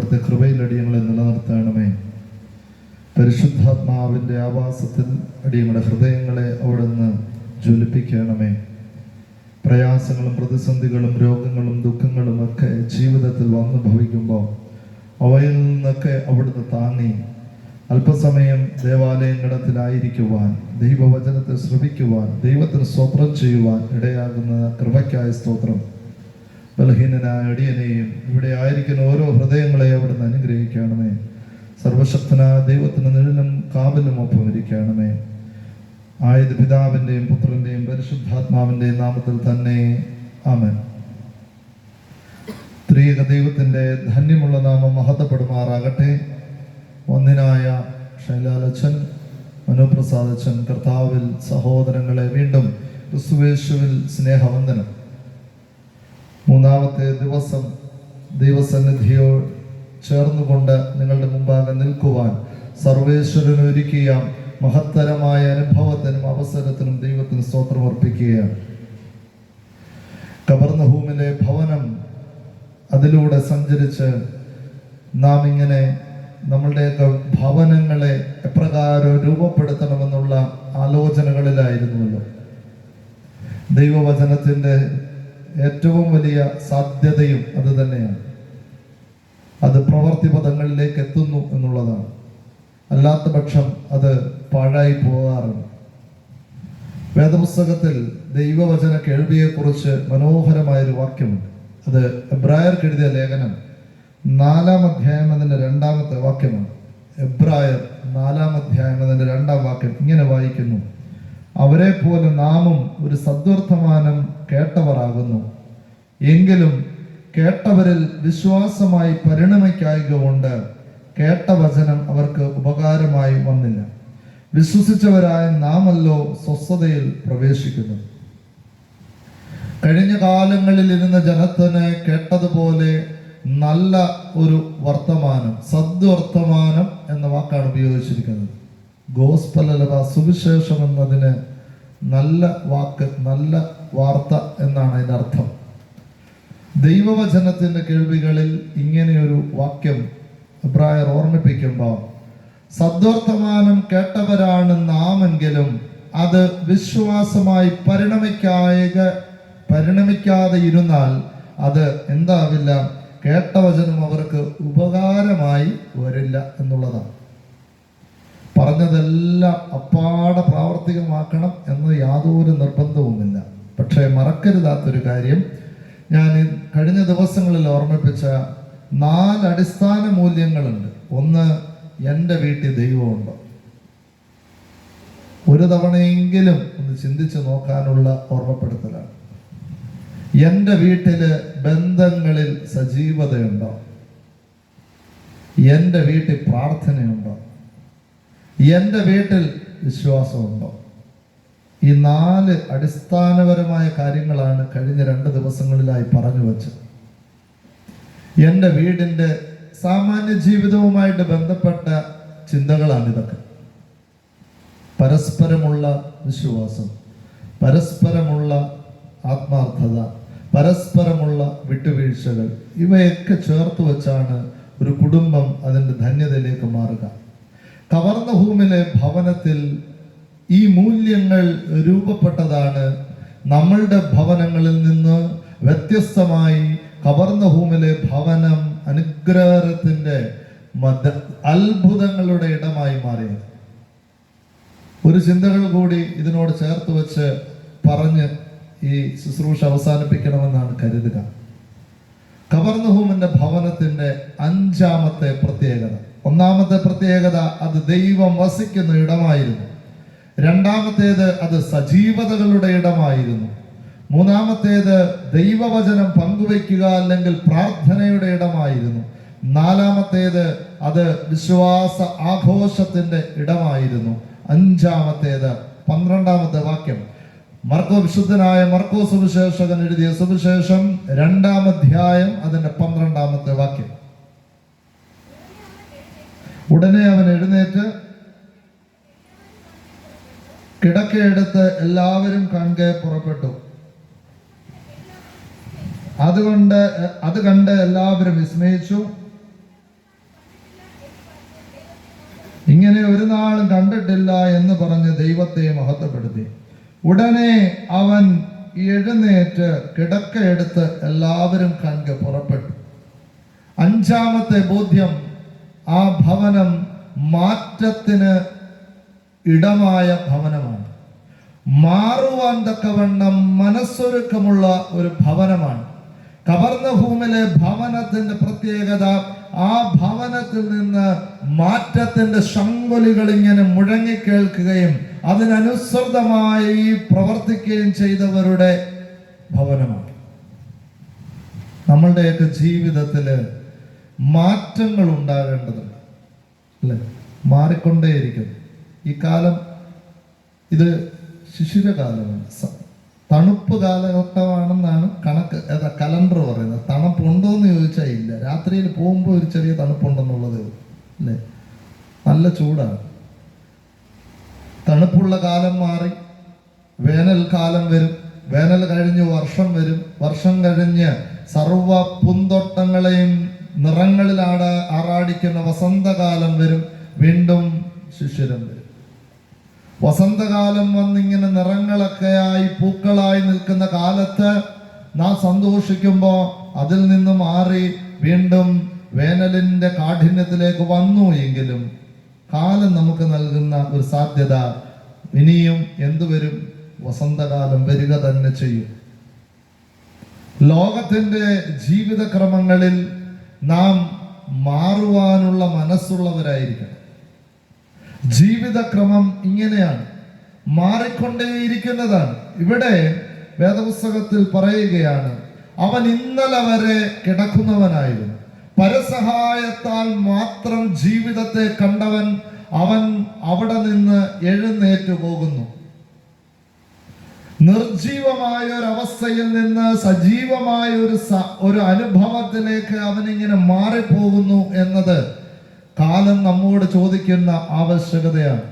അവിടുത്തെ കൃപയിൽ അടിയങ്ങളെ നിലനിർത്തണമേ. പരിശുദ്ധാത്മാവിൻ്റെ ആവാസത്തിൽ അടിയങ്ങളുടെ ഹൃദയങ്ങളെ അവിടുന്ന് ജ്വലിപ്പിക്കണമേ. പ്രയാസങ്ങളും പ്രതിസന്ധികളും രോഗങ്ങളും ദുഃഖങ്ങളും ഒക്കെ ജീവിതത്തിൽ വന്നു ഭവിക്കുമ്പോൾ അവയിൽ നിന്നൊക്കെ അവിടുന്ന് താങ്ങി അല്പസമയം ദേവാലയങ്ങളിലായിരിക്കുവാൻ, ദൈവവചനത്തെ ശ്രവിക്കുവാൻ, ദൈവത്തിന് സ്തോത്രം ചെയ്യുവാൻ ഇടയാകുന്ന കൃപയ്ക്കായ സ്തോത്രം. ബലഹീനനായ അടിയനെയും ഇവിടെ ആയിരിക്കുന്ന ഓരോ ഹൃദയങ്ങളെയും അവിടുന്ന് അനുഗ്രഹിക്കണമേ. സർവശക്തനായ ദൈവത്തിന് നിഴലും കാവലും ഒപ്പം ഇരിക്കണമേ. ആയത് പിതാവിൻ്റെയും പുത്രൻ്റെയും പരിശുദ്ധാത്മാവിൻ്റെയും നാമത്തിൽ തന്നെ ആമേൻ. ത്രിയേക ദൈവത്തിൻ്റെ ധന്യമുള്ള നാമം മഹത്വപ്പെടുമാറാകട്ടെ. ഒന്നിനായ ശൈലാലച്ചൻ, മനുപ്രസാദച്ചൻ, കർത്താവിൽ സഹോദരങ്ങളെ വീണ്ടും ക്രിസ്തുയേശുവിൽ സ്നേഹവന്ദനം. മൂന്നാമത്തെ ദിവസം ദൈവസന്നിധിയോ ചേർന്നുകൊണ്ട് നിങ്ങളുടെ മുമ്പാകെ നിൽക്കുവാൻ സർവേശ്വരൻ ഒരുക്കിയ മഹത്തരമായ അനുഭവത്തിനും അവസരത്തിനും ദൈവത്തിന് സ്തോത്രം അർപ്പിക്കുകയാണ്. കബർന്നഹൂമിലെ ഭവനം, അതിലൂടെ സഞ്ചരിച്ച് നാം ഇങ്ങനെ നമ്മളുടെയൊക്കെ ഭവനങ്ങളെ എപ്രകാരം രൂപപ്പെടുത്തണമെന്നുള്ള ആലോചനകളിലായിരുന്നുവല്ലോ. ദൈവവചനത്തിൻ്റെ ഏറ്റവും വലിയ സാധ്യതയും അത് തന്നെയാണ്. അത് പ്രവൃത്തി പദങ്ങളിലേക്ക് എത്തുന്നു എന്നുള്ളതാണ്. അല്ലാത്ത പക്ഷം അത് പാഴായി പോകാറുണ്ട്. വേദപുസ്തകത്തിൽ ദൈവവചന കേൾവിയെക്കുറിച്ച് മനോഹരമായൊരു വാക്യമുണ്ട്. അത് എബ്രായർക്ക് എഴുതിയ ലേഖനം 4-ാം അധ്യായം അതിൻ്റെ 2-ാമത്തെ വാക്യമാണ്. എബ്രായർ 4-ാം അധ്യായം അതിൻ്റെ 2-ാം വാക്യം ഇങ്ങനെ വായിക്കുന്നു: അവരെ പോലെ നാമും ഒരു സദ്വർത്തമാനം കേട്ടവരാകുന്നു, എങ്കിലും കേട്ടവരിൽ വിശ്വാസമായി പരിണമിക്കായകൊണ്ട് കേട്ട വചനം അവർക്ക് ഉപകാരമായി വന്നില്ല. വിശ്വസിച്ചവരായ നാമല്ലോ സ്വസ്ഥതയിൽ പ്രവേശിക്കുന്നത്. കഴിഞ്ഞ കാലങ്ങളിൽ ഇരുന്ന ജനത്തിന് കേട്ടതുപോലെ നല്ല ഒരു വർത്തമാനം, സദ്വർത്തമാനം എന്ന വാക്കാണ് ഉപയോഗിച്ചിരിക്കുന്നത്. ഗോസ്പൽ അഥവാ സുവിശേഷം എന്നതിന് നല്ല വാക്ക്, നല്ല വാർത്ത എന്നാണ് അതിൻ്റെ അർത്ഥം. ദൈവവചനത്തിൻ്റെ കേൾവികളിൽ ഇങ്ങനെയൊരു വാക്യം എബ്രായർ ഓർമ്മിപ്പിക്കുമ്പോൾ, സദ്വർത്തമാനം കേട്ടവരാണ് നാമെങ്കിലും അത് വിശ്വാസമായി പരിണമിക്കാതെ ഇരുന്നാൽ അത് എന്താവില്ല, കേട്ട വചനം അവർക്ക് ഉപകാരമായി വരില്ല എന്നുള്ളതാണ്. പറഞ്ഞതെല്ലാം അപ്പാടെ പ്രാവർത്തികമാക്കണം എന്ന് യാതൊരു നിർബന്ധവുമില്ല. പക്ഷേ മറക്കരുതാത്തൊരു കാര്യം, ഞാൻ കഴിഞ്ഞ ദിവസങ്ങളിൽ ഓർമ്മിപ്പിച്ച 4 അടിസ്ഥാന മൂല്യങ്ങളുണ്ട്. ഒന്ന്, എൻ്റെ വീട്ടിൽ ദൈവമുണ്ടോ? ഒരു തവണയെങ്കിലും ഒന്ന് ചിന്തിച്ച് നോക്കാനുള്ള ഓർമ്മപ്പെടുത്തലാണ്. എൻ്റെ വീട്ടില് ബന്ധങ്ങളിൽ സജീവതയുണ്ടോ? എൻ്റെ വീട്ടിൽ പ്രാർത്ഥനയുണ്ടോ? എൻ്റെ വീട്ടിൽ വിശ്വാസമുണ്ടോ? ഈ 4 അടിസ്ഥാനപരമായ കാര്യങ്ങളാണ് കഴിഞ്ഞ 2 ദിവസങ്ങളിലായി പറഞ്ഞു വച്ചത്. എൻ്റെ വീടിൻ്റെ സാമാന്യ ജീവിതവുമായിട്ട് ബന്ധപ്പെട്ട ചിന്തകളാണിതൊക്കെ. പരസ്പരമുള്ള വിശ്വാസം, പരസ്പരമുള്ള ആത്മാർത്ഥത, പരസ്പരമുള്ള വിട്ടുവീഴ്ചകൾ, ഇവയൊക്കെ ചേർത്ത് വെച്ചാണ് ഒരു കുടുംബം അതിൻ്റെ ധന്യതയിലേക്ക് മാറുക. കബർന്നഹൂമിലെ ഭവനത്തിൽ ഈ മൂല്യങ്ങൾ രൂപപ്പെട്ടതാണ്. നമ്മളുടെ ഭവനങ്ങളിൽ നിന്ന് വ്യത്യസ്തമായി കബർന്നഹൂമിലെ ഭവനം അനുഗ്രഹത്തിൻ്റെ അത്ഭുതങ്ങളുടെ ഇടമായി മാറിയത്. ഒരു ചിന്തകൾ കൂടി ഇതിനോട് ചേർത്ത് വെച്ച് പറഞ്ഞ് ഈ ശുശ്രൂഷ അവസാനിപ്പിക്കണമെന്നാണ് കരുതുക. കബർന്നഹൂമിന്റെ ഭവനത്തിന്റെ 5-ാമത്തെ പ്രത്യേകത, 1-ാമത്തെ പ്രത്യേകത അത് ദൈവം വസിക്കുന്ന ഇടമായിരുന്നു. 2-ാമത്തേത് അത് സജീവതകളുടെ ഇടമായിരുന്നു. 3-ാമത്തേത് ദൈവവചനം പങ്കുവയ്ക്കുക അല്ലെങ്കിൽ പ്രാർത്ഥനയുടെ ഇടമായിരുന്നു. 4-ാമത്തേത് അത് വിശ്വാസ ആഘോഷത്തിന്റെ ഇടമായിരുന്നു. 5-ാമത്തേത് 12-ാമത്തെ വാക്യം, വിശുദ്ധനായ മർക്കോസ് സുവിശേഷകൻ എഴുതിയ സുവിശേഷം 2-ാം അധ്യായം അതിന്റെ 12-ാമത്തെ വാക്യം. ഉടനെ അവൻ എഴുന്നേറ്റ് കിടക്കയെടുത്ത് എല്ലാവരും കാണെ പുറപ്പെട്ടു. അത് കണ്ട് എല്ലാവരും വിസ്മയിച്ചു. ഇങ്ങനെ ഒരു നാളും കണ്ടിട്ടില്ല എന്ന് പറഞ്ഞ് ദൈവത്തെ മഹത്വപ്പെടുത്തി. ഉടനെ അവൻ എഴുന്നേറ്റ് കിടക്കയെടുത്ത് എല്ലാവരും കണ്ട് പുറപ്പെട്ടു. അഞ്ചാമത്തെ ബോധ്യം, ആ ഭവനം മാറ്റത്തിന് ഇടമായ ഭവനമാണ്. മാറുവാൻ തക്കവണ്ണം മനസ്സൊരുക്കമുള്ള ഒരു ഭവനമാണ്. കവർന്നഭൂമിലെ ഭവനത്തിന്റെ പ്രത്യേകത, ആ ഭവനത്തിൽ നിന്ന് മാറ്റത്തിന്റെ ശങ്കുലികൾ ഇങ്ങനെ മുഴങ്ങിക്കേൾക്കുകയും അതിനനുസൃതമായി പ്രവർത്തിക്കുകയും ചെയ്തവരുടെ ഭവനമാണ്. നമ്മളുടെയൊക്കെ ജീവിതത്തില് മാറ്റങ്ങൾ ഉണ്ടാകേണ്ടതുണ്ട്, അല്ലെ? മാറിക്കൊണ്ടേയിരിക്കുന്നു. ഈ കാലം ഇത് ശിശിരകാലമാണ്, തണുപ്പ് കാലഘട്ടമാണെന്നാണ് കണക്ക്, കലണ്ടർ പറയുന്നത്. തണുപ്പുണ്ടോ എന്ന് ചോദിച്ചാൽ ഇല്ല. രാത്രിയിൽ പോകുമ്പോൾ ഒരു ചെറിയ തണുപ്പുണ്ടെന്നുള്ളത്, അല്ലേ? നല്ല ചൂടാണ്. തണുപ്പുള്ള കാലം മാറി വേനൽക്കാലം വരും. വേനൽ കഴിഞ്ഞ് വർഷം വരും. വർഷം കഴിഞ്ഞ് സർവ പൂന്തോട്ടങ്ങളെയും നിറങ്ങളിൽ ആറാടിക്കുന്ന വസന്തകാലം വരും. വീണ്ടും ശിശിരം വരും. വസന്തകാലം വന്നിങ്ങനെ നിറങ്ങളൊക്കെയായി പൂക്കളായി നിൽക്കുന്ന കാലത്ത് നാം സന്തോഷിക്കുമ്പോൾ അതിൽ നിന്ന് മാറി വീണ്ടും വേനലിന്റെ കാഠിന്യത്തിലേക്ക് വന്നു എങ്കിലും കാലം നമുക്ക് നൽകുന്ന ഒരു സാധ്യത, ഇനിയും എന്തു വരും? വസന്തകാലം വരിക തന്നെ ചെയ്യും. ലോകത്തിന്റെ ജീവിതക്രമങ്ങളിൽ നാം മാറുവാനുള്ള മനസ്സുള്ളവരായിരിക്കണം. ജീവിതക്രമം ഇങ്ങനെയാണ്, മാറിക്കൊണ്ടേയിരിക്കുന്നതാണ്. ഇവിടെ വേദപുസ്തകത്തിൽ പറയുകയാണ്, അവൻ ഇന്നലെ വരെ കിടക്കുന്നവനായിരുന്നു, പരസഹായത്താൽ മാത്രം ജീവിതത്തെ കണ്ടവൻ അവൻ അവിടെ നിന്ന് എഴുന്നേറ്റു പോകുന്നു. നിർജീവമായ ഒരു അവസ്ഥയിൽ നിന്ന് സജീവമായ ഒരു അനുഭവത്തിലേക്ക് അവനിങ്ങനെ മാറിപ്പോകുന്നു എന്നത് കാലം നമ്മോട് ചോദിക്കുന്ന ആവശ്യകതയാണ്.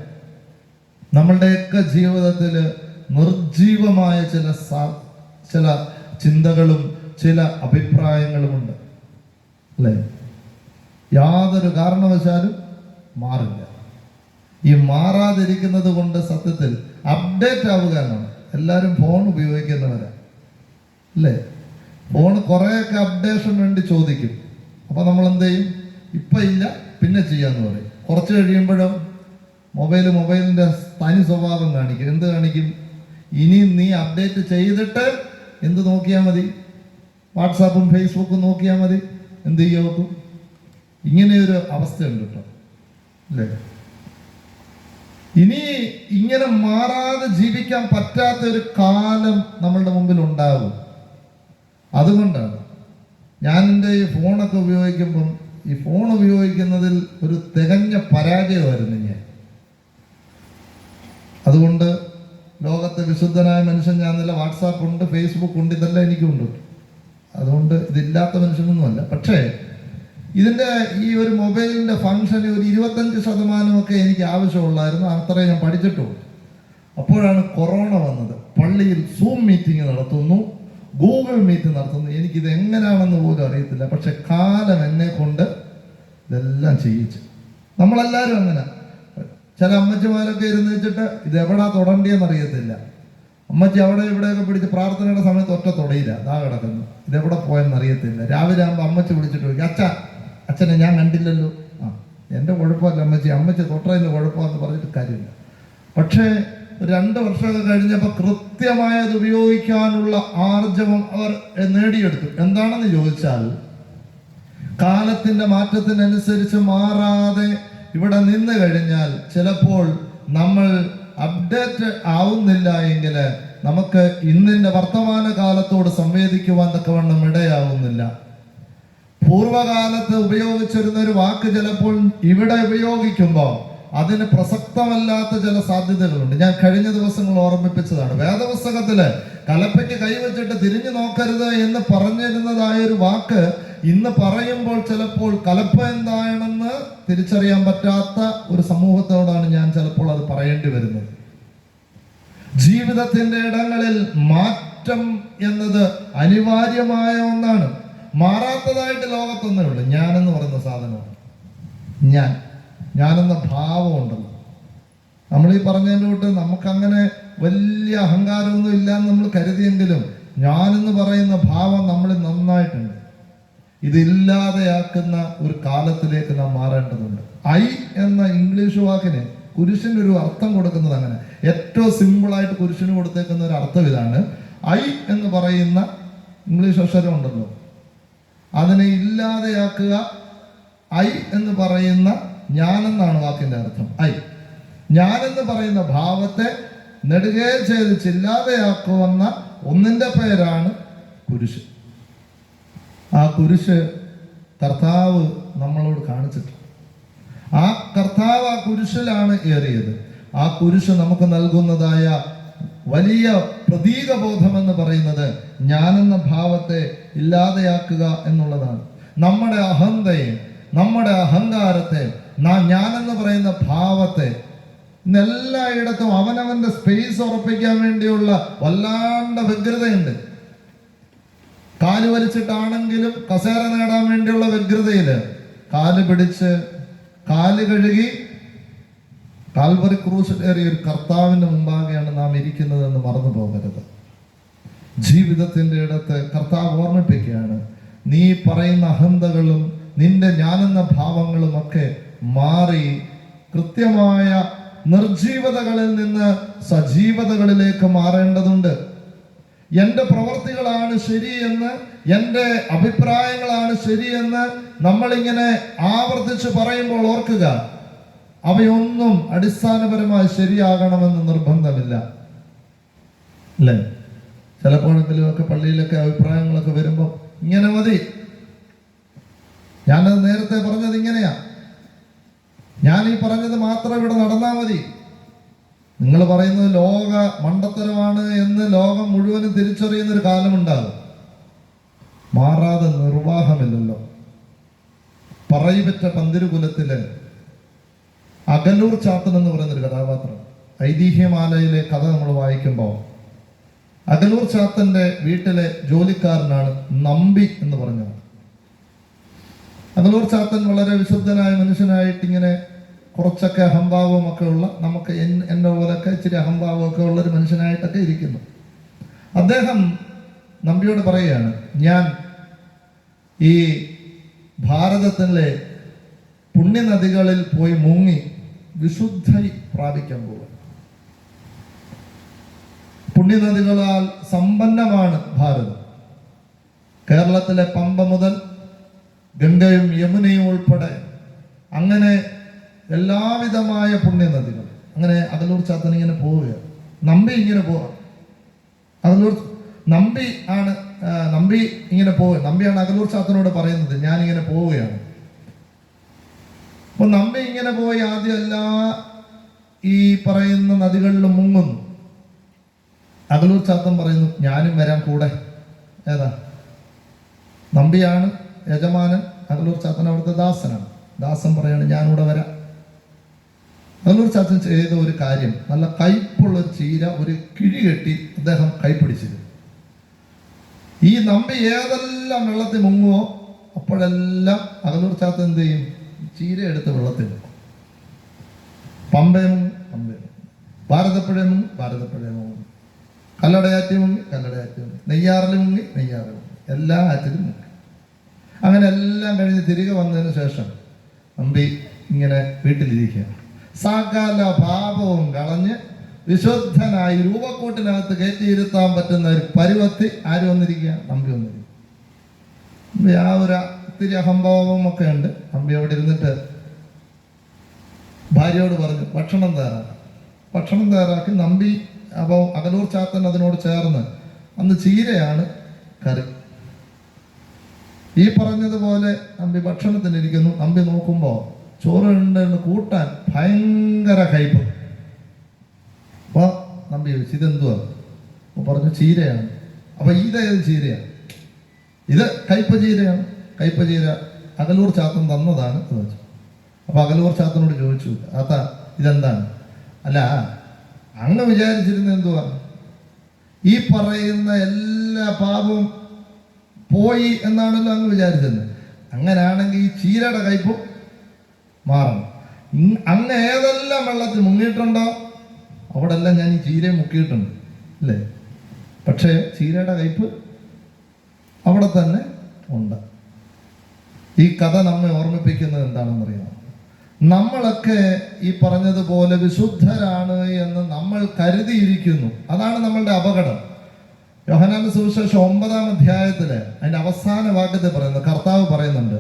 നമ്മളുടെയൊക്കെ ജീവിതത്തിൽ നിർജീവമായ ചില ചിന്തകളും ചില അഭിപ്രായങ്ങളുമുണ്ട്, അല്ലേ? യാതൊരു കാരണവശാലും മാറില്ല. ഈ മാറാതിരിക്കുന്നത് കൊണ്ട് സത്യത്തിൽ അപ്ഡേറ്റ് ആവുക എന്നാണ്. എല്ലാവരും ഫോൺ ഉപയോഗിക്കുന്നവരാ, അല്ലേ? ഫോൺ കുറേയൊക്കെ അപ്ഡേഷൻ വേണ്ടി ചോദിക്കും. അപ്പൊ നമ്മൾ എന്ത് ചെയ്യും? ഇപ്പൊ ഇല്ല, പിന്നെ ചെയ്യാന്ന് പറയും. കുറച്ച് കഴിയുമ്പോഴും മൊബൈലിന്റെ തനി സ്വഭാവം കാണിക്കും. എന്ത് കാണിക്കും? ഇനി നീ അപ്ഡേറ്റ് ചെയ്തിട്ട് എന്ത് നോക്കിയാൽ മതി? വാട്സാപ്പും ഫേസ്ബുക്കും നോക്കിയാൽ മതി. എന്ത് ചെയ്യും? ഇങ്ങനെയൊരു അവസ്ഥയുണ്ട് കേട്ടോ, അല്ലേ? ഇനി ഇങ്ങനെ മാറാതെ ജീവിക്കാൻ പറ്റാത്ത ഒരു കാലം നമ്മളുടെ മുമ്പിൽ ഉണ്ടാകും. അതുകൊണ്ടാണ് ഞാൻ എൻ്റെ ഈ ഫോണൊക്കെ ഉപയോഗിക്കുമ്പം, ഈ ഫോൺ ഉപയോഗിക്കുന്നതിൽ ഒരു തികഞ്ഞ പരാജയമായിരുന്നു ഞാൻ. അതുകൊണ്ട് ലോകത്തെ വിശുദ്ധനായ മനുഷ്യൻ ഞാൻ നല്ല വാട്സാപ്പ് ഉണ്ട്, ഫേസ്ബുക്ക് ഉണ്ട്, ഇതെല്ലാം എനിക്കുണ്ട്. അതുകൊണ്ട് ഇതില്ലാത്ത മനുഷ്യനൊന്നുമല്ല. പക്ഷേ ഇതിൻ്റെ ഈ ഒരു മൊബൈലിൻ്റെ ഫങ്ഷന് ഒരു 25% എനിക്ക് ആവശ്യമുള്ളായിരുന്നു. അത്രയും ഞാൻ പഠിച്ചിട്ടുള്ളൂ. അപ്പോഴാണ് കൊറോണ വന്നത്. പള്ളിയിൽ സൂം മീറ്റിംഗ് നടത്തുന്നു, ഗൂഗിൾ മീറ്റ് നടത്തുന്നു. എനിക്കിത് എങ്ങനെയാണെന്ന് പോലും അറിയത്തില്ല. പക്ഷെ കാലം എന്നെ കൊണ്ട് ഇതെല്ലാം ചെയ്യിച്ചു. നമ്മളെല്ലാവരും അങ്ങനെ. ചില അമ്മച്ചിമാരൊക്കെ ഇരുന്ന് വെച്ചിട്ട് ഇത് എവിടാ തൊടണ്ടിയെന്ന് അറിയത്തില്ല. അമ്മച്ചി അവിടെ ഇവിടെയൊക്കെ പിടിച്ച് പ്രാർത്ഥനയുടെ സമയത്ത് ഒറ്റ തൊടയില്ല, അതാ കിടക്കുന്നു. ഇതെവിടെ പോയെന്ന് അറിയത്തില്ല. രാവിലെ ആകുമ്പോൾ അമ്മച്ചി വിളിച്ചിട്ട് ചോദിക്കും, അച്ഛനെ ഞാൻ കണ്ടില്ലല്ലോ. എൻ്റെ കുഴപ്പമല്ല അമ്മച്ചി തൊട്ടതിൻ്റെ കുഴപ്പമെന്ന് പറഞ്ഞിട്ട് കാര്യമില്ല. പക്ഷേ 2 വർഷമൊക്കെ കഴിഞ്ഞപ്പോൾ കൃത്യമായി അത് ഉപയോഗിക്കാനുള്ള ആർജവം അവർ നേടിയെടുത്തു. എന്താണെന്ന് ചോദിച്ചാൽ, കാലത്തിന്റെ മാറ്റത്തിനനുസരിച്ച് മാറാതെ ഇവിടെ നിന്ന് കഴിഞ്ഞാൽ ചിലപ്പോൾ നമ്മൾ അപ്ഡേറ്റ് ആവുന്നില്ല എങ്കിൽ നമുക്ക് ഇന്നിന്റെ വർത്തമാന കാലത്തോട് സംവേദിക്കുവാൻ തക്കവണ്ണം ഇടയാവുന്നില്ല. പൂർവകാലത്ത് ഉപയോഗിച്ചിരുന്ന ഒരു വാക്ക് ചിലപ്പോൾ ഇവിടെ ഉപയോഗിക്കുമ്പോൾ അതിന് പ്രസക്തമല്ലാത്ത ചില സാധ്യതകളുണ്ട്. ഞാൻ കഴിഞ്ഞ ദിവസങ്ങൾ ഓർമ്മിപ്പിച്ചതാണ്. വേദപുസ്തകത്തില് കലപ്പയ്ക്ക് കൈവച്ചിട്ട് തിരിഞ്ഞു നോക്കരുത് എന്ന് പറഞ്ഞിരുന്നതായ ഒരു വാക്ക് ഇന്ന് പറയുമ്പോൾ ചിലപ്പോൾ കലപ്പ എന്താണെന്ന് തിരിച്ചറിയാൻ പറ്റാത്ത ഒരു സമൂഹത്തോടാണ് ഞാൻ ചിലപ്പോൾ അത് പറയേണ്ടി വരുന്നത്. ജീവിതത്തിന്റെ ഇടങ്ങളിൽ മാറ്റം എന്നത് അനിവാര്യമായ ഒന്നാണ്. മാറാത്തതായിട്ട് ലോകത്തൊന്നേ ഉള്ളൂ, ഞാനെന്ന് പറയുന്ന സാധനമാണ്. ഞാനെന്ന ഭാവമുണ്ടല്ലോ. നമ്മൾ ഈ പറഞ്ഞതിൻ്റെ കൂട്ട് നമുക്കങ്ങനെ വലിയ അഹങ്കാരമൊന്നും ഇല്ലയെന്ന് നമ്മൾ കരുതിയെങ്കിലും ഞാനെന്ന് പറയുന്ന ഭാവം നമ്മളിൽ നന്നായിട്ടുണ്ട്. ഇതില്ലാതെയാക്കുന്ന ഒരു കാലത്തിലേക്ക് നാം മാറേണ്ടതുണ്ട്. ഐ എന്ന ഇംഗ്ലീഷ് വാക്കിന് കുരിശിന് ഒരു അർത്ഥം കൊടുക്കുന്നത് അങ്ങനെ ഏറ്റവും സിമ്പിളായിട്ട് കുരിശിന് കൊടുത്തേക്കുന്ന ഒരു അർത്ഥം ഇതാണ്. ഐ എന്ന് പറയുന്ന ഇംഗ്ലീഷ് അക്ഷരം ഉണ്ടല്ലോ, അതിനെ ഇല്ലാതെയാക്കുക. ഐ എന്ന് പറയുന്ന ഞാനെന്നാണ് വാക്കിന്റെ അർത്ഥം. ഐ, ഞാനെന്ന് പറയുന്ന ഭാവത്തെ നെടുകെ ഛേദിച്ചില്ലാതെയാക്കുവന്ന ഒന്നിന്റെ പേരാണ് കുരിശ്. ആ കുരിശ് കർത്താവ് നമ്മളോട് കാണിച്ചിട്ടുണ്ട്. ആ കർത്താവ് ആ കുരിശിലാണ് ഏറിയത്. ആ കുരിശ് നമുക്ക് നൽകുന്നതായ വലിയ പ്രതീകബോധമെന്ന് പറയുന്നത് ഞാനെന്ന ഭാവത്തെ ഇല്ലാതെയാക്കുക എന്നുള്ളതാണ്. നമ്മുടെ അഹന്തയെ, നമ്മുടെ അഹങ്കാരത്തെ, ഞാനെന്ന് പറയുന്ന ഭാവത്തെ ഇന്ന് എല്ലായിടത്തും അവനവന്റെ സ്പേസ് ഉറപ്പിക്കാൻ വേണ്ടിയുള്ള വല്ലാണ്ട വ്യഗ്രതയുണ്ട്. കാല് വലിച്ചിട്ടാണെങ്കിലും കസേര നേടാൻ വേണ്ടിയുള്ള വ്യഗ്രതയില് കാല് പിടിച്ച് കാല് കഴുകി കാൽവറി ക്രൂശിലേറിയ ഒരു കർത്താവിന്റെ മുമ്പാകെയാണ് നാം ഇരിക്കുന്നതെന്ന് മറന്നു പോകരുത്. ജീവിതത്തിന്റെ ഇടത്ത് കർത്താവ് ഓർമ്മിപ്പിക്കുകയാണ്, നീ പറയുന്ന അഹന്തകളും നിന്റെ ഞാനെന്ന ഭാവങ്ങളും ഒക്കെ മാറി കൃത്യമായ നിർജീവതകളിൽ നിന്ന് സജീവതകളിലേക്ക് മാറേണ്ടതുണ്ട്. എൻ്റെ പ്രവർത്തികളാണ് ശരിയെന്ന്, എൻ്റെ അഭിപ്രായങ്ങളാണ് ശരിയെന്ന് നമ്മളിങ്ങനെ ആവർത്തിച്ച് പറയുമ്പോൾ ഓർക്കുക, അവയൊന്നും അടിസ്ഥാനപരമായി ശരിയാകണമെന്ന് നിർബന്ധമില്ല. അല്ലേ? ചിലപ്പോഴെങ്കിലും ഒക്കെ പള്ളിയിലൊക്കെ അഭിപ്രായങ്ങളൊക്കെ വരുമ്പോൾ ഇങ്ങനെ മതി, ഞാനത് നേരത്തെ പറഞ്ഞത് ഇങ്ങനെയാ, ഞാൻ ഈ പറഞ്ഞത് മാത്രം ഇവിടെ നടന്നാൽ മതി, നിങ്ങൾ പറയുന്നത് ലോക മണ്ടത്തരമാണ് എന്ന് ലോകം മുഴുവനും തിരിച്ചറിയുന്നൊരു കാലമുണ്ടാകും. മാറാതെ നിർവാഹമില്ലല്ലോ. പറയിപ്പറ്റ പന്തിരുകുലത്തില് അകലൂർ ചാത്തൻ എന്ന് പറയുന്നൊരു കഥാപാത്രം, ഐതിഹ്യമാലയിലെ കഥ നമ്മൾ വായിക്കുമ്പോൾ അകലൂർ ചാത്തന്റെ വീട്ടിലെ ജോലിക്കാരനാണ് നമ്പി എന്ന് പറഞ്ഞത്. അകലൂർ ചാത്തൻ വളരെ വിശുദ്ധനായ മനുഷ്യനായിട്ട് ഇങ്ങനെ കുറച്ചൊക്കെ അഹംഭാവവും ഒക്കെ ഉള്ള, നമുക്ക് എന്നെ പോലൊക്കെ ഇച്ചിരി അഹംഭാവമൊക്കെ ഉള്ളൊരു മനുഷ്യനായിട്ടൊക്കെ ഇരിക്കുന്നു. അദ്ദേഹം നമ്പിയോട് പറയുകയാണ്, ഞാൻ ഈ ഭാരതത്തിലെ പുണ്യനദികളിൽ പോയി മുങ്ങി വിശുദ്ധി പ്രാപിക്കാൻ പോകുക. പുണ്യനദികളാൽ സമ്പന്നമാണ് ഭാരതം. കേരളത്തിലെ പമ്പ മുതൽ ഗംഗയും യമുനയും ഉൾപ്പെടെ അങ്ങനെ എല്ലാവിധമായ പുണ്യനദികൾ. അങ്ങനെ അകലൂർ ചാത്തൻ ഇങ്ങനെ പോവുകയാണ്. നമ്പി ഇങ്ങനെ പോവാം. നമ്പി ഇങ്ങനെ പോവുക. നമ്പിയാണ് അകലൂർ ചാത്തനോട് പറയുന്നത്, ഞാനിങ്ങനെ പോവുകയാണ്. അപ്പൊ നമ്പി ഇങ്ങനെ പോയി ആദ്യം എല്ലാ ഈ പറയുന്ന നദികളിലും മുങ്ങുന്നു. അകലൂർ ചാത്തൻ പറയുന്നു, ഞാനും വരാം കൂടെ. ഏതാ? നമ്പിയാണ് യജമാനൻ, അകലൂർ ചാത്തൻ അവിടുത്തെ ദാസനാണ്. ദാസൻ പറയാണ്, ഞാനിവിടെ വരാം. അകലൂർ ചാത്തൻ ചെയ്ത ഒരു കാര്യം, നല്ല കയ്പുള്ള ചീര ഒരു കിഴി കെട്ടി അദ്ദേഹം കൈപ്പിടിച്ചിരുന്നു. ഈ നമ്പി ഏതെല്ലാം വെള്ളത്തിൽ മുങ്ങുമോ അപ്പോഴെല്ലാം അകലൂർ ചാത്തൻ എന്ത് ചെയ്യും? ചീര എടുത്ത് വെള്ളത്തിൽ മുങ്ങും. പമ്പയും പമ്പയും, ഭാരതപ്പുഴ മുങ്ങി ഭാരതപ്പുഴ മുങ്ങും, കല്ലടയാറ്റി മുങ്ങി കല്ലടയാറ്റി മുങ്ങി, നെയ്യാറിൽ മുങ്ങി നെയ്യാറിൽ മുങ്ങി, എല്ലാ ആറ്റിലും മുങ്ങി. അങ്ങനെ എല്ലാം കഴിഞ്ഞ് തിരികെ വന്നതിന് ശേഷം നമ്പി ഇങ്ങനെ വീട്ടിലിരിക്കുക. സകല ഭാവവും കളഞ്ഞ് വിശുദ്ധനായി രൂപക്കൂട്ടിനകത്ത് കയറ്റിയിരുത്താൻ പറ്റുന്ന ഒരു പരുവത്തി ആര് വന്നിരിക്കുക? നമ്പി വന്നിരിക്കുക. ആ ഒരു ഇത്തിരി അഹംഭാവം ഒക്കെ ഉണ്ട്. നമ്പി അവിടെ ഇരുന്നിട്ട് ഭാര്യയോട് പറഞ്ഞു, ഭക്ഷണം തയ്യാറാക്കാം. ഭക്ഷണം തയ്യാറാക്കി നമ്പി. അപ്പോൾ അകലൂർ ചാത്തൻ അതിനോട് ചേർന്ന്, അന്ന് ചീരയാണ് കറി. ഈ പറഞ്ഞതുപോലെ നമ്പി ഭക്ഷണത്തിനിരിക്കുന്നു. നമ്പി നോക്കുമ്പോൾ ചോറ് ഉണ്ടെന്ന് കൂട്ടാൻ ഭയങ്കര കയ്പ്. അപ്പൊ നമ്പി ചോദിച്ചു, ഇതെന്തുവാ? പറഞ്ഞു, ചീരയാണ്. അപ്പൊ ഇതേത് ചീരയാണ്? ഇത് കയ്പ ചീരയാണ്. കയ്പ ചീര അകലൂർ ചാത്തൻ തന്നതാണ് എന്ന് വെച്ചു. അപ്പൊ അകലൂർ ചാത്തനോട് ചോദിച്ചു, അതാ ഇതെന്താണ്? അല്ല, അങ്ങ് വിചാരിച്ചിരുന്ന എന്തുവാ? ഈ പറയുന്ന എല്ലാ പാപവും പോയി എന്നാണല്ലോ അങ്ങ് വിചാരിച്ചത്. അങ്ങനെയാണെങ്കിൽ ഈ ചീരയുടെ കയ്പും മാറണം. അങ്ങ് ഏതെല്ലാം വെള്ളത്തിൽ മുങ്ങിയിട്ടുണ്ടോ അവിടെ എല്ലാം ഞാൻ ഈ ചീരയെ മുക്കിയിട്ടുണ്ട് അല്ലേ. പക്ഷേ ചീരയുടെ കയ്പ് അവിടെ തന്നെ ഉണ്ട്. ഈ കഥ നമ്മെ ഓർമ്മിപ്പിക്കുന്നത് എന്താണെന്നറിയാമോ? നമ്മളൊക്കെ ഈ പറഞ്ഞതുപോലെ വിശുദ്ധരാണ് എന്ന് നമ്മൾ കരുതിയിരിക്കുന്നു. അതാണ് നമ്മളുടെ അപകടം. യോഹന്നാന്റെ സുവിശേഷം 9-ാം അധ്യായത്തില് അതിന്റെ അവസാന വാക്യത്തിൽ പറയുന്നത്, കർത്താവ് പറയുന്നുണ്ട്,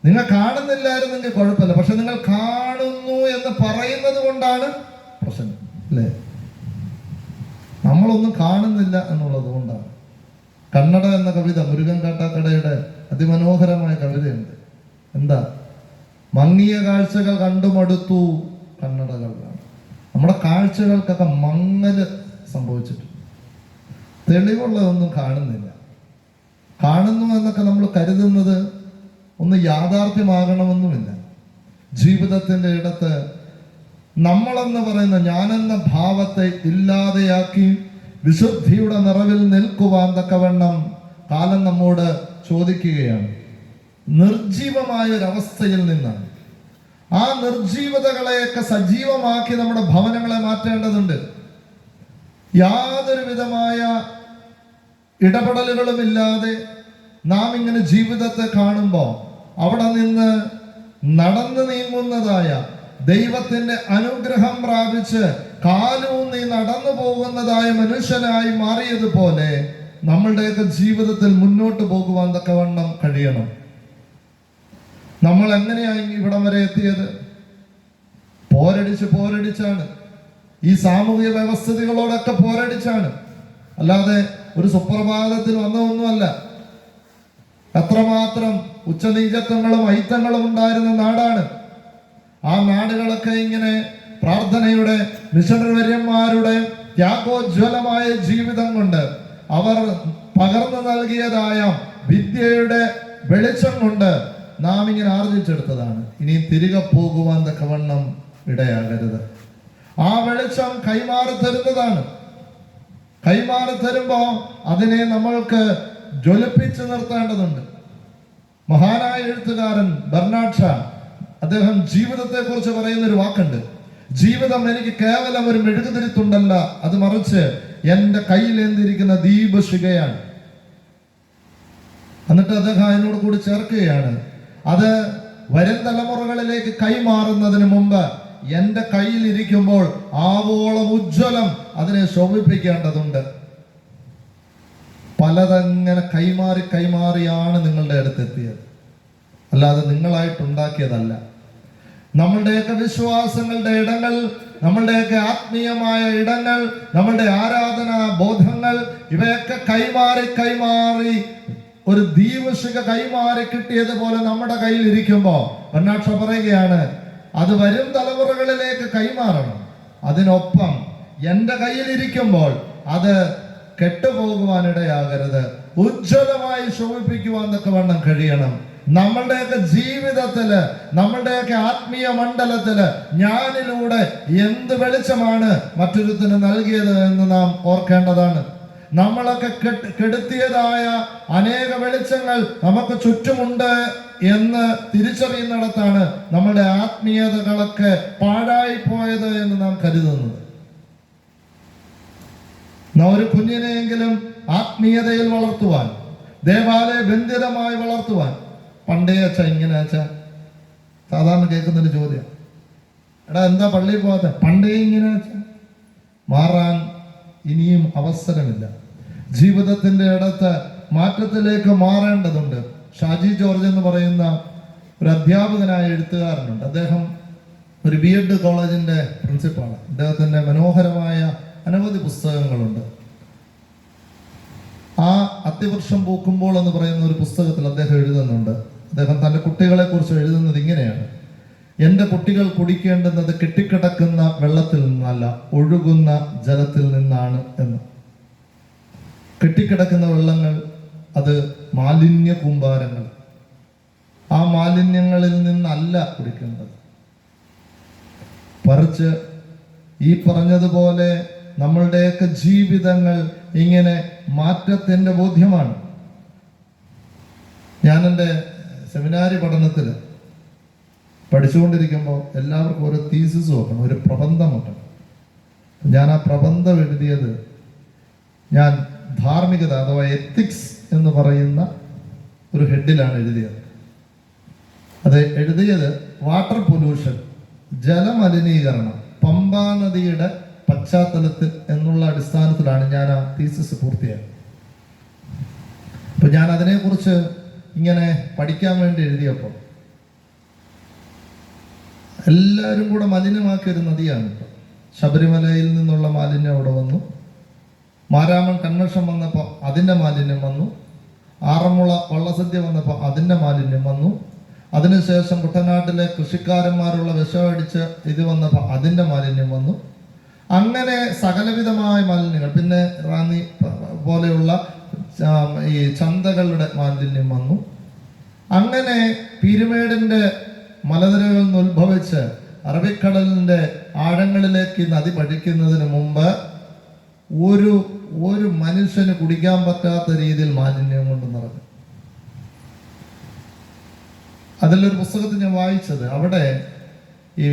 നിങ്ങൾ കാണുന്നില്ലായിരുന്നെങ്കിൽ കുഴപ്പമില്ല, പക്ഷെ നിങ്ങൾ കാണുന്നു എന്ന് പറയുന്നത് കൊണ്ടാണ് പ്രശ്നം അല്ലേ. നമ്മളൊന്നും കാണുന്നില്ല എന്നുള്ളത് കൊണ്ടാണ്. കണ്ണട എന്ന കവിത, മുരുകൻ കാട്ടാക്കടയുടെ അതിമനോഹരമായ കവിതയുണ്ട്. എന്താ? മങ്ങിയ കാഴ്ചകൾ കണ്ടുമടുത്തു കണ്ണടകളാണ്. നമ്മുടെ കാഴ്ചകൾക്കൊക്കെ മങ്ങല് സംഭവിച്ചിട്ടുണ്ട്. തെളിവുള്ളതൊന്നും കാണുന്നില്ല. കാണുന്നു എന്നൊക്കെ നമ്മൾ കരുതുന്നത് ഒന്ന് യാഥാർത്ഥ്യമാകണമെന്നുമില്ല. ജീവിതത്തിൻ്റെ ഇടത്ത് നമ്മളെന്ന് പറയുന്ന ഞാനെന്ന ഭാവത്തെ ഇല്ലാതെയാക്കി വിശുദ്ധിയുടെ നിറവിൽ നിൽക്കുവാൻ തക്കവണ്ണം കാലം നമ്മോട് ചോദിക്കുകയാണ്. നിർജീവമായ ഒരവസ്ഥയിൽ നിന്നാണ്. ആ നിർജീവതകളെയൊക്കെ സജീവമാക്കി നമ്മുടെ ഭവനങ്ങളെ മാറ്റേണ്ടതുണ്ട്. യാതൊരു വിധമായ ഇടപെടലുകളുമില്ലാതെ നാം ഇങ്ങനെ ജീവിതത്തെ കാണുമ്പോൾ അവിടെ നിന്ന് നടന്നു നീങ്ങുന്നതായ ദൈവത്തിന്റെ അനുഗ്രഹം പ്രാപിച്ച് കാലൂന്നി നടന്നു പോകുന്നതായ മനുഷ്യനായി മാറിയതുപോലെ നമ്മളുടെയൊക്കെ ജീവിതത്തിൽ മുന്നോട്ട് പോകുവാൻ തക്കവണ്ണം കഴിയണം. നമ്മൾ എങ്ങനെയാണ് ഇവിടം വരെ എത്തിയത്? പോരടിച്ചാണ്. ഈ സാമൂഹിക വ്യവസ്ഥിതികളോടൊക്കെ പോരടിച്ചാണ്. അല്ലാതെ ഒരു സുപ്രഭാതത്തിൽ വന്നതൊന്നുമല്ല. എത്രമാത്രം ഉച്ചനീചത്വങ്ങളും ഐത്തങ്ങളും ഉണ്ടായിരുന്ന നാടാണ്. ആ നാടുകളൊക്കെ ഇങ്ങനെ പ്രാർത്ഥനയുടെ മിഷണറിമാരുടെ ത്യാഗോജ്വലമായ ജീവിതം കൊണ്ട് അവർ പകർന്നു നൽകിയതായ വിദ്യയുടെ വെളിച്ചം കൊണ്ട് നാം ഇങ്ങനെ ആർജിച്ചെടുത്തതാണ്. ഇനി തിരികെ പോകുവാൻ തക്കവണ്ണം ഇടയാകരുത്. ആ വെളിച്ചം കൈമാറി തരുന്നതാണ്. കൈമാറി തരുമ്പോ അതിനെ നമ്മൾക്ക് ജ്വലിപ്പിച്ചു നിർത്തേണ്ടതുണ്ട്. മഹാനായ എഴുത്തുകാരൻ ബെർണാഡ് ഷാ, അദ്ദേഹം ജീവിതത്തെ കുറിച്ച് പറയുന്ന ഒരു വാക്കുണ്ട്. ജീവിതം എനിക്ക് കേവലം ഒരു മെഴുകുതിരിത്തുണ്ടല്ല, അത് മറിച്ച് എന്റെ കയ്യിലേന്തിരിക്കുന്ന ദീപശിഖയാണ്. എന്നിട്ട് അദ്ദേഹം അതിനോട് കൂടി ചേർക്കുകയാണ്, അത് വരും തലമുറകളിലേക്ക് കൈമാറുന്നതിന് മുമ്പ് എന്റെ കയ്യിൽ ഇരിക്കുമ്പോൾ ആവോളം ഉജ്ജ്വലം അതിനെ ശോഭിപ്പിക്കേണ്ടതുണ്ട്. പലതങ്ങനെ കൈമാറിയാണ് നിങ്ങളുടെ അടുത്തെത്തിയത്, അല്ലാതെ നിങ്ങളായിട്ടുണ്ടാക്കിയതല്ല. നമ്മളുടെയൊക്കെ വിശ്വാസങ്ങളുടെ ഇടങ്ങൾ, നമ്മളുടെയൊക്കെ ആത്മീയമായ ഇടങ്ങൾ, നമ്മളുടെ ആരാധനാ ബോധങ്ങൾ, ഇവയൊക്കെ കൈമാറി ഒരു ദീപശിഖ കൈമാറി കിട്ടിയതുപോലെ നമ്മുടെ കയ്യിൽ ഇരിക്കുമ്പോ ബെർണാഡ് ഷാ പറയുകയാണ്, അത് വരും തലമുറകളിലേക്ക് കൈമാറണം. അതിനൊപ്പം എൻ്റെ കയ്യിൽ ഇരിക്കുമ്പോൾ അത് കെട്ടുപോകുവാനിടയാകരുത്, ഉജ്ജ്വലമായി ശോഭിപ്പിക്കുവാൻ തക്കവണ്ണം കഴിയണം. നമ്മളുടെയൊക്കെ ജീവിതത്തില്, നമ്മളുടെയൊക്കെ ആത്മീയ മണ്ഡലത്തില് ഞാനിലൂടെ എന്ത് വെളിച്ചമാണ് മറ്റൊരുത്തിന് നൽകിയത് എന്ന് നാം ഓർക്കേണ്ടതാണ്. നമ്മളൊക്കെ കെടുത്തിയതായ അനേക വെളിച്ചങ്ങൾ നമുക്ക് ചുറ്റുമുണ്ട് എന്ന് തിരിച്ചറിയുന്നിടത്താണ് നമ്മുടെ ആത്മീയതകളൊക്കെ പാഴായി പോയത് എന്ന് നാം കരുതുന്നത്. ഒരു കുഞ്ഞിനെയെങ്കിലും ആത്മീയതയിൽ വളർത്തുവാൻ, ദേവാലയ ബന്ധിതമായി വളർത്തുവാൻ, പണ്ടേ അച്ഛ ഇങ്ങനെ അച്ഛ സാധാരണ കേൾക്കുന്നൊരു ചോദ്യം, എടാ എന്താ പള്ളിയിൽ പോകാത്ത? പണ്ടേ ഇങ്ങനെ അച്ഛ. മാറാൻ ഇനിയും അവസരമില്ല. ജീവിതത്തിന്റെ ഇടത്ത് മാറ്റത്തിലേക്ക് മാറേണ്ടതുണ്ട്. ഷാജി ജോർജ് എന്ന് പറയുന്ന ഒരു അധ്യാപകനായ എഴുത്തുകാരനുണ്ട്. അദ്ദേഹം ഒരു BEd കോളേജിന്റെ പ്രിൻസിപ്പാളാണ്. അദ്ദേഹത്തിന്റെ മനോഹരമായ അനവധി പുസ്തകങ്ങളുണ്ട്. ആ അത്തിവൃക്ഷം പൂക്കുമ്പോൾ എന്ന് പറയുന്ന ഒരു പുസ്തകത്തിൽ അദ്ദേഹം എഴുതുന്നുണ്ട്. അദ്ദേഹം തൻ്റെ കുട്ടികളെ കുറിച്ച് എഴുതുന്നത് ഇങ്ങനെയാണ്: എൻ്റെ കുട്ടികൾ കുടിക്കേണ്ടുന്നത് കെട്ടിക്കിടക്കുന്ന വെള്ളത്തിൽ നിന്നല്ല, ഒഴുകുന്ന ജലത്തിൽ നിന്നാണ് എന്ന്. കെട്ടിക്കിടക്കുന്ന വെള്ളങ്ങൾ അത് മാലിന്യ കൂമ്പാരങ്ങൾ. ആ മാലിന്യങ്ങളിൽ നിന്നല്ല കുടിക്കേണ്ടത്, മറിച്ച് ഈ പറഞ്ഞതുപോലെ നമ്മളുടെയൊക്കെ ജീവിതങ്ങൾ ഇങ്ങനെ മാറ്റത്തിൻ്റെ ബോധ്യമാണ്. ഞാൻ എൻ്റെ സെമിനാരി പഠനത്തിൽ പഠിച്ചുകൊണ്ടിരിക്കുമ്പോൾ എല്ലാവർക്കും ഓരോ തീസിസ് വെക്കണം, ഒരു പ്രബന്ധം വെക്കണം. ഞാൻ ആ പ്രബന്ധം എഴുതിയത് ഞാൻ ധാർമ്മികത അഥവാ എത്തിക്സ് എന്ന് പറയുന്ന ഒരു ഹെഡിലാണ് എഴുതിയത്. അത് എഴുതിയത് വാട്ടർ പൊല്യൂഷൻ, ജലമലിനീകരണം പമ്പാ നദിയുടെ പശ്ചാത്തലത്തിൽ എന്നുള്ള അടിസ്ഥാനത്തിലാണ് ഞാൻ ആ തീസിസ് പൂർത്തിയായത്. അപ്പൊ ഞാൻ അതിനെക്കുറിച്ച് ഇങ്ങനെ പഠിക്കാൻ വേണ്ടി എഴുതിയപ്പോൾ എല്ലാവരും കൂടെ മലിനമാക്കിയ ഒരു നദിയാണ് ഇപ്പം. ശബരിമലയിൽ നിന്നുള്ള മാലിന്യം അവിടെ വന്നു, മാരാമൺ കൺവെൻഷൻ വന്നപ്പോൾ അതിൻ്റെ മാലിന്യം വന്നു, ആറന്മുള വള്ളസദ്യ വന്നപ്പോൾ അതിൻ്റെ മാലിന്യം വന്നു, അതിനുശേഷം കുട്ടനാട്ടിലെ കൃഷിക്കാരന്മാരുള്ള വിഷമടിച്ച് ഇത് വന്നപ്പോൾ അതിൻ്റെ മാലിന്യം വന്നു. അങ്ങനെ സകലവിധമായ മാലിന്യങ്ങൾ, പിന്നെ റാന്നി പോലെയുള്ള ഈ ചന്തകളുടെ മാലിന്യം വന്നു. അങ്ങനെ പീരുമേടിൻ്റെ മലനിരകളിൽ നിന്ന് ഉത്ഭവിച്ച് അറബിക്കടലിൻ്റെ ആഴങ്ങളിലേക്ക് നദി പതിക്കുന്നതിന് മുമ്പ് ഒരു മനുഷ്യന് കുടിക്കാൻ പറ്റാത്ത രീതിയിൽ മാലിന്യം കൊണ്ട് നിറഞ്ഞു. അതിലൊരു പുസ്തകത്തിൽ ഞാൻ വായിച്ചത്, അവിടെ ഈ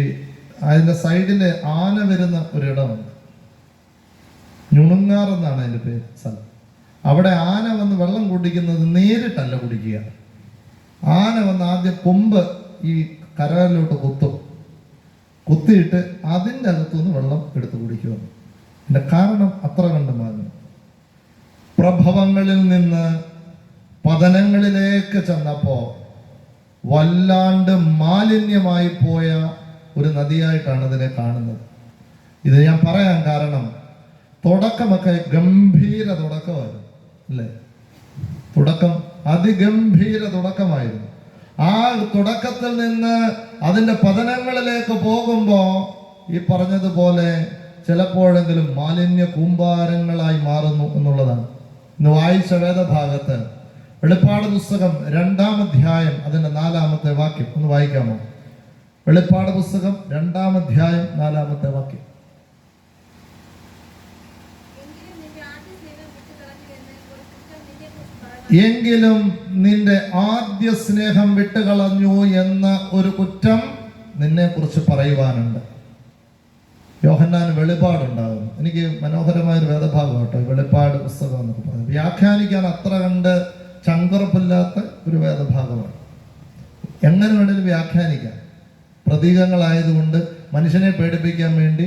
അതിൻ്റെ സൈഡിൽ ആന വരുന്ന ഒരിടമുണ്ട്, ഞുണുങ്ങാർ എന്നാണ് അതിൻ്റെ പേര് സ്ഥലം. അവിടെ ആന വന്ന് വെള്ളം കുടിക്കുന്നത് നേരിട്ടല്ല കുടിക്കുക. ആന വന്ന് ആദ്യം കൊമ്പ് ഈ കരകളിലോട്ട് കുത്തിയിട്ട് അതിൻ്റെ അകത്തുനിന്ന് വെള്ളം എടുത്ത് കുടിക്കുമെന്ന്. എൻ്റെ കാരണം അത്ര കണ്ട് മാലിന്യം. പ്രഭവങ്ങളിൽ നിന്ന് പതനങ്ങളിലേക്ക് ചെന്നപ്പോൾ വല്ലാണ്ട് മാലിന്യമായി പോയ ഒരു നദിയായിട്ടാണ് ഇതിനെ കാണുന്നത്. ഇത് ഞാൻ പറയാൻ കാരണം തുടക്കമൊക്കെ ഗംഭീര തുടക്കമായിരുന്നു, അല്ലേ? തുടക്കം അതിഗംഭീര തുടക്കമായിരുന്നു. ആ തുടക്കത്തിൽ നിന്ന് അതിൻ്റെ പതനങ്ങളിലേക്ക് പോകുമ്പോൾ ഈ പറഞ്ഞതുപോലെ ചിലപ്പോഴെങ്കിലും മാലിന്യ കൂമ്പാരങ്ങളായി മാറുന്നു എന്നുള്ളതാണ്. ഇന്ന് വായിച്ച വേദഭാഗത്ത് വെളിപ്പാട് പുസ്തകം 2-ാം അധ്യായം അതിൻ്റെ 4-ാമത്തെ വാക്യം ഒന്ന് വായിക്കാമോ? വെളിപ്പാട് പുസ്തകം 2-ാം അധ്യായം 4-ാമത്തെ വാക്യം. എങ്കിലും നിന്റെ ആദ്യ സ്നേഹം വിട്ടുകളഞ്ഞു എന്ന ഒരു കുറ്റം നിന്നെ കുറിച്ച് പറയുവാനുണ്ട്. യോഹന്നാൻ വെളിപ്പാടുണ്ടാകും. എനിക്ക് മനോഹരമായൊരു വേദഭാഗം കേട്ടോ വെളിപ്പാട് പുസ്തകം എന്നൊക്കെ പറയുന്നത്. വ്യാഖ്യാനിക്കാൻ അത്ര കണ്ട് ചങ്കുറപ്പില്ലാത്ത ഒരു വേദഭാഗമാണ്. എങ്ങനെ വേണേലും വ്യാഖ്യാനിക്കാം. പ്രതീകങ്ങളായതുകൊണ്ട് മനുഷ്യനെ പേടിപ്പിക്കാൻ വേണ്ടി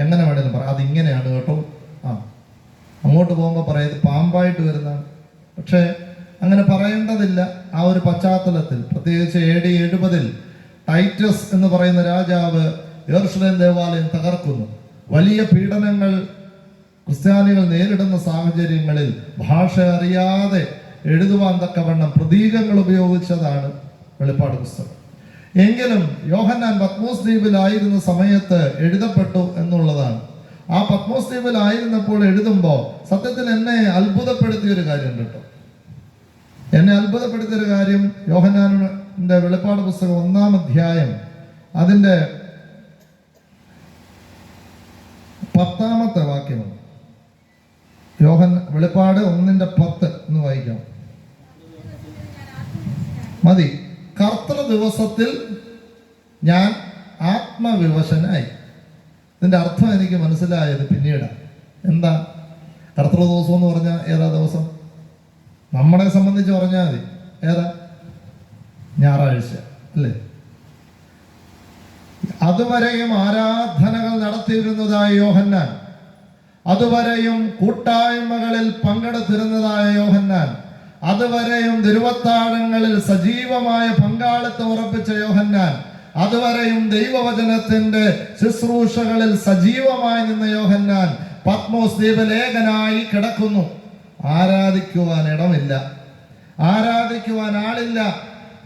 എങ്ങനെ വേണേലും പറയാം, അതിങ്ങനെയാണ് കേട്ടോ. അങ്ങോട്ട് പോകുമ്പോൾ പറയുന്നത് പാമ്പായിട്ട് വരുന്നതാണ്. പക്ഷേ അങ്ങനെ പറയേണ്ടതില്ല. ആ ഒരു പശ്ചാത്തലത്തിൽ പ്രത്യേകിച്ച് AD 70 ടൈറ്റസ് എന്ന് പറയുന്ന രാജാവ് യെരുശലേം ദേവാലയം തകർക്കുന്നു. വലിയ പീഡനങ്ങൾ ക്രിസ്ത്യാനികൾ നേരിടുന്ന സാഹചര്യങ്ങളിൽ ഭാഷ അറിയാതെ എഴുതുവാൻ തക്കവണ്ണം പ്രതീകങ്ങൾ ഉപയോഗിച്ചതാണ് വെളിപ്പാട് പുസ്തകം. എങ്കിലും യോഹന്നാൻ പത്മോസ് ദ്വീപിലായിരുന്ന സമയത്ത് എഴുതപ്പെട്ടു എന്നുള്ളതാണ്. ആ പത്മോസ് ദ്വീപിലായിരുന്നപ്പോൾ എഴുതുമ്പോൾ സത്യത്തിൽ എന്നെ അത്ഭുതപ്പെടുത്തിയൊരു കാര്യം കേട്ടോ. എന്നെ അത്ഭുതപ്പെടുത്തിയൊരു കാര്യം യോഹന്നാന്റെ വെളിപ്പാട് പുസ്തകം 1-ാം അധ്യായം അതിൻ്റെ 10-ാമത്തെ വാക്യമാണ്. വെളിപ്പാട് 1:10 എന്ന് വായിക്കാം. മതി. കർത്തൃ ദിവസത്തിൽ ഞാൻ ആത്മവിവശനായി. ഇതിൻ്റെ അർത്ഥം എനിക്ക് മനസ്സിലായത് പിന്നീടാണ്. എന്താ കർത്തൃ ദിവസം എന്ന് പറഞ്ഞാൽ? ഏതാ ദിവസം? നമ്മളെ സംബന്ധിച്ച് പറഞ്ഞാൽ മതി. ഏതാ? ഞായറാഴ്ച, അല്ലേ? അതുവരെയും ആരാധനകൾ നടത്തിയിരുന്നതായ യോഹന്നാൻ, അതുവരെയും കൂട്ടായ്മകളിൽ പങ്കെടുത്തിരുന്നതായ യോഹന്നാൻ, അതുവരെയും തിരുവത്താഴങ്ങളിൽ സജീവമായ പങ്കാളിത്തം ഉറപ്പിച്ച യോഹന്നാൻ, അതുവരെയും ദൈവവചനത്തിന്റെ ശുശ്രൂഷകളിൽ സജീവമായി നിന്ന യോഹന്നാൻ പത്മോസ് ദ്വീപിൽ ഏകനായി കിടക്കുന്നു. ആരാധിക്കുവാൻ ഇടമില്ല, ആരാധിക്കുവാൻ ആളില്ല,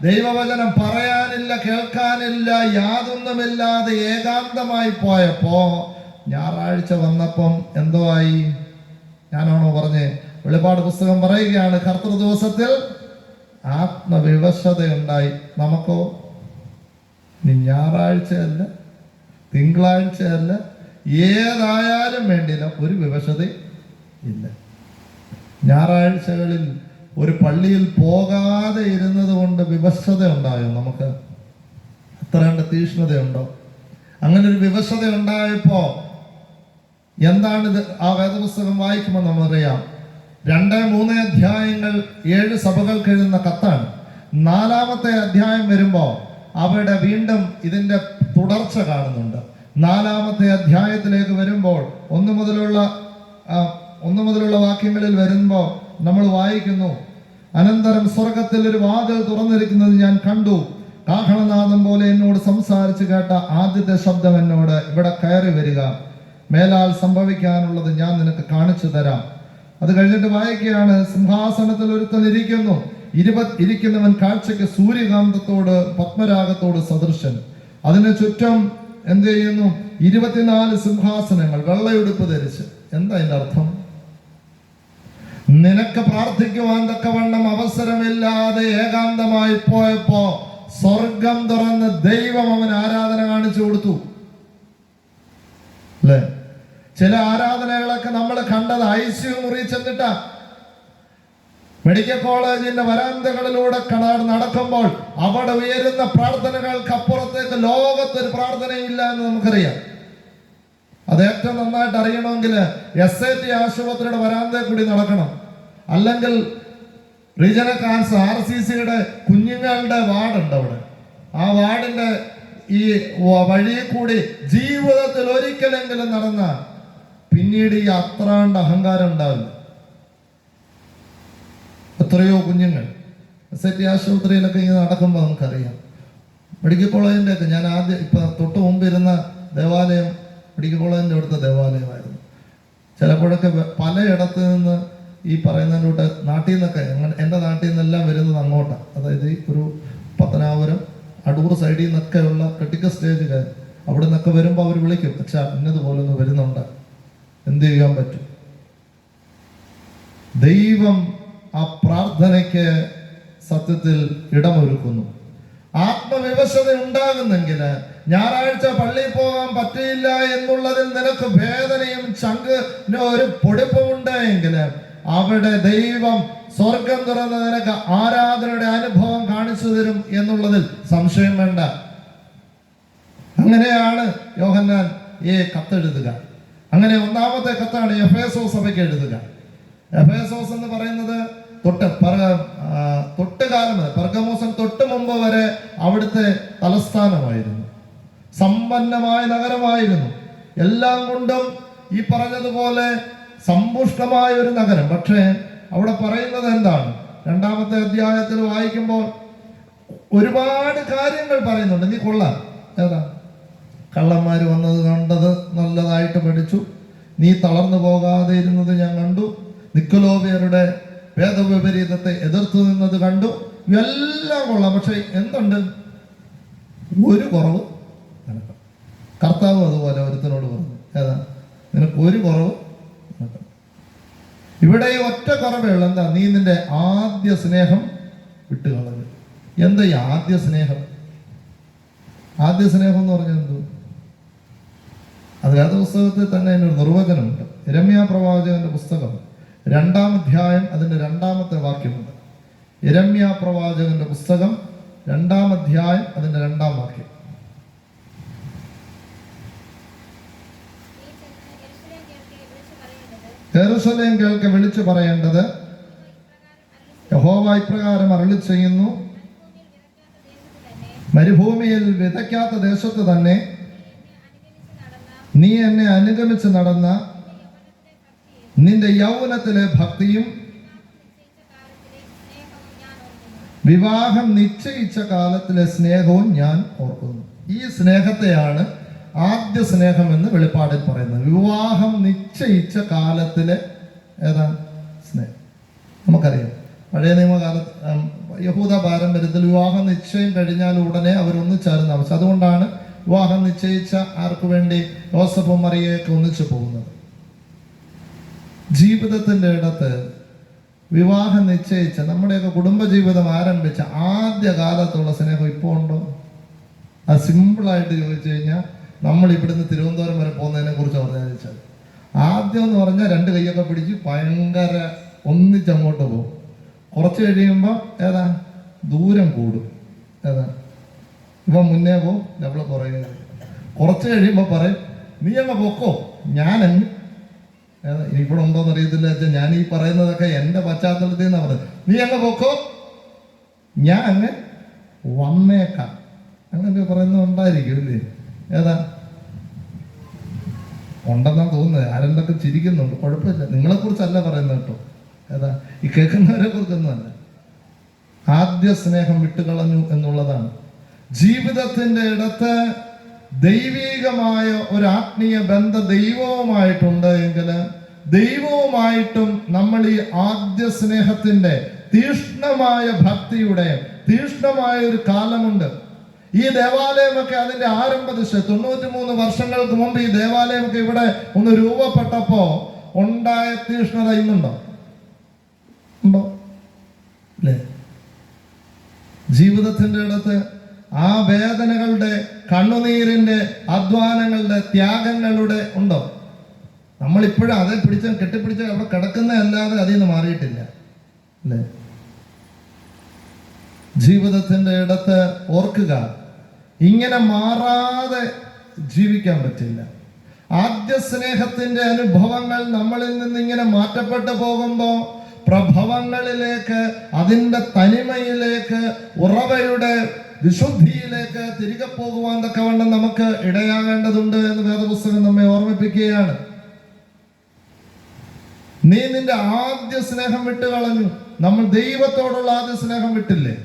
ദൈവവചനം പറയാനില്ല, കേൾക്കാനില്ല, യാതൊന്നുമില്ലാതെ ഏകാന്തമായി പോയപ്പോ ഞായറാഴ്ച വന്നപ്പം എന്തോ ആയി? ഞാനാണോ പറഞ്ഞേ? വെളിപ്പാട് പുസ്തകം പറയുകയാണ് കർത്തൃ ദിവസത്തിൽ ആത്മവിവശതയുണ്ടായി. നമുക്കോ? ഇനി ഞായറാഴ്ചയല്ല, തിങ്കളാഴ്ചയല്ല, ഏതായാലും വേണ്ടില്ല, ഒരു വിവശത ഇല്ല. ഞായറാഴ്ചകളിൽ ഒരു പള്ളിയിൽ പോകാതെ ഇരുന്നത് കൊണ്ട് വിവശത ഉണ്ടായോ നമുക്ക്? ഇത്ര കണ്ട് തീഷ്ണതയുണ്ടോ? അങ്ങനെ ഒരു വിവശത ഉണ്ടായപ്പോ എന്താണിത്? ആ വേദപുസ്തകം വായിക്കുമ്പോൾ നമുക്കറിയാം, 2-3 അധ്യായങ്ങൾ 7 സഭകൾക്ക് എഴുതുന്ന കത്താണ്. 4-ാമത്തെ അധ്യായം വരുമ്പോൾ അവിടെ വീണ്ടും ഇതിന്റെ തുടർച്ച കാണുന്നുണ്ട്. 4-ാമത്തെ അധ്യായത്തിലേക്ക് വരുമ്പോൾ 1 മുതലുള്ള വാക്യങ്ങളിൽ വരുമ്പോൾ നമ്മൾ വായിക്കുന്നു, അനന്തരം സ്വർഗത്തിൽ ഒരു വാതിൽ തുറന്നിരിക്കുന്നത് ഞാൻ കണ്ടു. കാഹളനാദം പോലെ എന്നോട് സംസാരിച്ചു കേട്ട ആദ്യത്തെ ശബ്ദം എന്നോട്, ഇവിടെ കയറി വരിക, മേലാൽ സംഭവിക്കാനുള്ളത് ഞാൻ നിനക്ക് കാണിച്ചു തരാം. അത് കഴിഞ്ഞിട്ട് വായിക്കുകയാണ്, സിംഹാസനത്തിൽ ഒരുത്തൻ ഇരിക്കുന്നു, ഇരിക്കുന്നവൻ കാഴ്ചയ്ക്ക് സൂര്യകാന്തത്തോട് പത്മരാഗത്തോട് സദൃശൻ. അതിന് ചുറ്റും എന്ത് ചെയ്യുന്നു? 24 സിംഹാസനങ്ങൾ, വെള്ളയുടുപ്പ് ധരിച്ച്. എന്താ അതിന്റെ അർത്ഥം? നിനക്ക് പ്രാർത്ഥിക്കുവാൻ തക്കവണ്ണം അവസരമില്ലാതെ ഏകാന്തമായി പോയപ്പോ സ്വർഗം തുറന്ന് ദൈവം അവൻ ആരാധന കാണിച്ചു കൊടുത്തു. അല്ലേ? ചില ആരാധനകളൊക്കെ നമ്മൾ കണ്ടത് ICU മുറി ചെന്നിട്ടാ. മെഡിക്കൽ കോളേജിന്റെ വരാന്തകളിലൂടെ നടക്കുമ്പോൾ അവിടെ ഉയരുന്ന പ്രാർത്ഥനകൾക്ക് അപ്പുറത്തേക്ക് ലോകത്തൊരു പ്രാർത്ഥനയില്ല എന്ന് നമുക്കറിയാം. അത് ഏറ്റവും നന്നായിട്ട് അറിയണമെങ്കിൽ SAT ആശുപത്രിയുടെ വരാന്തയിൽ കൂടി നടക്കണം. അല്ലെങ്കിൽ റീജിയണൽ കാൻസർ RCCയുടെ കുഞ്ഞുങ്ങളുടെ വാർഡുണ്ട് അവിടെ. ആ വാർഡിന്റെ ഈ വഴിയിൽ കൂടി ജീവിതത്തിൽ ഒരിക്കലെങ്കിലും നടന്ന പിന്നീട് ഈ അത്രാണ്ട് അഹങ്കാരം ഉണ്ടാവില്ല. എത്രയോ കുഞ്ഞുങ്ങൾ SAT ആശുപത്രിയിലൊക്കെ ഇങ്ങനെ നടക്കുമ്പോൾ നമുക്കറിയാം. മെഡിക്കൽ കോളേജിൻ്റെ ഒക്കെ ഞാൻ ആദ്യം തൊട്ട് മുമ്പ് ഇരുന്ന ദേവാലയം മെഡിക്കൽ കോളേജിൻ്റെ അവിടുത്തെ ദേവാലയമായിരുന്നു. ചിലപ്പോഴൊക്കെ പലയിടത്ത് നിന്ന് ഈ പറയുന്നതിലൂടെ നാട്ടിൽ നിന്നൊക്കെ, എൻ്റെ നാട്ടിൽ നിന്നെല്ലാം വരുന്നത് അങ്ങോട്ടാണ്. അതായത് ഒരു പത്തനാപുരം അടൂർ സൈഡിൽ നിന്നൊക്കെയുള്ള ക്രിട്ടിക്കൽ സ്റ്റേജുകാർ അവിടെ നിന്നൊക്കെ വരുമ്പോൾ അവർ വിളിക്കും, അച്ഛാ ഇന്നതുപോലെ ഒന്ന് വരുന്നുണ്ട്, എന്ത് ചെയ്യാൻ പറ്റും? ദൈവം ആ പ്രാർത്ഥനയ്ക്ക് സത്യത്തിൽ ഇടമൊരുക്കുന്നു. ആത്മവിവശത ഉണ്ടാകുന്നെങ്കിൽ ഞായറാഴ്ച പള്ളിയിൽ പോകാൻ പറ്റിയില്ല എന്നുള്ളതിൽ നിനക്ക് വേദനയും ചങ്കിന് ഒരു പൊടിപ്പുമുണ്ട് എങ്കിൽ അവിടെ ദൈവം സ്വർഗം തുറന്ന് നിനക്ക് ആരാധനയുടെ അനുഭവം കാണിച്ചു തരും എന്നുള്ളതിൽ സംശയം വേണ്ട. അങ്ങനെയാണ് യോഹന്നാൻ ഈ കത്തെഴുതുക. അങ്ങനെ 1-ാമത്തെ കത്താണ് എഫേസോസ് സഭയ്ക്ക് എഴുതുക. എഫേസോസ് എന്ന് പറയുന്നത് തൊട്ടുകാലം പെർഗമോസിന് തൊട്ട് മുമ്പ് വരെ അവിടുത്തെ തലസ്ഥാനമായിരുന്നു. സമ്പന്നമായ നഗരമായിരുന്നു. എല്ലാം കൊണ്ടും ഈ പറഞ്ഞതുപോലെ സമ്പുഷ്ടമായ ഒരു നഗരം. പക്ഷേ അവിടെ പറയുന്നത് എന്താണ്? 2-ാമത്തെ അധ്യായത്തിൽ വായിക്കുമ്പോൾ ഒരുപാട് കാര്യങ്ങൾ പറയുന്നുണ്ട്. നീ കൊള്ളാം, ഏതാ? കള്ളന്മാർ വന്നത് കണ്ടത് നല്ലതായിട്ട് പഠിച്ചു, നീ തളർന്നു പോകാതെ ഇരുന്നത് ഞാൻ കണ്ടു, നിക്കോലോവിയരുടെ വേദവിപരീതത്തെ എതിർത്തു നിന്നത് കണ്ടു, എല്ലാം കൊള്ളാം. പക്ഷെ എന്തുണ്ട്? ഒരു കുറവ് നിനക്ക്. കർത്താവ് അതുപോലെ ഒരുത്തനോട് പറഞ്ഞു, ഏതാ? നിനക്ക് ഒരു കുറവ്. ഇവിടെ ഒറ്റ കുറവേ ഉള്ളൂ. എന്താ? നീ നിന്റെ ആദ്യ സ്നേഹം വിട്ടുകളഞ്ഞു. എന്താ ഈ ആദ്യ സ്നേഹം? ആദ്യ സ്നേഹം എന്ന് പറഞ്ഞാൽ എന്തോ? അത് വേദപുസ്തകത്തിൽ തന്നെ അതിനൊരു നിർവചനമുണ്ട്. യിരെമ്യാ പ്രവാചകന്റെ പുസ്തകം 2-ാം അധ്യായം അതിന്റെ 2-ാമത്തെ വാക്യമുണ്ട്. യിരെമ്യാ പ്രവാചകന്റെ പുസ്തകം 2-ാം അധ്യായം അതിന്റെ 2-ാം വാക്യം. യെരൂശലേം കേൾക്കെ വിളിച്ചു പറയേണ്ടത്, യഹോവ ഇപ്രകാരം അരുളി ചെയ്യുന്നു, മരുഭൂമിയിൽ വിതയ്ക്കാത്ത ദേശത്ത് തന്നെ നീ എന്നെ അനുഗമിച്ച് നടന്ന നിന്റെ യൗവനത്തിലെ ഭക്തിയും വിവാഹം നിശ്ചയിച്ച കാലത്തിലെ സ്നേഹവും ഞാൻ ഓർക്കുന്നു. ഈ സ്നേഹത്തെയാണ് ആദ്യ സ്നേഹം എന്ന് വെളിപ്പാടിൽ പറയുന്നത്. വിവാഹം നിശ്ചയിച്ച കാലത്തിലെ ഏതാണ് സ്നേഹം? നമുക്കറിയാം, പഴയ നിയമകാലത്ത് യഹൂദ പാരമ്പര്യത്തിൽ വിവാഹം നിശ്ചയം കഴിഞ്ഞാൽ ഉടനെ അവരൊന്നിച്ചായിരുന്നു ആവശ്യം. അതുകൊണ്ടാണ് വിവാഹം നിശ്ചയിച്ച ആർക്ക് വേണ്ടി യോസഫും മറിയയൊക്കെ ഒന്നിച്ചു പോകുന്നത്. ജീവിതത്തിൻ്റെ ഇടത്ത് വിവാഹം നിശ്ചയിച്ച നമ്മുടെയൊക്കെ കുടുംബജീവിതം ആരംഭിച്ച ആദ്യ കാലത്തുള്ള സ്നേഹം ഇപ്പോൾ ഉണ്ടോ? അത് സിമ്പിളായിട്ട് ചോദിച്ചു കഴിഞ്ഞാൽ നമ്മൾ ഇവിടുന്ന് തിരുവനന്തപുരം വരെ പോകുന്നതിനെ കുറിച്ച് പറഞ്ഞാൽ ആദ്യം എന്ന് പറഞ്ഞാൽ 2 കൈയൊക്കെ പിടിച്ച് ഭയങ്കര ഒന്നിച്ചങ്ങോട്ട് പോകും. കുറച്ച് കഴിയുമ്പോൾ ഏതാ ദൂരം കൂടും. ഏതാ ഇവൻ മുന്നേ പോ, നമ്മൾ പുറകെ. കുറച്ച് കഴിയുമ്പോൾ പറയും, നീ അങ്ങ് പൊക്കോ, ഞാനങ്ങ്. ഇവിടെ ഉണ്ടോന്ന് അറിയത്തില്ല വെച്ചാൽ ഞാൻ ഈ പറയുന്നതൊക്കെ എൻ്റെ പശ്ചാത്തലത്തിൽ നിന്നാണ് പറയുന്നത്. നീ അങ്ങ് പൊക്കോ, ഞാൻ അങ്ങ് വന്നേക്കാം. അങ്ങനെ പറയുന്നത് ഉണ്ടായിരിക്കും ഇല്ലേ? ഏതാ ഉണ്ടെന്നാണ് തോന്നുന്നത്. ആരെന്തൊക്കെ ചിരിക്കുന്നുണ്ട്, കുഴപ്പമില്ല. നിങ്ങളെക്കുറിച്ചല്ല പറയുന്നത് കേട്ടോ. ഏതാ ഈ കേൾക്കുന്നവരെ കുറിച്ചൊന്നും അല്ല. ആദ്യ സ്നേഹം വിട്ടുകളഞ്ഞു എന്നുള്ളതാണ്. ജീവിതത്തിന്റെ ഇടത്ത് ദൈവീകമായ ഒരു ആത്മീയ ബന്ധം ദൈവവുമായിട്ടുണ്ട് എങ്കിൽ ദൈവവുമായിട്ടും നമ്മൾ ഈ ആദ്യ സ്നേഹത്തിന്റെ തീഷ്ണമായ ഭക്തിയുടെ തീഷ്ണമായ ഒരു കാലമുണ്ട്. ഈ ദേവാലയമൊക്കെ അതിന്റെ ആരംഭ ദിശ 93 വർഷങ്ങൾക്ക് മുമ്പ് ഈ ദേവാലയമൊക്കെ ഇവിടെ ഒന്ന് രൂപപ്പെട്ടപ്പോ ഉണ്ടായ തീഷ്ണത ഇന്നുണ്ടോ? ഉണ്ടോ? അല്ലേ? ജീവിതത്തിന്റെ ഇടത്ത് ആ വേദനകളുടെ, കണ്ണുനീരിന്റെ, അധ്വാനങ്ങളുടെ, ത്യാഗങ്ങളുടെ ഉണ്ടോ? നമ്മളിപ്പോഴും അതേ കെട്ടിപ്പിടിച്ച് അവിടെ കിടക്കുന്നതല്ലാതെ അതിൽ നിന്ന് മാറിയിട്ടില്ല. അല്ലേ? ജീവിതത്തിന്റെ ഇടത്ത് ഓർക്കുക, ഇങ്ങനെ മാറാതെ ജീവിക്കാൻ പറ്റില്ല. ആദ്യ സ്നേഹത്തിന്റെ അനുഭവങ്ങൾ നമ്മളിൽ നിന്ന് ഇങ്ങനെ മാറ്റപ്പെട്ടു പോകുമ്പോൾ പ്രഭവങ്ങളിലേക്ക്, അതിൻ്റെ തനിമയിലേക്ക്, ഉറവയുടെ വിശുദ്ധിയിലേക്ക് തിരികെ പോകുവാൻ തക്കവണ്ണം നമുക്ക് ഇടയാകേണ്ടതുണ്ട് എന്ന് വേദപുസ്തകം നമ്മെ ഓർമ്മിപ്പിക്കുകയാണ്. നീ നിന്റെ ആദ്യ സ്നേഹം വിട്ടുകളഞ്ഞു. നമ്മൾ ദൈവത്തോടുള്ള ആദ്യ സ്നേഹം വിട്ടില്ലേ?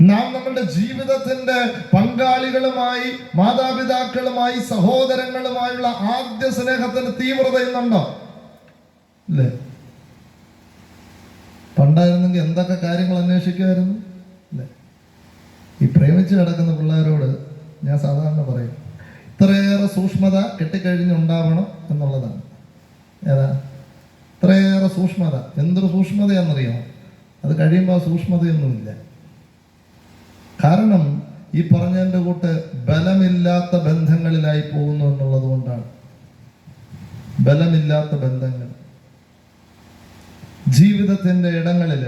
നാം നമ്മളുടെ ജീവിതത്തിന്റെ പങ്കാളികളുമായി, മാതാപിതാക്കളുമായി, സഹോദരങ്ങളുമായുള്ള ആദ്യ സ്നേഹത്തിന് തീവ്രത ഇന്നുണ്ടോ? അല്ലേ? പണ്ടായിരുന്നെങ്കിൽ എന്തൊക്കെ കാര്യങ്ങൾ അന്വേഷിക്കുമായിരുന്നു അല്ലേ? ഈ പ്രേമിച്ച് കിടക്കുന്ന പിള്ളേരോട് ഞാൻ സാധാരണ പറയും, ഇത്രയേറെ സൂക്ഷ്മത കെട്ടിക്കഴിഞ്ഞുണ്ടാവണം എന്നുള്ളതാണ്. ഏതാ? ഇത്രയേറെ സൂക്ഷ്മത. എന്തൊരു സൂക്ഷ്മതയാണെന്നറിയാമോ? അത് കഴിയുമ്പോൾ ആ സൂക്ഷ്മതയൊന്നുമില്ല. കാരണം ഈ പറഞ്ഞതിൻ്റെ കൂട്ട് ബലമില്ലാത്ത ബന്ധങ്ങളിലായി പോകുന്നു എന്നുള്ളത് കൊണ്ടാണ്. ബലമില്ലാത്ത ബന്ധങ്ങൾ ജീവിതത്തിന്റെ ഇടങ്ങളിൽ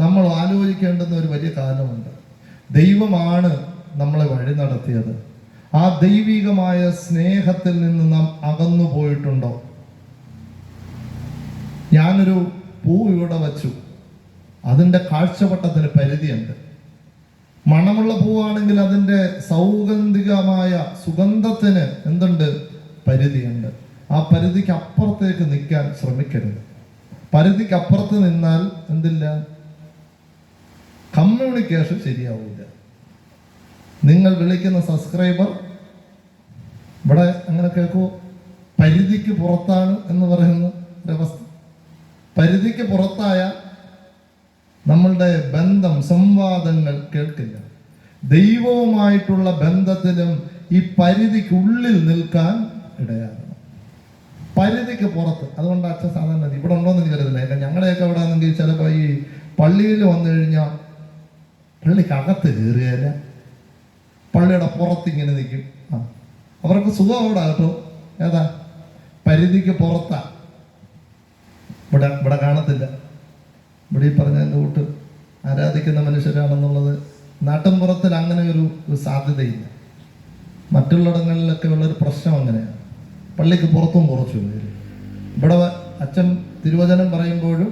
നമ്മൾ ആലോചിക്കേണ്ടുന്ന ഒരു വലിയ കാലമുണ്ട്. ദൈവമാണ് നമ്മളെ വഴി നടത്തിയത്. ആ ദൈവികമായ സ്നേഹത്തിൽ നിന്ന് നാം അകന്നു പോയിട്ടുണ്ടോ? ഞാനൊരു പൂ ഇവിടെ വച്ചു, അതിൻ്റെ കാഴ്ചവട്ടത്തിന് പരിധിയുണ്ട്. മണമുള്ള പൂവാണെങ്കിൽ അതിൻ്റെ സൗഗന്ധികമായ സുഗന്ധത്തിന് എന്തുണ്ട്? പരിധിയുണ്ട്. ആ പരിധിക്ക് അപ്പുറത്തേക്ക് നിൽക്കാൻ ശ്രമിക്കരുത്. പരിധിക്ക് അപ്പുറത്ത് നിന്നാൽ എന്തില്ല? കമ്മ്യൂണിക്കേഷൻ ശരിയാവില്ല. നിങ്ങൾ വിളിക്കുന്ന സബ്സ്ക്രൈബർ ഇവിടെ അങ്ങനെ കേൾക്കൂ, പരിധിക്ക് പുറത്താണ് എന്ന് പറയുന്ന ഒരവസ്ഥ. പരിധിക്ക് പുറത്തായ നമ്മളുടെ ബന്ധം, സംവാദങ്ങൾ കേൾക്കില്ല. ദൈവവുമായിട്ടുള്ള ബന്ധത്തിലും ഈ പരിധിക്കുള്ളിൽ നിൽക്കാൻ ഇടയാകണം. പരിധിക്ക് പുറത്ത്. അതുകൊണ്ട് അച്ഛൻ സാധാരണ ഇവിടെ ഉണ്ടോയെന്ന് എനിക്കറിയത്തില്ല. ഞങ്ങളുടെയൊക്കെ അവിടെ ആണെങ്കിൽ ചിലപ്പോൾ ഈ പള്ളിയിൽ വന്നു കഴിഞ്ഞാൽ പള്ളിക്കകത്ത് കയറിയല്ല, പള്ളിയുടെ പുറത്തിങ്ങനെ നിൽക്കും. അവർക്ക് സുഖം അവിടെ കേട്ടോ. ഏതാ? പരിധിക്ക് പുറത്താ. ഇവിടെ കാണത്തില്ല. ഇവിടെ ഈ പറഞ്ഞതിൻ്റെ കൂട്ട് ആരാധിക്കുന്ന മനുഷ്യരാണെന്നുള്ളത് നാട്ടിൻപുറത്തിൽ അങ്ങനെ ഒരു സാധ്യതയില്ല. മറ്റുള്ളിടങ്ങളിലൊക്കെ ഉള്ളൊരു പ്രശ്നം അങ്ങനെയാണ്. പള്ളിക്ക് പുറത്തും കുറച്ചു പേര്. ഇവിടെ അച്ഛൻ തിരുവചനം പറയുമ്പോഴും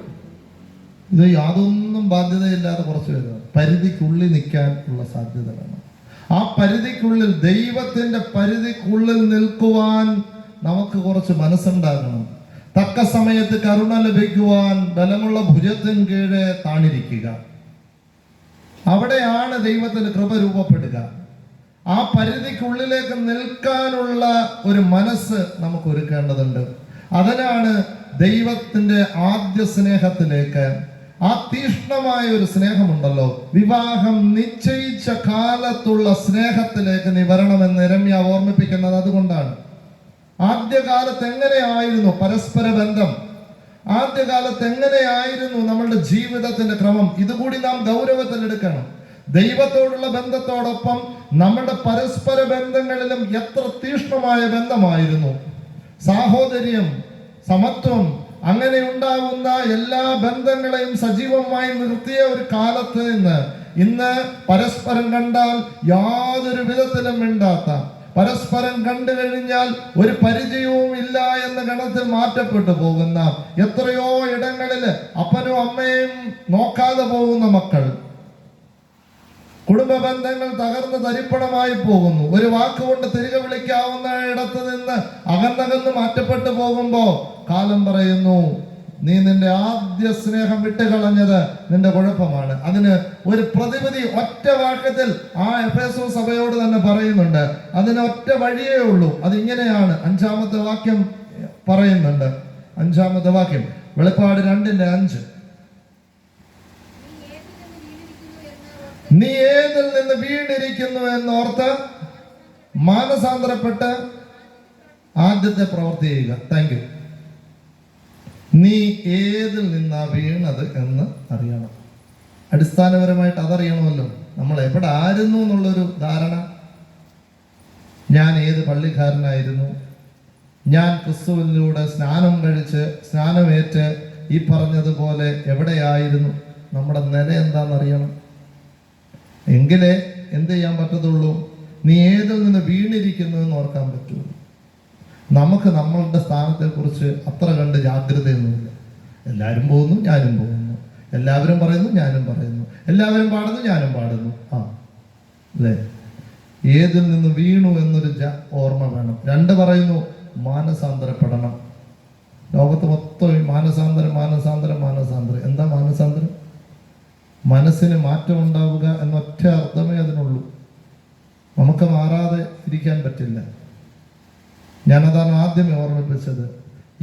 ഇത് യാതൊന്നും ബാധ്യതയില്ലാതെ കുറച്ച് പേരാണ്. പരിധിക്കുള്ളിൽ നിൽക്കാൻ ഉള്ള സാധ്യത വേണം. ആ പരിധിക്കുള്ളിൽ, ദൈവത്തിന്റെ പരിധിക്കുള്ളിൽ നിൽക്കുവാൻ നമുക്ക് കുറച്ച് മനസ്സുണ്ടാകണം. തക്ക സമയത്ത് കരുണ ലഭിക്കുവാൻ ബലമുള്ള ഭുജത്തിന് കീഴെ താണിരിക്കുക. അവിടെയാണ് ദൈവത്തിന് കൃപ രൂപപ്പെടുക. ആ പരിധിക്കുള്ളിലേക്ക് നിൽക്കാനുള്ള ഒരു മനസ്സ് നമുക്ക് ഒരുക്കേണ്ടതുണ്ട്. അതിനാണ് ദൈവത്തിന്റെ ആദ്യ സ്നേഹത്തിലേക്ക്, ആ തീഷ്ണമായ ഒരു സ്നേഹമുണ്ടല്ലോ, വിവാഹം നിശ്ചയിച്ച കാലത്തുള്ള സ്നേഹത്തിലേക്ക് നീ വരണമെന്ന് യരെമ്യാ ഓർമ്മിപ്പിക്കുന്നത് അതുകൊണ്ടാണ്. ആദ്യകാലത്ത് എങ്ങനെയായിരുന്നു പരസ്പര ബന്ധം? ആദ്യകാലത്ത് എങ്ങനെയായിരുന്നു നമ്മളുടെ ജീവിതത്തിന്റെ ക്രമം? ഇതുകൂടി നാം ഗൗരവത്തിലെടുക്കണം. ദൈവത്തോടുള്ള ബന്ധത്തോടൊപ്പം നമ്മുടെ പരസ്പര ബന്ധങ്ങളിലും എത്ര തീഷ്ണമായ ബന്ധമായിരുന്നു. സാഹോദര്യം, സമത്വം, അങ്ങനെ ഉണ്ടാകുന്ന എല്ലാ ബന്ധങ്ങളെയും സജീവമായി നിർത്തിയ ഒരു കാലത്ത് നിന്ന് ഇന്ന് പരസ്പരം കണ്ടാൽ യാതൊരു വിധത്തിലും മിണ്ടാത്ത, പരസ്പരം കണ്ടു കഴിഞ്ഞാൽ ഒരു പരിചയവും ഇല്ല എന്ന ഗണത്തിൽ മാറ്റപ്പെട്ടു പോകുന്ന, എത്രയോ ഇടങ്ങളിൽ അപ്പനും അമ്മയും നോക്കാതെ പോകുന്ന മക്കൾ, കുടുംബ ബന്ധങ്ങൾ തകർന്ന് തരിപ്പണമായി പോകുന്നു. ഒരു വാക്കുകൊണ്ട് തിരികെ വിളിക്കാവുന്ന ഇടത്ത് നിന്ന് അകന്നകന്ന് മാറ്റപ്പെട്ടു പോകുമ്പോ കാലം പറയുന്നു, നീ നിന്റെ ആദ്യ സ്നേഹം വിട്ടുകളഞ്ഞത് നിന്റെ കുഴപ്പമാണ്. അതിന് ഒരു പ്രതിവിധി ഒറ്റ വാക്യത്തിൽ ആ എഫേസോ സഭയോട് തന്നെ പറയുന്നുണ്ട്. അതിന് ഒറ്റ വഴിയേ ഉള്ളൂ. അതിങ്ങനെയാണ്. 5-ാമത്തെ വാക്യം പറയുന്നുണ്ട്. 5-ാമത്തെ വാക്യം വെളിപ്പാട് 2:5. നീ ഏതിൽ നിന്ന് വീണിരിക്കുന്നു എന്നോർത്ത് മാനസാന്തരപ്പെട്ട് ആദ്യത്തെ പ്രവൃത്തി ചെയ്യുക. Thank you. നീ ഏതിൽ നിന്നാ വീണത് എന്ന് അറിയണം. അടിസ്ഥാനപരമായിട്ട് അതറിയണമല്ലോ. നമ്മൾ എവിടെ ആയിരുന്നു എന്നുള്ളൊരു ധാരണ. ഞാൻ ഏത് പള്ളിക്കാരനായിരുന്നു, ഞാൻ ക്രിസ്തുവിലൂടെ സ്നാനം കഴിച്ച് സ്നാനമേറ്റ് ഈ പറഞ്ഞതുപോലെ എവിടെയായിരുന്നു, നമ്മുടെ നില എന്താണെന്നറിയണം. എങ്കിലേ എന്ത് ചെയ്യാൻ പറ്റത്തുള്ളൂ? നീ ഏതിൽ നിന്ന് വീണിരിക്കുന്നു എന്ന് ഓർക്കാൻ പറ്റുള്ളൂ. നമുക്ക് നമ്മളുടെ സ്ഥാനത്തെക്കുറിച്ച് അത്ര കണ്ട് ജാഗ്രതയൊന്നുമില്ല. എല്ലാവരും പോകുന്നു, ഞാനും പോകുന്നു. എല്ലാവരും പറയുന്നു, ഞാനും പറയുന്നു. എല്ലാവരും പാടുന്നു, ഞാനും പാടുന്നു. അല്ലേ? ഏതിൽ നിന്ന് വീണു എന്നൊരു ഓർമ്മ വേണം. 2 പറയുന്നു, മാനസാന്തരപ്പെടണം. ലോകത്ത് മൊത്തം മാനസാന്തരം, മാനസാന്തരം, മാനസാന്തരം. എന്താ മാനസാന്തരം? മനസ്സിന് മാറ്റം ഉണ്ടാവുക എന്നൊറ്റ അർത്ഥമേ അതിനുള്ളൂ. നമുക്ക് മാറാതെ ഇരിക്കാൻ പറ്റില്ല. ഞാനതാണ് ആദ്യമേ ഓർമ്മിപ്പിച്ചത്.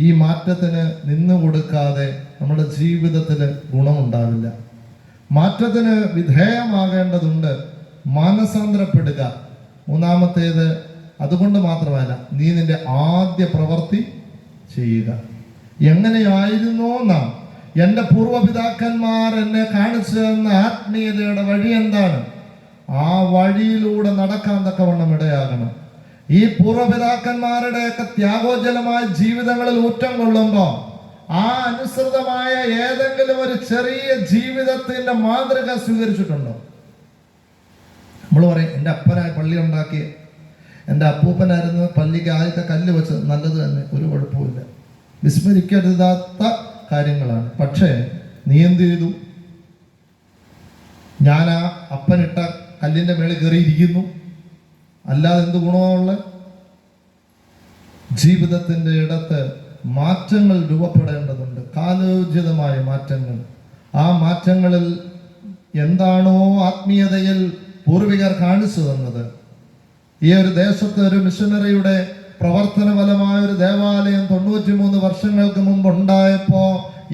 ഈ മാറ്റത്തിന് നിന്നു കൊടുക്കാതെ നമ്മുടെ ജീവിതത്തിൽ ഗുണമുണ്ടാവില്ല. മാറ്റത്തിന് വിധേയമാകേണ്ടതുണ്ട്. മാനസാന്തരപ്പെടുക. 3-ാമത്തേത് അതുകൊണ്ട് മാത്രമല്ല, നീ നിന്റെ ആദ്യ പ്രവൃത്തി ചെയ്യുക. എങ്ങനെയായിരുന്നോ നാം, എൻ്റെ പൂർവ്വപിതാക്കന്മാർ എന്നെ കാണിച്ചു തന്ന ആത്മീയതയുടെ വഴി എന്താണ്, ആ വഴിയിലൂടെ നടക്കാൻ തക്കവണ്ണം ഇടയാകണം. ഈ പൂർവ്വപിതാക്കന്മാരുടെയൊക്കെ ത്യാഗോജ്വലമായ ജീവിതങ്ങളിൽ ഊറ്റം കൊള്ളുമ്പോൾ ആ അനുസൃതമായ ഏതെങ്കിലും ഒരു ചെറിയ ജീവിതത്തിന്റെ മാതൃക സ്വീകരിച്ചിട്ടുണ്ടോ? നമ്മൾ പറയും, എൻ്റെ അപ്പനായി പള്ളി ഉണ്ടാക്കിയ, എൻ്റെ അപ്പൂപ്പനായിരുന്നു പള്ളിക്ക് ആദ്യത്തെ കല്ല് വെച്ചത്, നല്ലത് തന്നെ, ഒരു കുഴപ്പമില്ല, വിസ്മരിക്കരുതാത്ത കാര്യങ്ങളാണ്. പക്ഷേ നീ എന്ത് ചെയ്തു? ഞാൻ ആ അപ്പനിട്ട കല്ലിൻ്റെ മേളിൽ കയറിയിരിക്കുന്നു, അല്ലാതെ എന്ത് ഗുണമുള്ള? ജീവിതത്തിൻ്റെ ഇടത്ത് മാറ്റങ്ങൾ രൂപപ്പെടേണ്ടതുണ്ട്, കാലോചിതമായ മാറ്റങ്ങൾ. ആ മാറ്റങ്ങളിൽ എന്താണോ ആത്മീയതയിൽ പൂർവികർ കാണിച്ചു തന്നത്, ഈ ഒരു ദേശത്ത് ഒരു മിഷനറിയുടെ പ്രവർത്തന ഫലമായ ഒരു ദേവാലയം 93 വർഷങ്ങൾക്ക് മുമ്പ് ഉണ്ടായപ്പോ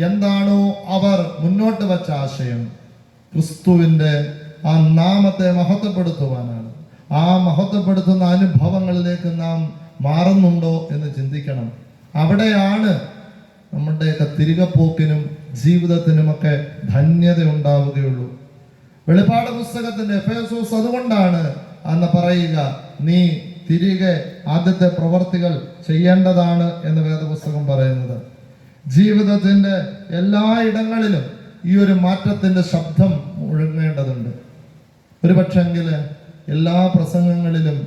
എന്താണോ അവർ മുന്നോട്ട് വച്ച ആശയം, ക്രിസ്തുവിന്റെ ആ നാമത്തെ മഹത്വപ്പെടുത്തുവാനാണ്. ആ മഹത്വപ്പെടുത്തുന്ന അനുഭവങ്ങളിലേക്ക് നാം മാറുന്നുണ്ടോ എന്ന് ചിന്തിക്കണം. അവിടെയാണ് നമ്മുടെയൊക്കെ തിരികെ പോക്കിനും ജീവിതത്തിനുമൊക്കെ ധന്യത ഉണ്ടാവുകയുള്ളൂ. വെളിപ്പാട് പുസ്തകത്തിന്റെ എഫേസോസ് അതുകൊണ്ടാണ് അന്ന് പറയുക, നീ തിരികെ ആദ്യത്തെ പ്രവർത്തികൾ ചെയ്യേണ്ടതാണ് എന്ന് വേദപുസ്തകം പറയുന്നത്. ജീവിതത്തിന്റെ എല്ലാ ഇടങ്ങളിലും ഈ ഒരു മാറ്റത്തിന്റെ ശബ്ദം മുഴങ്ങേണ്ടതുണ്ട്. ഒരു പക്ഷെങ്കിൽ എല്ലാ പ്രസംഗങ്ങളിലും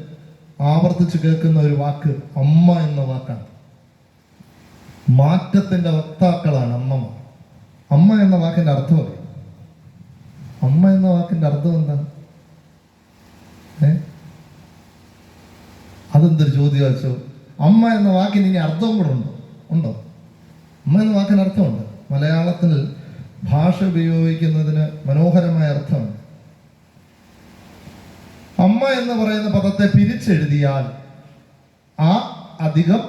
ആവർത്തിച്ച് കേൾക്കുന്ന ഒരു വാക്ക് അമ്മ എന്ന വാക്കാണ്. മാറ്റത്തിന്റെ വക്താക്കളാണ് അമ്മമാർ. അമ്മ എന്ന വാക്കിന്റെ അർത്ഥം അറിയാം? അമ്മ എന്ന വാക്കിന്റെ അർത്ഥം എന്താണ്? അതെന്തൊരു ചോദ്യം വെച്ചോ. അമ്മ എന്ന വാക്കിന് ഇനി അർത്ഥവും കൂടെ ഉണ്ടോ? അമ്മ എന്ന വാക്കിന് അർത്ഥമുണ്ട്. മലയാളത്തിൽ ഭാഷ ഉപയോഗിക്കുന്നതിന് മനോഹരമായ അർത്ഥമുണ്ട്. അമ്മ എന്ന് പറയുന്ന പദത്തെ പിരിച്ചെഴുതിയാൽ ആ അധികം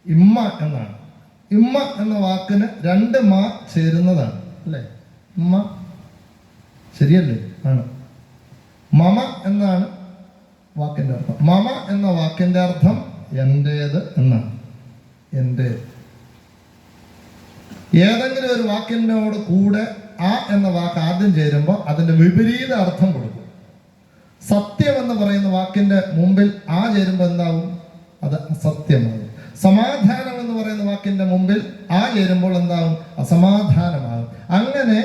ഇമ്മ എന്നാണ്. ഇമ്മ എന്ന വാക്കിന് 2 മാ ചേരുന്നതാണ്, അല്ലേ? ഉമ്മ ശരിയല്ലേ? ആണ്. മമ എന്നാണ് വാക്കിന്റെ അർത്ഥം. മമ എന്ന വാക്കിന്റെ അർത്ഥം എൻ്റേത് എന്നാണ്. എൻ്റെ ഏതെങ്കിലും ഒരു വാക്കിനോട് കൂടെ ആ എന്ന വാക്ക് ആദ്യം ചേരുമ്പോൾ അതിന്റെ വിപരീത അർത്ഥം കൊടുക്കും. സത്യം എന്ന് പറയുന്ന വാക്കിന്റെ മുമ്പിൽ ആ ചേരുമ്പോൾ എന്താവും? അത് അസത്യമാകും. സമാധാനം എന്ന് പറയുന്ന വാക്കിന്റെ മുമ്പിൽ ആ ചേരുമ്പോൾ എന്താവും? അസമാധാനമാകും. അങ്ങനെ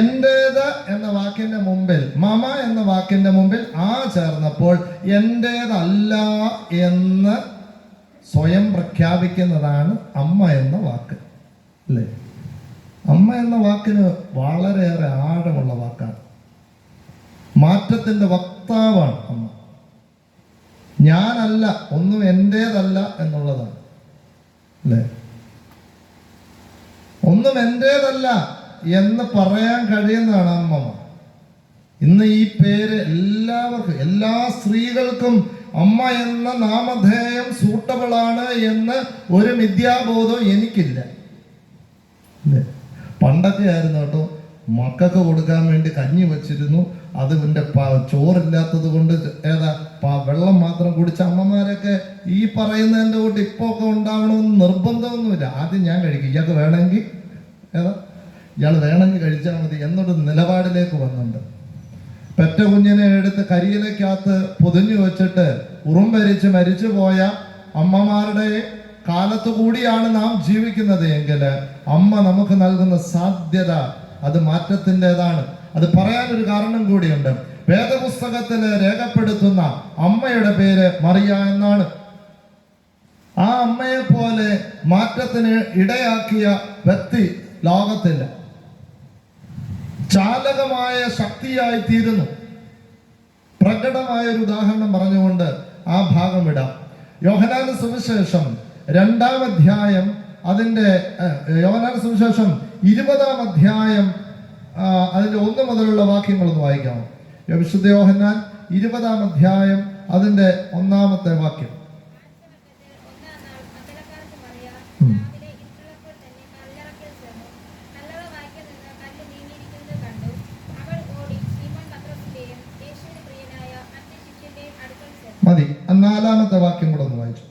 എന്റേത് എന്ന വാക്കിന്റെ മുമ്പിൽ, മമ എന്ന വാക്കിന്റെ മുമ്പിൽ ആ ചേർന്നപ്പോൾ എന്റേതല്ല എന്ന് സ്വയം പ്രഖ്യാപിക്കുന്നതാണ് അമ്മ എന്ന വാക്ക്, അല്ലേ? അമ്മ എന്ന വാക്കിന് വളരെയേറെ ആഴമുള്ള വാക്കാണ്. മാറ്റത്തിന്റെ വക്താവാണ് അമ്മ. ഞാനല്ല, ഒന്നും എന്റേതല്ല എന്നുള്ളതാണ്, അല്ലേ? ഒന്നും എന്റേതല്ല എന്ന് പറയാൻ കഴിയുന്നതാണ് അമ്മ. ഇന്ന് ഈ പേര് എല്ലാവർക്കും, എല്ലാ സ്ത്രീകൾക്കും അമ്മ എന്ന നാമധേയം സൂട്ടബിളാണ് എന്ന് ഒരു മിഥ്യാബോധം എനിക്കില്ല, അല്ലേ? പണ്ടൊക്കെ ആയിരുന്നു കേട്ടോ, മക്കൾക്ക് കൊടുക്കാൻ വേണ്ടി കഞ്ഞി വച്ചിരുന്നു. അതിൻ്റെ ചോറില്ലാത്തത് കൊണ്ട് വെള്ളം മാത്രം കുടിച്ച അമ്മമാരൊക്കെ ഈ പറയുന്നതിൻ്റെ കൂട്ട് ഇപ്പോൾ ഒക്കെ ഉണ്ടാവണമെന്ന് നിർബന്ധമൊന്നുമില്ല. ആദ്യം ഞാൻ കഴിക്കും, ഇയാൾക്ക് വേണമെങ്കിൽ ഇയാൾ വേണമെങ്കിൽ കഴിച്ചാൽ മതി എന്നൊരു നിലപാടിലേക്ക് വന്നിട്ടുണ്ട്. പെറ്റ കുഞ്ഞിനെ എടുത്ത് കരിയിലേക്കകത്ത് പൊതിഞ്ഞു വെച്ചിട്ട് ഉറുമ്പരിച്ച് മരിച്ചു പോയ അമ്മമാരുടെ കാലത്തു കൂടിയാണ് നാം ജീവിക്കുന്നത് എങ്കിൽ അമ്മ നമുക്ക് നൽകുന്ന സാധ്യത അത് മാറ്റത്തിൻ്റെതാണ്. അത് പറയാനൊരു കാരണം കൂടിയുണ്ട്. വേദപുസ്തകത്തിൽ രേഖപ്പെടുത്തുന്ന അമ്മയുടെ പേര് മറിയ എന്നാണ്. ആ അമ്മയെ പോലെ മാറ്റത്തിന് ഇടയാക്കിയ വ്യക്തി ലോകത്തില്ല. ചാലകമായ ശക്തിയായി തീരുന്നു. പ്രകടമായ ഒരു ഉദാഹരണം പറഞ്ഞുകൊണ്ട് ആ ഭാഗം വിടാം. യോഹന്നാന്റെ സുവിശേഷം 2-ാം അധ്യായം, അതിൻ്റെ യോഹന്നാന്റെ സുവിശേഷം 20-ാം അധ്യായം, അതിൻ്റെ 1 മുതലുള്ള വാക്യങ്ങളൊന്ന് വായിക്കാം. വിശുദ്ധ യോഹന്നാൻ 20-ാം അധ്യായം, അതിൻ്റെ 1-ാമത്തെ വാക്യം. മതി, 4-ാമത്തെ വാക്യം കൂടെ ഒന്ന് വായിച്ചു.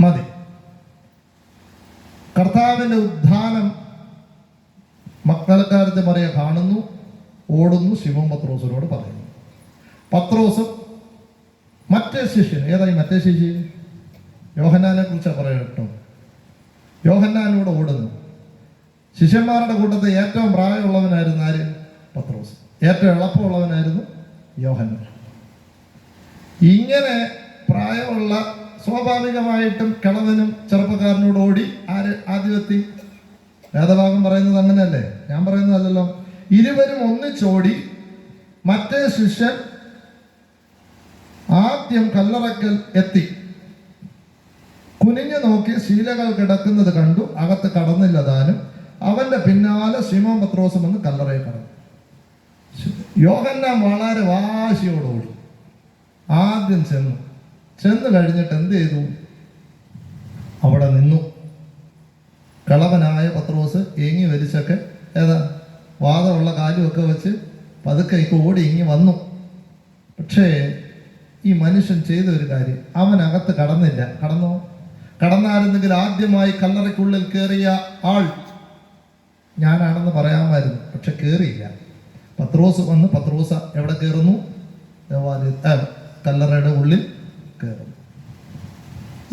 മതി. കർത്താവിന്റെ ഉദ്ധാനം മക്കളക്കാരത്തെ മറിയ കാണുന്നു, ഓടുന്നു, ശിമോൻ പത്രോസിനോട് പറയുന്നു. പത്രോസും മറ്റേ ശിഷ്യൻ, ഏതായി മറ്റേ ശിഷ്യൻ? യോഹന്നാനെ കുറിച്ചാണ് പറയട്ടോ. യോഹന്നാനൂടെ ഓടുന്നു. ശിഷ്യന്മാരുടെ കൂട്ടത്തിൽ ഏറ്റവും പ്രായമുള്ളവനായിരുന്നു ആര്? പത്രോസ്. ഏറ്റവും എളുപ്പമുള്ളവനായിരുന്നു യോഹന്നാൻ. ഇങ്ങനെ പ്രായമുള്ള, സ്വാഭാവികമായിട്ടും കിളവനും ചെറുപ്പക്കാരനോട് ഓടി ആര് ആദ്യമെത്തി? വേദഭാഗം പറയുന്നത് അങ്ങനെയല്ലേ, ഞാൻ പറയുന്നതല്ലല്ലോ. ഇരുവരും ഒന്നിച്ചോടി. മറ്റേ ശിഷ്യൻ ആദ്യം കല്ലറക്കൽ എത്തി. കുനിഞ്ഞു നോക്കി ശീലകൾ കിടക്കുന്നത് കണ്ടു, അകത്ത് കടന്നില്ല താനും. അവന്റെ പിന്നാലെ ശിമോൻ പത്രോസും വന്ന് കല്ലറയിൽ കടന്നു. യോഹന്നാൻ വളരെ വാശിയോടുകൂടി ആദ്യം ചെന്ന് കഴിഞ്ഞിട്ട് എന്ത് ചെയ്തു? അവിടെ നിന്നു. കളവനായ പത്രോസ് ഏങ്ങി വലിച്ചൊക്കെ വാദമുള്ള കാലുമൊക്കെ വെച്ച് പതുക്കെ ഓടി ഇങ്ങി വന്നു. പക്ഷേ ഈ മനുഷ്യൻ ചെയ്ത ഒരു കാര്യം, അവനകത്ത് കടന്നില്ല. കടന്നായിരുന്നെങ്കിൽ ആദ്യമായി കല്ലറയ്ക്കുള്ളിൽ കയറിയ ആൾ ഞാനാണെന്ന് പറയാമായിരുന്നു. പക്ഷെ കയറിയില്ല. പത്രോസ് വന്ന് പത്രോസ് എവിടെ കയറുന്നു? കല്ലറയുടെ ഉള്ളിൽ കയറുന്നു.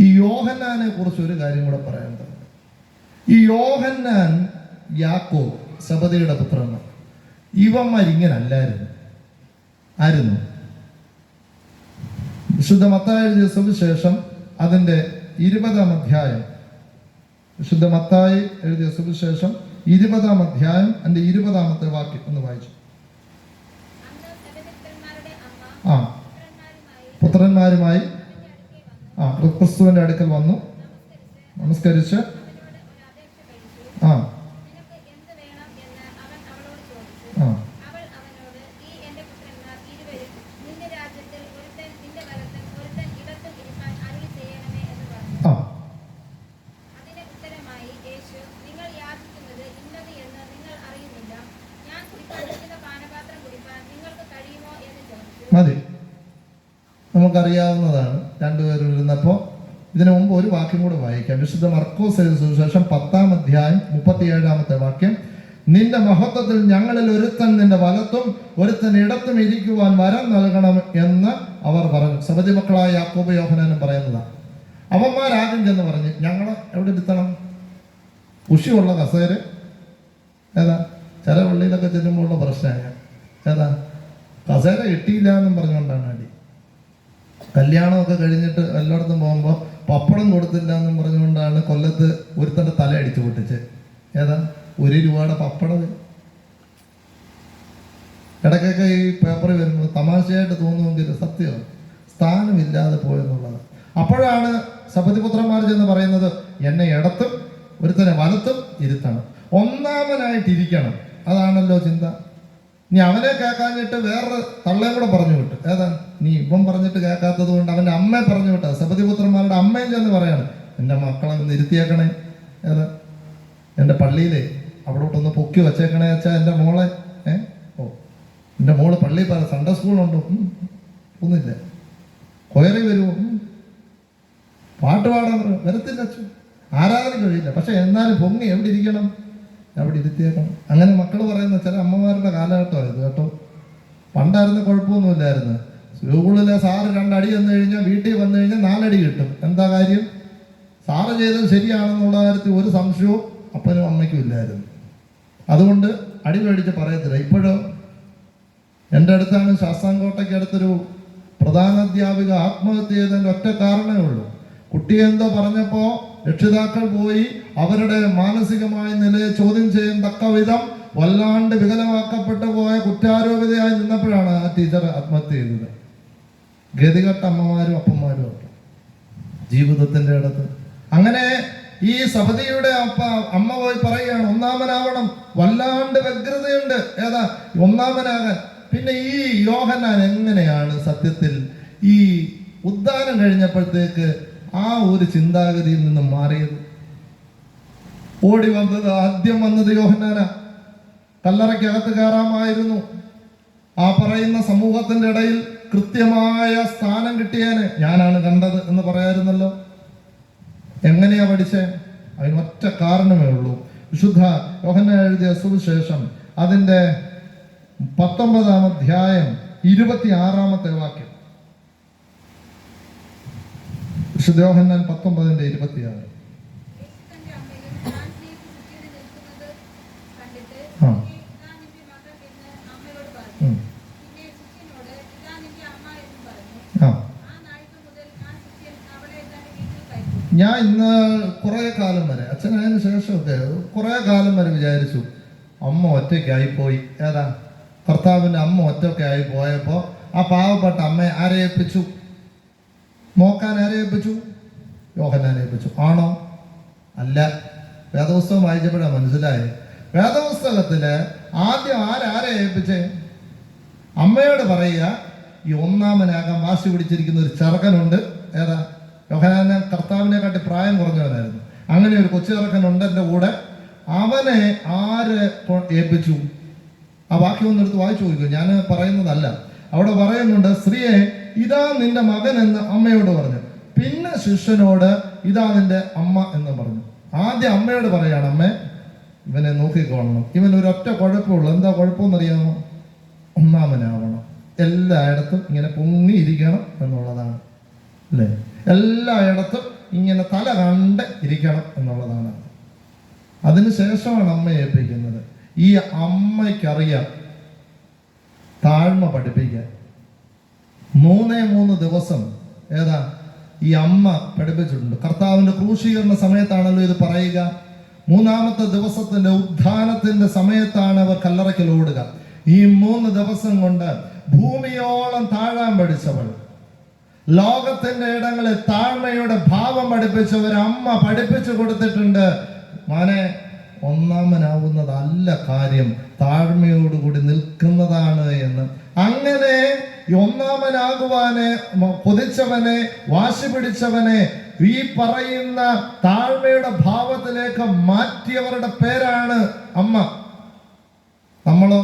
ഈ യോഹന്നാനെ കുറിച്ച് ഒരു കാര്യം കൂടെ പറയേണ്ടത്. ഈ യോഹന്നാൻ, യാക്കോബ്, സബദിയുടെ പുത്രന്മാർ, ഇവന്മാരിങ്ങനല്ലായിരുന്നു. ആയിരുന്നു? വിശുദ്ധ മത്തായി എഴുതിയ സുവിശേഷം അതിൻ്റെ 20-ാം അധ്യായം, വിശുദ്ധ മത്തായി എഴുതിയ സുവിശേഷം 20-ാം അധ്യായം അതിൻ്റെ 20-ാമത്തെ വാക്യം ഒന്ന് വായിച്ചു. പുത്രന്മാരുമായി ക്രിസ്തുവിന്റെ അടുക്കൽ വന്നു, നമസ്കരിച്ച് മതി. നമുക്കറിയാവുന്നതാണ്. രണ്ടുപേരും ഇരുന്നപ്പോൾ ഇതിനു മുമ്പ് ഒരു വാക്യം കൂടെ വായിക്കാം. വിശുദ്ധ മർക്കോസ് സുവിശേഷം 10-ാം അധ്യായം 37-ാമത്തെ വാക്യം. നിന്റെ മഹത്വത്തിൽ ഞങ്ങളിൽ ഒരുത്തൻ നിന്റെ വലത്തും ഒരുത്തൻ ഇടത്തും ഇരിക്കുവാൻ വരം നൽകണം എന്ന് അവർ പറഞ്ഞു. സബദി മക്കളായ യാക്കോബ് യോഹന്നാനും പറയുന്നതാണ്. അവന്മാരാദ്യം ചെന്ന് പറഞ്ഞ് ഞങ്ങൾ എവിടെ ഇരുത്തണം? കുഷിയുള്ള കസേര ഏതാ? ചില പള്ളിയിലൊക്കെ ചെല്ലുമ്പോഴുള്ള പ്രശ്നമായ ഏതാ? കസേര കിട്ടിയില്ല എന്നും പറഞ്ഞുകൊണ്ടാണ് അടി. കല്യാണമൊക്കെ കഴിഞ്ഞിട്ട് എല്ലായിടത്തും പോകുമ്പോൾ പപ്പടം കൊടുത്തില്ല എന്നും പറഞ്ഞുകൊണ്ടാണ് കൊല്ലത്ത് ഒരുത്തൻ്റെ തല അടിച്ചു പൊട്ടിച്ച്. ഏതാ? 1 രൂപയുടെ പപ്പടം. ഇടയ്ക്കൊക്കെ ഈ പേപ്പറിൽ വരുമ്പോൾ തമാശയായിട്ട് തോന്നുമെങ്കിൽ സത്യമാണ്, സ്ഥാനമില്ലാതെ പോയെന്നുള്ളത്. അപ്പോഴാണ് സബദിപുത്രന്മാർ ചെന്ന് പറയുന്നത് എന്നെ ഇടത്തും ഒരുത്തനെ വലത്തും ഇരുത്തണം, ഒന്നാമനായിട്ടിരിക്കണം. അതാണല്ലോ ചിന്ത. നീ അവനെ കേൾക്കാഞ്ഞിട്ട് വേറൊരു തള്ളയും കൂടെ പറഞ്ഞു വിട്ടു. ഏതാ? നീ ഇപ്പം പറഞ്ഞിട്ട് കേൾക്കാത്തത് കൊണ്ട് അവൻ്റെ അമ്മയെ പറഞ്ഞു വിട്ട. സബദിപുത്രന്മാരുടെ അമ്മയും ചെന്ന് പറയാണ് എൻ്റെ മക്കളെ ഒന്ന് ഇരുത്തിയേക്കണേ. ഏതാ? എൻ്റെ പള്ളിയിലെ അവിടോട്ടൊന്ന് പൊക്കി വച്ചേക്കണേ വെച്ചാൽ എൻ്റെ മോളെ എൻ്റെ മോള് പള്ളിയിൽ പറ സൺഡേ സ്കൂളുണ്ടോ? ഒന്നുമില്ല. കൊയറി വരുമോ? പാട്ട് പാടാൻ വരത്തില്ല. അച്ഛൻ ആരാധന കഴിയില്ല. പക്ഷെ എന്നാലും പൊങ്ങി എവിടെ ഇരിക്കണം? അവിടെ ഇരുത്തിയേക്കണം. അങ്ങനെ മക്കൾ പറയുന്ന ചില അമ്മമാരുടെ കാലഘട്ടമായത് കേട്ടോ. പണ്ടായിരുന്ന കുഴപ്പമൊന്നുമില്ലായിരുന്നു. സ്കൂളിലെ സാറ് 2 അടി വന്നു കഴിഞ്ഞാൽ വീട്ടിൽ വന്നു കഴിഞ്ഞാൽ 4 അടി കിട്ടും. എന്താ കാര്യം? സാറ് ചെയ്തത് ശരിയാണെന്നുള്ള കാര്യത്തിൽ ഒരു സംശയവും അപ്പനും അമ്മയ്ക്കും ഇല്ലായിരുന്നു. അതുകൊണ്ട് അടി മേടിച്ച് പറയത്തില്ല. ഇപ്പോഴോ എൻ്റെ അടുത്താണ് ശാസ്താംകോട്ടയ്ക്ക് അടുത്തൊരു പ്രധാനാധ്യാപിക ആത്മഹത്യ ചെയ്തതിൻ്റെ ഒറ്റ കാരണമേ ഉള്ളൂ. കുട്ടിയെ എന്തോ പറഞ്ഞപ്പോൾ രക്ഷിതാക്കൾ പോയി അവരുടെ മാനസികമായ നിലയെ ചോദ്യം ചെയ്യാൻ തക്ക വിധം വല്ലാണ്ട് വികലമാക്കപ്പെട്ടു പോയ കുറ്റാരോപിതയായി നിന്നപ്പോഴാണ് ആ ടീച്ചർ ആത്മഹത്യ ചെയ്തത്. ഗതികെട്ട അമ്മമാരും അപ്പന്മാരും ഒക്കെ ജീവിതത്തിൻ്റെ ഇടത്ത്. അങ്ങനെ ഈ സബദിയുടെ അമ്മ പോയി പറയുകയാണ് ഒന്നാമനാവണം. വല്ലാണ്ട് വ്യഗ്രതയുണ്ട്. ഏതാ? ഒന്നാമനാകാൻ. പിന്നെ ഈ യോഹന്നാൻ എങ്ങനെയാണ് സത്യത്തിൽ ഈ ഉദ്ധാനം കഴിഞ്ഞപ്പോഴത്തേക്ക് ആ ഒരു ചിന്താഗതിയിൽ നിന്നും മാറിയത്? ഓടി വന്നത് ആദ്യം വന്നത് യോഹന്നാനാ. കല്ലറയ്ക്കകത്ത് കയറാമായിരുന്നു. ആ പറയുന്ന സമൂഹത്തിന്റെ ഇടയിൽ കൃത്യമായ സ്ഥാനം കിട്ടിയാന് ഞാനാണ് കണ്ടത് എന്ന് പറയായിരുന്നല്ലോ. എങ്ങനെയാ പഠിച്ചേ? അതിനൊറ്റ കാരണമേ ഉള്ളൂ. വിശുദ്ധ യോഹന്നാൻ എഴുതിയ സുവിശേഷം അതിൻ്റെ 19-ാം അധ്യായം 26-ാമത്തെ വാക്യം. വിശുദ്ധ യോഹന്നാൻ 19:26. ഞാൻ ഇന്ന് കുറേ കാലം വരെ അച്ഛനായതിനു ശേഷമൊക്കെ കുറേ കാലം വരെ വിചാരിച്ചു അമ്മ ഒറ്റയ്ക്കായിപ്പോയി. ഏതാ? കർത്താവിൻ്റെ അമ്മ ഒറ്റയ്ക്കായി പോയപ്പോൾ ആ പാവപ്പെട്ട അമ്മയെ ആരെ ഏൽപ്പിച്ചു? നോക്കാൻ ആരെ ഏൽപ്പിച്ചു? യോഹന്നാനെ ഏൽപ്പിച്ചു. ആണോ? അല്ല. വേദപുസ്തകം വായിച്ചപ്പോഴാണ് മനസ്സിലായത്. വേദപുസ്തകത്തില് ആദ്യം ആരെ ഏൽപ്പിച്ചേ? അമ്മയോട് പറയുക ഈ ഒന്നാമനാകാൻ വാശി പിടിച്ചിരിക്കുന്ന ഒരു ചെറുക്കനുണ്ട്. ഏതാ? യോഹന്നാൻ കർത്താവിനെ കാട്ടി പ്രായം കുറഞ്ഞവനായിരുന്നു. അങ്ങനെ ഒരു കൊച്ചു ചെറുക്കനുണ്ട് എൻ്റെ കൂടെ. അവനെ ആര് ഏൽപ്പിച്ചു? ആ വാക്യം ഒന്ന് എടുത്ത് വായിച്ചു നോക്കിക്കോ. ഞാൻ പറയുന്നതല്ല. അവിടെ പറയുന്നുണ്ട് സ്ത്രീയെ ഇതാ നിന്റെ മകൻ എന്ന് അമ്മയോട് പറഞ്ഞു. പിന്നെ ശിഷ്യനോട് ഇതാ നിന്റെ അമ്മ എന്ന് പറഞ്ഞു. ആദ്യം അമ്മയോട് പറയാണ് അമ്മേ ഇവനെ നോക്കിക്കൊള്ളണം. ഇവൻ ഒരൊറ്റ കുഴപ്പമുള്ളൂ. എന്താ കുഴപ്പമെന്നറിയാമോ? ഒന്നാമനാവണം. എല്ലായിടത്തും ഇങ്ങനെ പൊങ്ങിയിരിക്കണം എന്നുള്ളതാണ്. അല്ലേ? എല്ലായിടത്തും ഇങ്ങനെ തല കണ്ട് ഇരിക്കണം എന്നുള്ളതാണ്. അതിനുശേഷമാണ് അമ്മ ഏൽപ്പിക്കുന്നത്. ഈ അമ്മയ്ക്കറിയാം താഴ്മ പഠിപ്പിക്കാൻ. 3 ദിവസം ഏതാ ഈ അമ്മ പഠിപ്പിച്ചിട്ടുണ്ട്. കർത്താവിന്റെ ക്രൂശീകരണ സമയത്താണല്ലോ ഇത് പറയുക. 3-ാമത്തെ ദിവസത്തിന്റെ ഉത്ഥാനത്തിന്റെ സമയത്താണ് അവർ കല്ലറയ്ക്കൽ ഓടുക. ഈ 3 ദിവസം കൊണ്ട് ഭൂമിയോളം താഴാൻ പഠിച്ചവൾ, ലോകത്തിന്റെ ഇടങ്ങളിൽ താഴ്മയുടെ ഭാവം പഠിപ്പിച്ചവർ അമ്മ പഠിപ്പിച്ചു കൊടുത്തിട്ടുണ്ട്. മോനെ, ഒന്നാമനാവുന്നതല്ല കാര്യം, താഴ്മയോടുകൂടി നിൽക്കുന്നതാണ് എന്ന്. അങ്ങനെ ഒന്നാമനാകുവാനെ കൊതിച്ചവനെ, വാശി പിടിച്ചവനെ ഈ പറയുന്ന താഴ്മയുടെ ഭാവത്തിലേക്ക് മാറ്റിയവരുടെ പേരാണ് അമ്മ. നമ്മളോ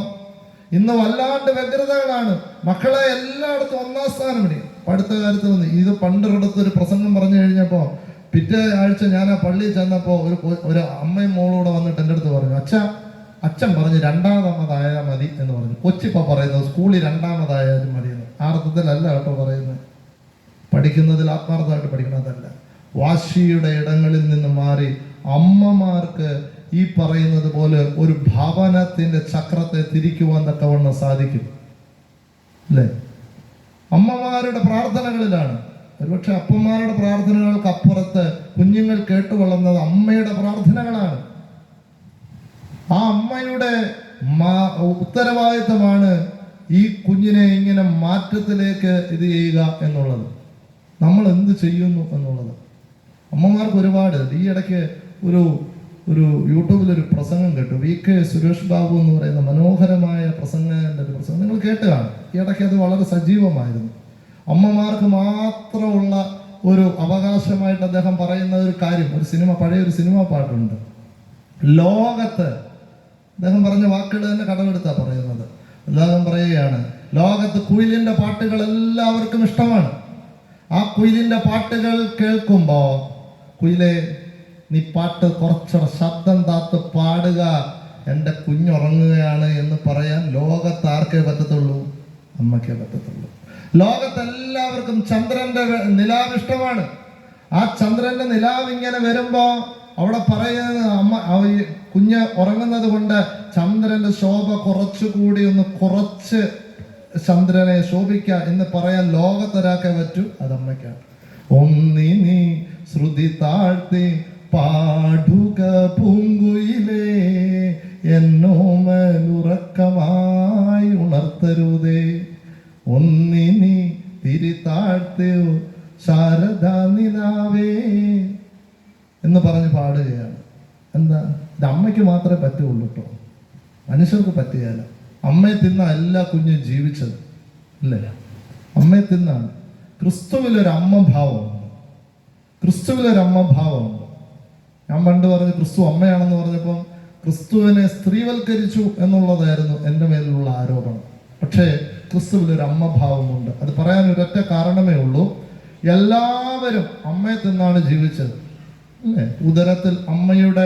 ഇന്ന് വല്ലാണ്ട് വ്യഗ്രതകളാണ്. മക്കളെ എല്ലായിടത്തും 1-ാം സ്ഥാനം പിടിക്കും. അടുത്ത കാലത്ത് വന്ന് ഇത് പണ്ടൊരിടത്തൊരു പ്രസംഗം പറഞ്ഞു കഴിഞ്ഞപ്പോൾ പിറ്റേ ആഴ്ച ഞാൻ ആ പള്ളിയിൽ ചെന്നപ്പോൾ ഒരു അമ്മയും മോളൂടെ വന്നിട്ട് എൻ്റെ അടുത്ത് പറഞ്ഞു, അച്ഛാ അച്ഛൻ പറഞ്ഞ് രണ്ടാമതായാൽ മതി എന്ന് പറഞ്ഞു. കൊച്ചിപ്പോൾ പറയുന്നത് സ്കൂളിൽ രണ്ടാമതായാലും മതി എന്ന്. ആ അർത്ഥത്തിലല്ല കേട്ടോ പറയുന്നത്. പഠിക്കുന്നതിൽ ആത്മാർത്ഥമായിട്ട് പഠിക്കണതല്ല. വാശിയുടെ ഇടങ്ങളിൽ നിന്ന് മാറി അമ്മമാർക്ക് ഈ പറയുന്നത് പോലെ ഒരു ഭവനത്തിന്റെ ചക്രത്തെ തിരിക്കുവാൻ തക്കവണ്ണം സാധിക്കും അല്ലേ? അമ്മമാരുടെ പ്രാർത്ഥനകളിലാണ്. ഒരുപക്ഷെ അപ്പന്മാരുടെ പ്രാർത്ഥനകൾക്ക് അപ്പുറത്ത് കുഞ്ഞുങ്ങൾ കേട്ടുകൊള്ളുന്നത് അമ്മയുടെ പ്രാർത്ഥനകളാണ്. ആ അമ്മയുടെ ഉത്തരവാദിത്തമാണ് ഈ കുഞ്ഞിനെ ഇങ്ങനെ മാറ്റത്തിലേക്ക് ഇത് ചെയ്യുക എന്നുള്ളത്. നമ്മൾ എന്ത് ചെയ്യുന്നു എന്നുള്ളത് അമ്മമാർക്ക് ഒരുപാട്. ഈ ഇടയ്ക്ക് ഒരു യൂട്യൂബിലൊരു പ്രസംഗം കേട്ടു. VK സുരേഷ് ബാബു എന്ന് പറയുന്ന മനോഹരമായ പ്രസംഗത്തിൻ്റെ ഒരു പ്രസംഗം നിങ്ങൾ കേട്ട് കാണും. ഈ ഇടയ്ക്ക് അത് വളരെ സജീവമായിരുന്നു. അമ്മമാർക്ക് മാത്രമുള്ള ഒരു അവകാശമായിട്ട് അദ്ദേഹം പറയുന്ന ഒരു കാര്യം, പഴയൊരു സിനിമ പാട്ടുണ്ട്. ലോകത്ത് അദ്ദേഹം പറഞ്ഞ വാക്കുകൾ തന്നെ കടമെടുത്താ പറയുന്നത്. അദ്ദേഹം പറയുകയാണ്, ലോകത്ത് കുയിലിന്റെ പാട്ടുകൾ എല്ലാവർക്കും ഇഷ്ടമാണ്. ആ കുയിലിന്റെ പാട്ടുകൾ കേൾക്കുമ്പോ കുയിലെ നീ പാട്ട് കുറച്ചുകൂടെ ശബ്ദം താത്ത് പാടുക, എൻ്റെ കുഞ്ഞുറങ്ങുകയാണ് എന്ന് പറയാൻ ലോകത്ത് ആർക്കേ പറ്റത്തുള്ളൂ? അമ്മയ്ക്കേ പറ്റത്തുള്ളൂ. ലോകത്തെല്ലാവർക്കും ചന്ദ്രന്റെ നിലാവ് ഇഷ്ടമാണ്. ആ ചന്ദ്രന്റെ നിലാവ് ഇങ്ങനെ വരുമ്പോ അവിടെ പറയുന്നത് അമ്മ കുഞ്ഞ് ഉറങ്ങുന്നത് കൊണ്ട് ചന്ദ്രന്റെ ശോഭ കുറച്ചുകൂടി കുറച്ച് ചന്ദ്രനെ ശോഭിക്ക എന്ന് പറയാൻ ലോകത്തൊരാക്കെ പറ്റൂ, അത് അമ്മയ്ക്കാണ്. ഒന്നിനി ശ്രുതി താഴ്ത്തി പാടുക പൂങ്കുയിലേ, എന്നോമലുറക്കമായി ഉണർത്തരുതേ. ഒന്നിനി തിരി താഴ്ത്തിയോ ശാരദാ നിലാവേ എന്ന് പറഞ്ഞ് പാടുകയാണ്. എന്താ? ഇത് അമ്മയ്ക്ക് മാത്രമേ പറ്റുള്ളൂ കേട്ടോ, മനുഷ്യർക്ക് പറ്റുകയല്ല. അമ്മയെ തിന്ന എല്ലാ കുഞ്ഞും ജീവിച്ചത് അല്ലേ? അമ്മയെ തിന്നാണ്. ക്രിസ്തുവിലൊരു അമ്മഭാവമുണ്ട്. ക്രിസ്തുവിലൊരു അമ്മഭാവമുണ്ട്. ഞാൻ പണ്ട് പറഞ്ഞു ക്രിസ്തു അമ്മയാണെന്ന് പറഞ്ഞപ്പം ക്രിസ്തുവിനെ സ്ത്രീവൽക്കരിച്ചു എന്നുള്ളതായിരുന്നു എൻ്റെ മേലുള്ള ആരോപണം. പക്ഷേ ക്രിസ്തുവിലൊരു അമ്മഭാവമുണ്ട്. അത് പറയാൻ ഒരൊറ്റ കാരണമേ ഉള്ളൂ, എല്ലാവരും അമ്മയെ തിന്നാണ് ജീവിച്ചത് അല്ലേ? അമ്മയുടെ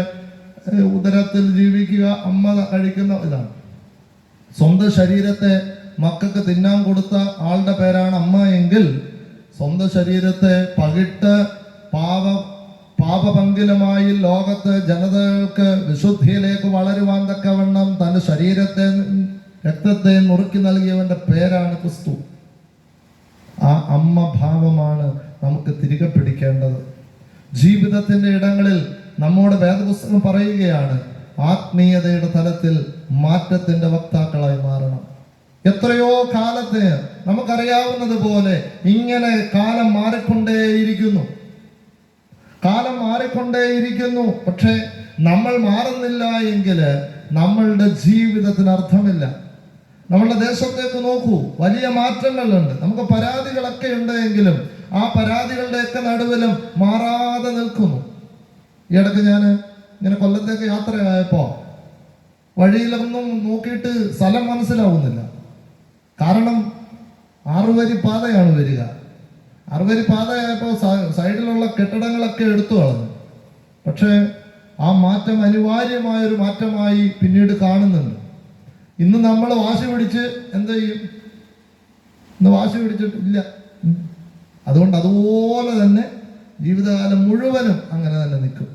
ഉദരത്തിൽ ജീവിക്കുക, അമ്മ കഴിക്കുന്ന ഇതാണ്. സ്വന്തം ശരീരത്തെ മക്കൾക്ക് തിന്നാൻ കൊടുത്ത ആളുടെ പേരാണ് അമ്മ എങ്കിൽ, സ്വന്തം ശരീരത്തെ പകിട്ട് പാപപങ്കിലമായി ലോകത്ത് ജനതകൾക്ക് വിശുദ്ധിയിലേക്ക് വളരുവാൻ തക്കവണ്ണം തന്റെ ശരീരത്തെ രക്തത്തെ നുറുക്കി നൽകിയവന്റെ പേരാണ് ക്രിസ്തു. ആ അമ്മ ഭാവമാണ് നമുക്ക് തിരികെ പിടിക്കേണ്ടത്. ജീവിതത്തിന്റെ ഇടങ്ങളിൽ നമ്മോട് വേദപുസ്തകം പറയുകയാണ്, ആത്മീയതയുടെ തലത്തിൽ മാറ്റത്തിന്റെ വക്താക്കളായി മാറണം. എത്രയോ കാലത്ത് നമുക്കറിയാവുന്നത് പോലെ ഇങ്ങനെ കാലം മാറിക്കൊണ്ടേയിരിക്കുന്നു. പക്ഷെ നമ്മൾ മാറുന്നില്ല എങ്കിൽ നമ്മളുടെ ജീവിതത്തിന് അർത്ഥമില്ല. നമ്മളുടെ ദേശത്തേക്ക് നോക്കൂ, വലിയ മാറ്റങ്ങളുണ്ട്. നമുക്ക് പരാതികളൊക്കെ ഉണ്ട് എങ്കിലും ആ പരാതികളുടെയൊക്കെ നടുവിലും മാറാതെ നിൽക്കുന്നു. ഈ ഇടയ്ക്ക് ഞാൻ ഇങ്ങനെ കൊല്ലത്തേക്ക് യാത്രയായപ്പോ വഴിയിലൊന്നും നോക്കിയിട്ട് സ്ഥലം മനസ്സിലാവുന്നില്ല. കാരണം 6 വരി പാതയാണ് വരിക. 6 വരി പാതയായപ്പോൾ സൈഡിലുള്ള കെട്ടിടങ്ങളൊക്കെ എടുത്തു കളഞ്ഞു. പക്ഷേ ആ മാറ്റം അനിവാര്യമായൊരു മാറ്റമായി പിന്നീട് കാണുന്നുണ്ട്. ഇന്ന് നമ്മൾ വാശി പിടിച്ച് എന്ത് ചെയ്യും? ഇന്ന് വാശി പിടിച്ചിട്ടില്ല. അതുകൊണ്ട് അതുപോലെ തന്നെ ജീവിതകാലം മുഴുവനും അങ്ങനെ തന്നെ നിൽക്കും.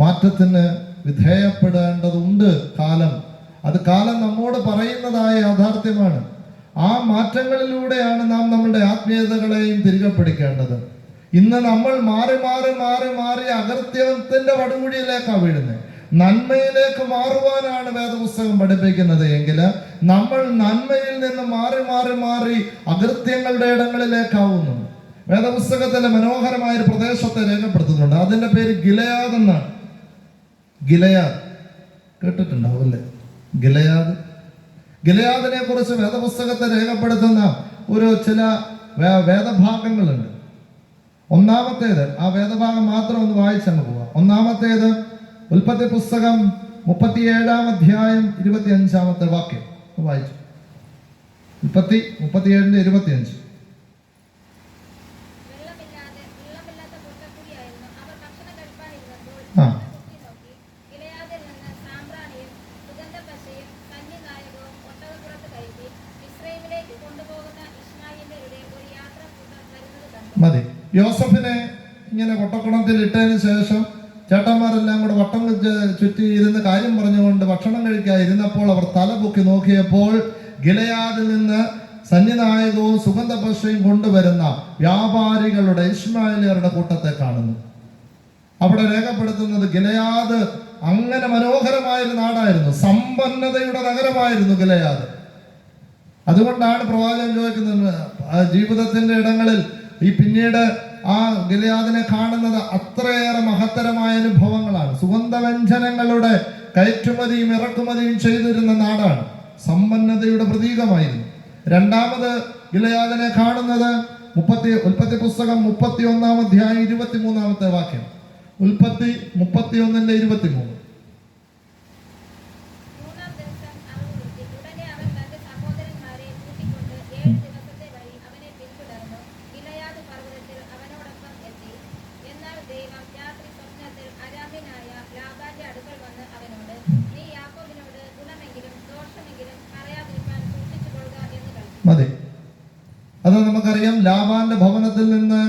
മാറ്റത്തിന് വിധേയപ്പെടേണ്ടതുണ്ട് കാലം. അത് കാലം നമ്മോട് പറയുന്നതായ യാഥാർത്ഥ്യമാണ്. ആ മാറ്റങ്ങളിലൂടെയാണ് നാം നമ്മുടെ ആത്മീയതകളെയും തിരികെ പിടിക്കേണ്ടത്. ഇന്ന് നമ്മൾ മാറി അകൃത്യത്തിന്റെ പടുകുഴിയിലേക്കാണ് വീഴുന്നത്. നന്മയിലേക്ക് മാറുവാനാണ് വേദപുസ്തകം പഠിപ്പിക്കുന്നത് എങ്കിൽ നമ്മൾ നന്മയിൽ നിന്ന് മാറി അകൃത്യങ്ങളുടെ ഇടങ്ങളിലേക്കാവുന്നു. വേദപുസ്തകത്തിലെ മനോഹരമായ ഒരു പ്രദേശത്തെ രേഖപ്പെടുത്തുന്നുണ്ട്. അതിന്റെ പേര് ഗിലയാദ് എന്നാണ്. ഗിലയാദ് കേട്ടിട്ടുണ്ടാവും അല്ലേ? ഗിലയാദിനെ കുറിച്ച് വേദപുസ്തകത്തെ രേഖപ്പെടുത്തുന്ന ചില വേദഭാഗങ്ങളുണ്ട്. ഒന്നാമത്തേത്, ആ വേദഭാഗം മാത്രം ഒന്ന് വായിച്ചങ്ങ് പോവാം. ഒന്നാമത്തേത് ഉൽപ്പത്തി പുസ്തകം 37-ാം അധ്യായം 25-ാമത്തെ വാക്യം വായിച്ചു. 37-25. ആ യോസഫിനെ ഇങ്ങനെ കൊട്ടക്കുണത്തിൽ ഇട്ടതിന് ശേഷം ചേട്ടന്മാരെല്ലാം കൂടെ വട്ടം ചുറ്റി ഇരുന്ന് കാര്യം പറഞ്ഞുകൊണ്ട് ഭക്ഷണം കഴിക്കാതിരുന്നപ്പോൾ അവർ തല പൊക്കി നോക്കിയപ്പോൾ ഗിലെയാദിൽ നിന്ന് സന്യനായകവും സുഗന്ധപുഷ്പയും കൊണ്ടുവരുന്ന വ്യാപാരികളുടെ ഇശ്മായേലിയരുടെ കൂട്ടത്തെ കാണുന്നു. അവിടെ രേഖപ്പെടുത്തുന്നത് ഗിലെയാദ് അങ്ങനെ മനോഹരമായൊരു നാടായിരുന്നു, സമ്പന്നതയുടെ നഗരമായിരുന്നു ഗിലെയാദ്. അതുകൊണ്ടാണ് പ്രവാചകൻ ചോദിക്കുന്നത്, ജീവിതത്തിന്റെ ഇടങ്ങളിൽ ഈ പിന്നീട് ആ ഗിലെയാദിനെ കാണുന്നത് അത്രയേറെ മഹത്തരമായ അനുഭവങ്ങളാണ്. സുഗന്ധവ്യഞ്ജനങ്ങളുടെ കയറ്റുമതിയും ഇറക്കുമതിയും ചെയ്തിരുന്ന നാടാണ്, സമ്പന്നതയുടെ പ്രതീകമായിരുന്നു. രണ്ടാമത് ഗിലെയാദിനെ കാണുന്നത് ഉൽപ്പത്തി പുസ്തകം 31-ാം അധ്യായം 23-ാമത്തെ വാക്യം. ഉൽപ്പത്തി 31:23. മതി. അത് നമുക്കറിയാം, ലാബാന്റെ ഭവനത്തിൽ നിന്ന്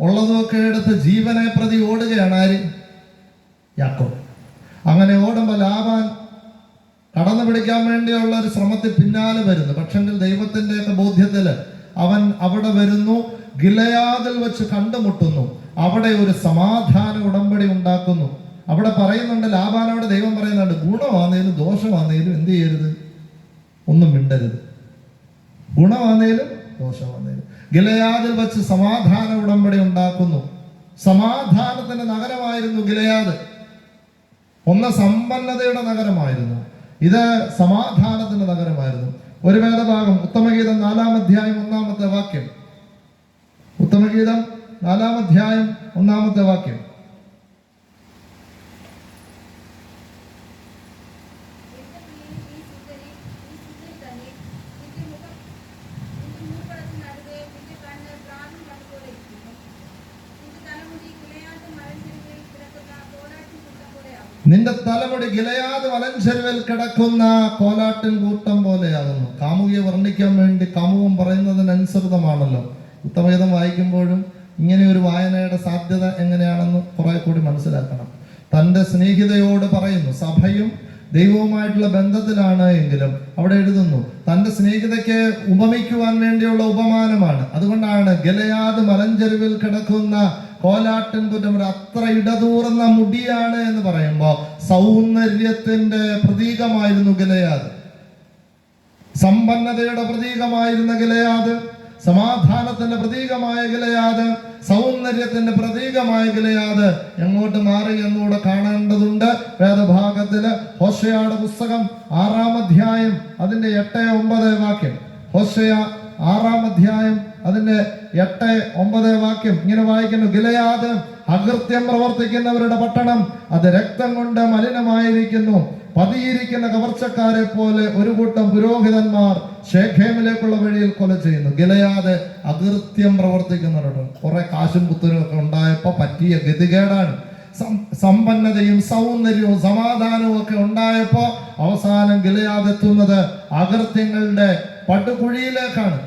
ഉള്ളതൊക്കെ എടുത്ത് ജീവനെ പ്രതി ഓടുകയാണ് ആര്? യാക്കോബ്. അങ്ങനെ ഓടുമ്പോൾ ലാബാൻ കടന്നു പിടിക്കാൻ വേണ്ടിയുള്ള ഒരു ശ്രമത്തിൽ പിന്നാലെ വരുന്നു. പക്ഷെങ്കിൽ ദൈവത്തിൻ്റെയൊക്കെ ബോധ്യത്തിൽ അവൻ അവിടെ വരുന്നു, ഗിലെയാദിൽ വെച്ച് കണ്ടുമുട്ടുന്നു, അവിടെ ഒരു സമാധാന ഉടമ്പടി ഉണ്ടാക്കുന്നു. അവിടെ പറയുന്നുണ്ട്, ലാബാനോട് ദൈവം പറയുന്നുണ്ട്, ഗുണമാന്നേലും ദോഷമാന്നേലും എന്ത് ചെയ്യരുത്, ഒന്നും മിണ്ടരുത്. ഗുണമാന്നേലും ദോഷമാന്നേലും ഗിലെയാദിൽ വെച്ച് സമാധാന ഉടമ്പടി ഉണ്ടാക്കുന്നു. സമാധാനത്തിന്റെ നഗരമായിരുന്നു ഗിലെയാദ്. ഒന്ന് സമ്പന്നതയുടെ നഗരമായിരുന്നു, ഇത് സമാധാനത്തിന്റെ നഗരമായിരുന്നു. ഒരു വേദഭാഗം ഉത്തമഗീതം 4-ാം അധ്യായം 1-ാമത്തെ വാക്യം. ഉത്തമഗീതം 4-ാം അധ്യായം 1-ാമത്തെ വാക്യം. നിന്റെ തലമുടി ഗിലെയാദ് മലഞ്ചെരുവിൽ കിടക്കുന്ന കോലാട്ടിൻ കൂട്ടം പോലെയാകുന്നു. കാമുകിയെ വർണ്ണിക്കാൻ വേണ്ടി കാമുകം പറയുന്നതിനനുസൃതമാണല്ലോ. ഉത്തമഗീതം വായിക്കുമ്പോഴും ഇങ്ങനെ ഒരു വായനയുടെ സാധ്യത എങ്ങനെയാണെന്ന് കുറെ കൂടി മനസ്സിലാക്കണം. തൻ്റെ സ്നേഹിതയോട് പറയുന്നു, സഭയും ദൈവവുമായിട്ടുള്ള ബന്ധത്തിലാണ് എങ്കിലും അവിടെ എഴുതുന്നു തൻ്റെ സ്നേഹിതയ്ക്ക് ഉപമിക്കുവാൻ വേണ്ടിയുള്ള ഉപമാനമാണ്. അതുകൊണ്ടാണ് ഗിലെയാദ് മലഞ്ചെരുവിൽ കിടക്കുന്ന കോലാട്ടിൻ കുറ്റം അത്ര ഇടതൂർന്ന മുടിയാണ് എന്ന് പറയുമ്പോൾ സൗന്ദര്യത്തിന്റെ പ്രതീകമായിരുന്നു ഗിലെയാദ്, സമ്പന്നതയുടെ പ്രതീകമായിരുന്ന ഗിലെയാദ്, സമാധാനത്തിന്റെ പ്രതീകമായ ഗിലെയാദ്, സൗന്ദര്യത്തിന്റെ പ്രതീകമായ ഗിലെയാദ് എങ്ങോട്ട് മാറി എന്നുകൂടെ കാണേണ്ടതുണ്ട്. വേദഭാഗത്തില് ഹോശേയയുടെ പുസ്തകം 6-ാം അധ്യായം അതിന്റെ 8-9 വാക്യം. ഹോശേയ 6-ാം അധ്യായം അതിന്റെ 8-9 വാക്യം ഇങ്ങനെ വായിക്കുന്നു. ഗിലെയാദ് അകൃത്യം പ്രവർത്തിക്കുന്നവരുടെ പട്ടണം, അത് രക്തം കൊണ്ട് മലിനമായിരിക്കുന്നു. പതിയിരിക്കുന്ന കവർച്ചക്കാരെ പോലെ ഒരു കൂട്ടം പുരോഹിതന്മാർ ശേഖേമിലേക്കുള്ള വഴിയിൽ കൊല ചെയ്യുന്നു. ഗിലെയാദ് അകൃത്യം പ്രവർത്തിക്കുന്നവരുടെ കുറെ കാശും പുത്തനും ഒക്കെ ഉണ്ടായപ്പോ പറ്റിയ ഗതികേടാണ്. സമ്പന്നതയും സൗന്ദര്യവും സമാധാനവും ഒക്കെ ഉണ്ടായപ്പോ അവസാനം ഗിലെയാദ് എത്തുന്നത് അകൃത്യങ്ങളുടെ പടുകുഴിയിലേക്കാണ്.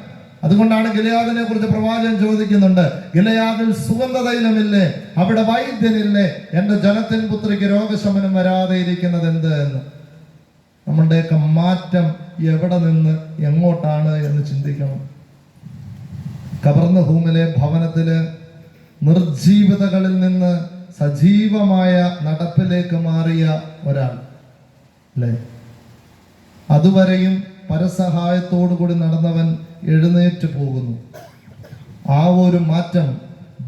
അതുകൊണ്ടാണ് ഗിലെയാദിനെ കുറിച്ച് പ്രവാചകൻ ചോദിക്കുന്നുണ്ട്, ഗിലെയാദിൽ സുഗന്ധതൈലമില്ലേ, അവിടെ വൈദ്യനില്ലേ, എന്റെ ജനത്തിൻ പുത്രിക്ക് രോഗശമനം വരാതെ ഇരിക്കുന്നത് എന്ത് എന്ന്. നമ്മളുടെയൊക്കെ മാറ്റം എവിടെ നിന്ന് എങ്ങോട്ടാണ് എന്ന് ചിന്തിക്കണം. കബർന്നഹൂമിലെ ഭവനത്തില് നിർജീവതകളിൽ നിന്ന് സജീവമായ നടപ്പിലേക്ക് മാറിയ ഒരാൾ അല്ലേ, അതുവരെയും പരസഹായത്തോടു കൂടി നടന്നവൻ എഴുന്നേറ്റ് പോകുന്നു. ആ ഒരു മാറ്റം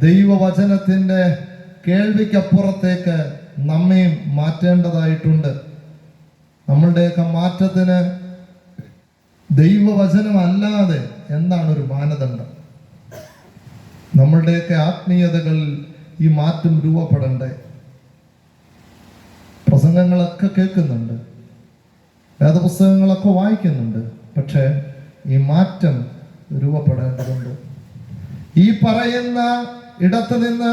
ദൈവവചനത്തിന്റെ കേൾവിക്കപ്പുറത്തേക്ക് നമ്മയും മാറ്റേണ്ടതായിട്ടുണ്ട്. നമ്മളുടെയൊക്കെ മാറ്റത്തിന് ദൈവവചനം അല്ലാതെ എന്താണ് ഒരു മാനദണ്ഡം? നമ്മളുടെയൊക്കെ ആത്മീയതകളിൽ ഈ മാറ്റം രൂപപ്പെടണ്ടേ? പ്രസംഗങ്ങളൊക്കെ കേൾക്കുന്നുണ്ട്, വേദപുസ്തകങ്ങളൊക്കെ വായിക്കുന്നുണ്ട്, പക്ഷേ ഈ മാറ്റം രൂപപ്പെടേണ്ടതുണ്ട്. ഈ പറയുന്ന ഇടത്ത് നിന്ന്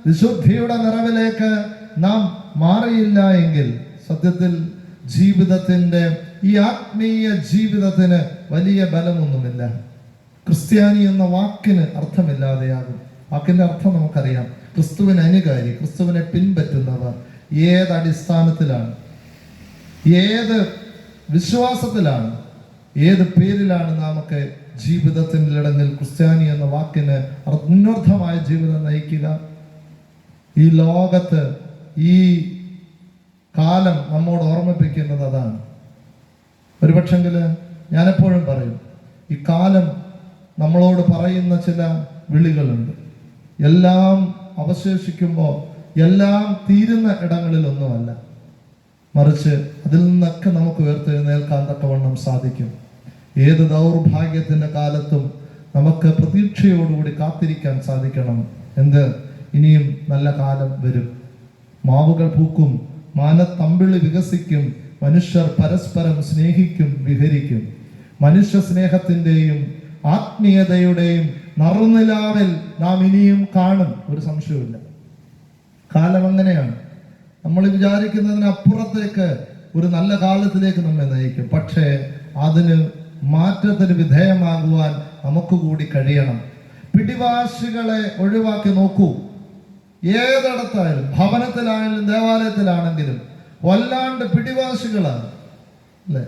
വിശുദ്ധിയുടെ നിറവിലേക്ക് നാം മാറിയില്ല എങ്കിൽ സത്യത്തിൽ ജീവിതത്തിന്റെ ഈ ആത്മീയ ജീവിതത്തിന് വലിയ ബലമൊന്നുമില്ല. ക്രിസ്ത്യാനി എന്ന വാക്കിന് അർത്ഥമില്ലാതെയാകും. വാക്കിന്റെ അർത്ഥം നമുക്കറിയാം. ക്രിസ്തുവിന് അനുകാരി, ക്രിസ്തുവിനെ പിൻപറ്റുന്നവർ ഏതടിസ്ഥാനത്തിലാണ്, ഏത് വിശ്വാസത്തിലാണ്, ഏത് പേരിലാണ് നാമൊക്കെ ജീവിതത്തിൻ്റെ ഇടങ്ങളിൽ ക്രിസ്ത്യാനി എന്ന വാക്കിന് അന്വർത്ഥമായ ജീവിതം നയിക്കുക? ഈ ലോകത്ത് ഈ കാലം നമ്മോട് ഓർമ്മിപ്പിക്കുന്നത് അതാണ്. ഒരുപക്ഷെങ്കിൽ ഞാനെപ്പോഴും പറയും, ഈ കാലം നമ്മളോട് പറയുന്ന ചില വിളികളുണ്ട്. എല്ലാം അവശേഷിക്കുമ്പോൾ എല്ലാം തീരുന്ന ഇടങ്ങളിലൊന്നുമല്ല, മറിച്ച് അതിൽ നിന്നൊക്കെ നമുക്ക് ഉയർത്തെഴുന്നേൽക്കാൻ തക്കവണ്ണം സാധിക്കും. ഏത് ദൗർഭാഗ്യത്തിൻ്റെ കാലത്തും നമുക്ക് പ്രതീക്ഷയോടുകൂടി കാത്തിരിക്കാൻ സാധിക്കണം. എന്ത്? ഇനിയും നല്ല കാലം വരും. മാവുകൾ പൂക്കും, മാനത്തമ്പിളി വികസിക്കും, മനുഷ്യർ പരസ്പരം സ്നേഹിക്കും, വിഹരിക്കും. മനുഷ്യ സ്നേഹത്തിൻ്റെയും ആത്മീയതയുടെയും നറുനിലാവിൽ നാം ഇനിയും കാണും, ഒരു സംശയവുമില്ല. കാലം അങ്ങനെയാണ്. നമ്മൾ വിചാരിക്കുന്നതിനപ്പുറത്തേക്ക് ഒരു നല്ല കാലത്തിലേക്ക് നമ്മെ നയിക്കും. പക്ഷേ അതിന് മാറ്റത്തിന് വിധേയമാകുവാൻ നമുക്ക് കൂടി കഴിയണം. പിടിവാശികളെ ഒഴിവാക്കി നോക്കൂ. ഏതിടത്തായാലും, ഭവനത്തിലായാലും ദേവാലയത്തിലാണെങ്കിലും വല്ലാണ്ട് പിടിവാശികളാണ്, അല്ലേ?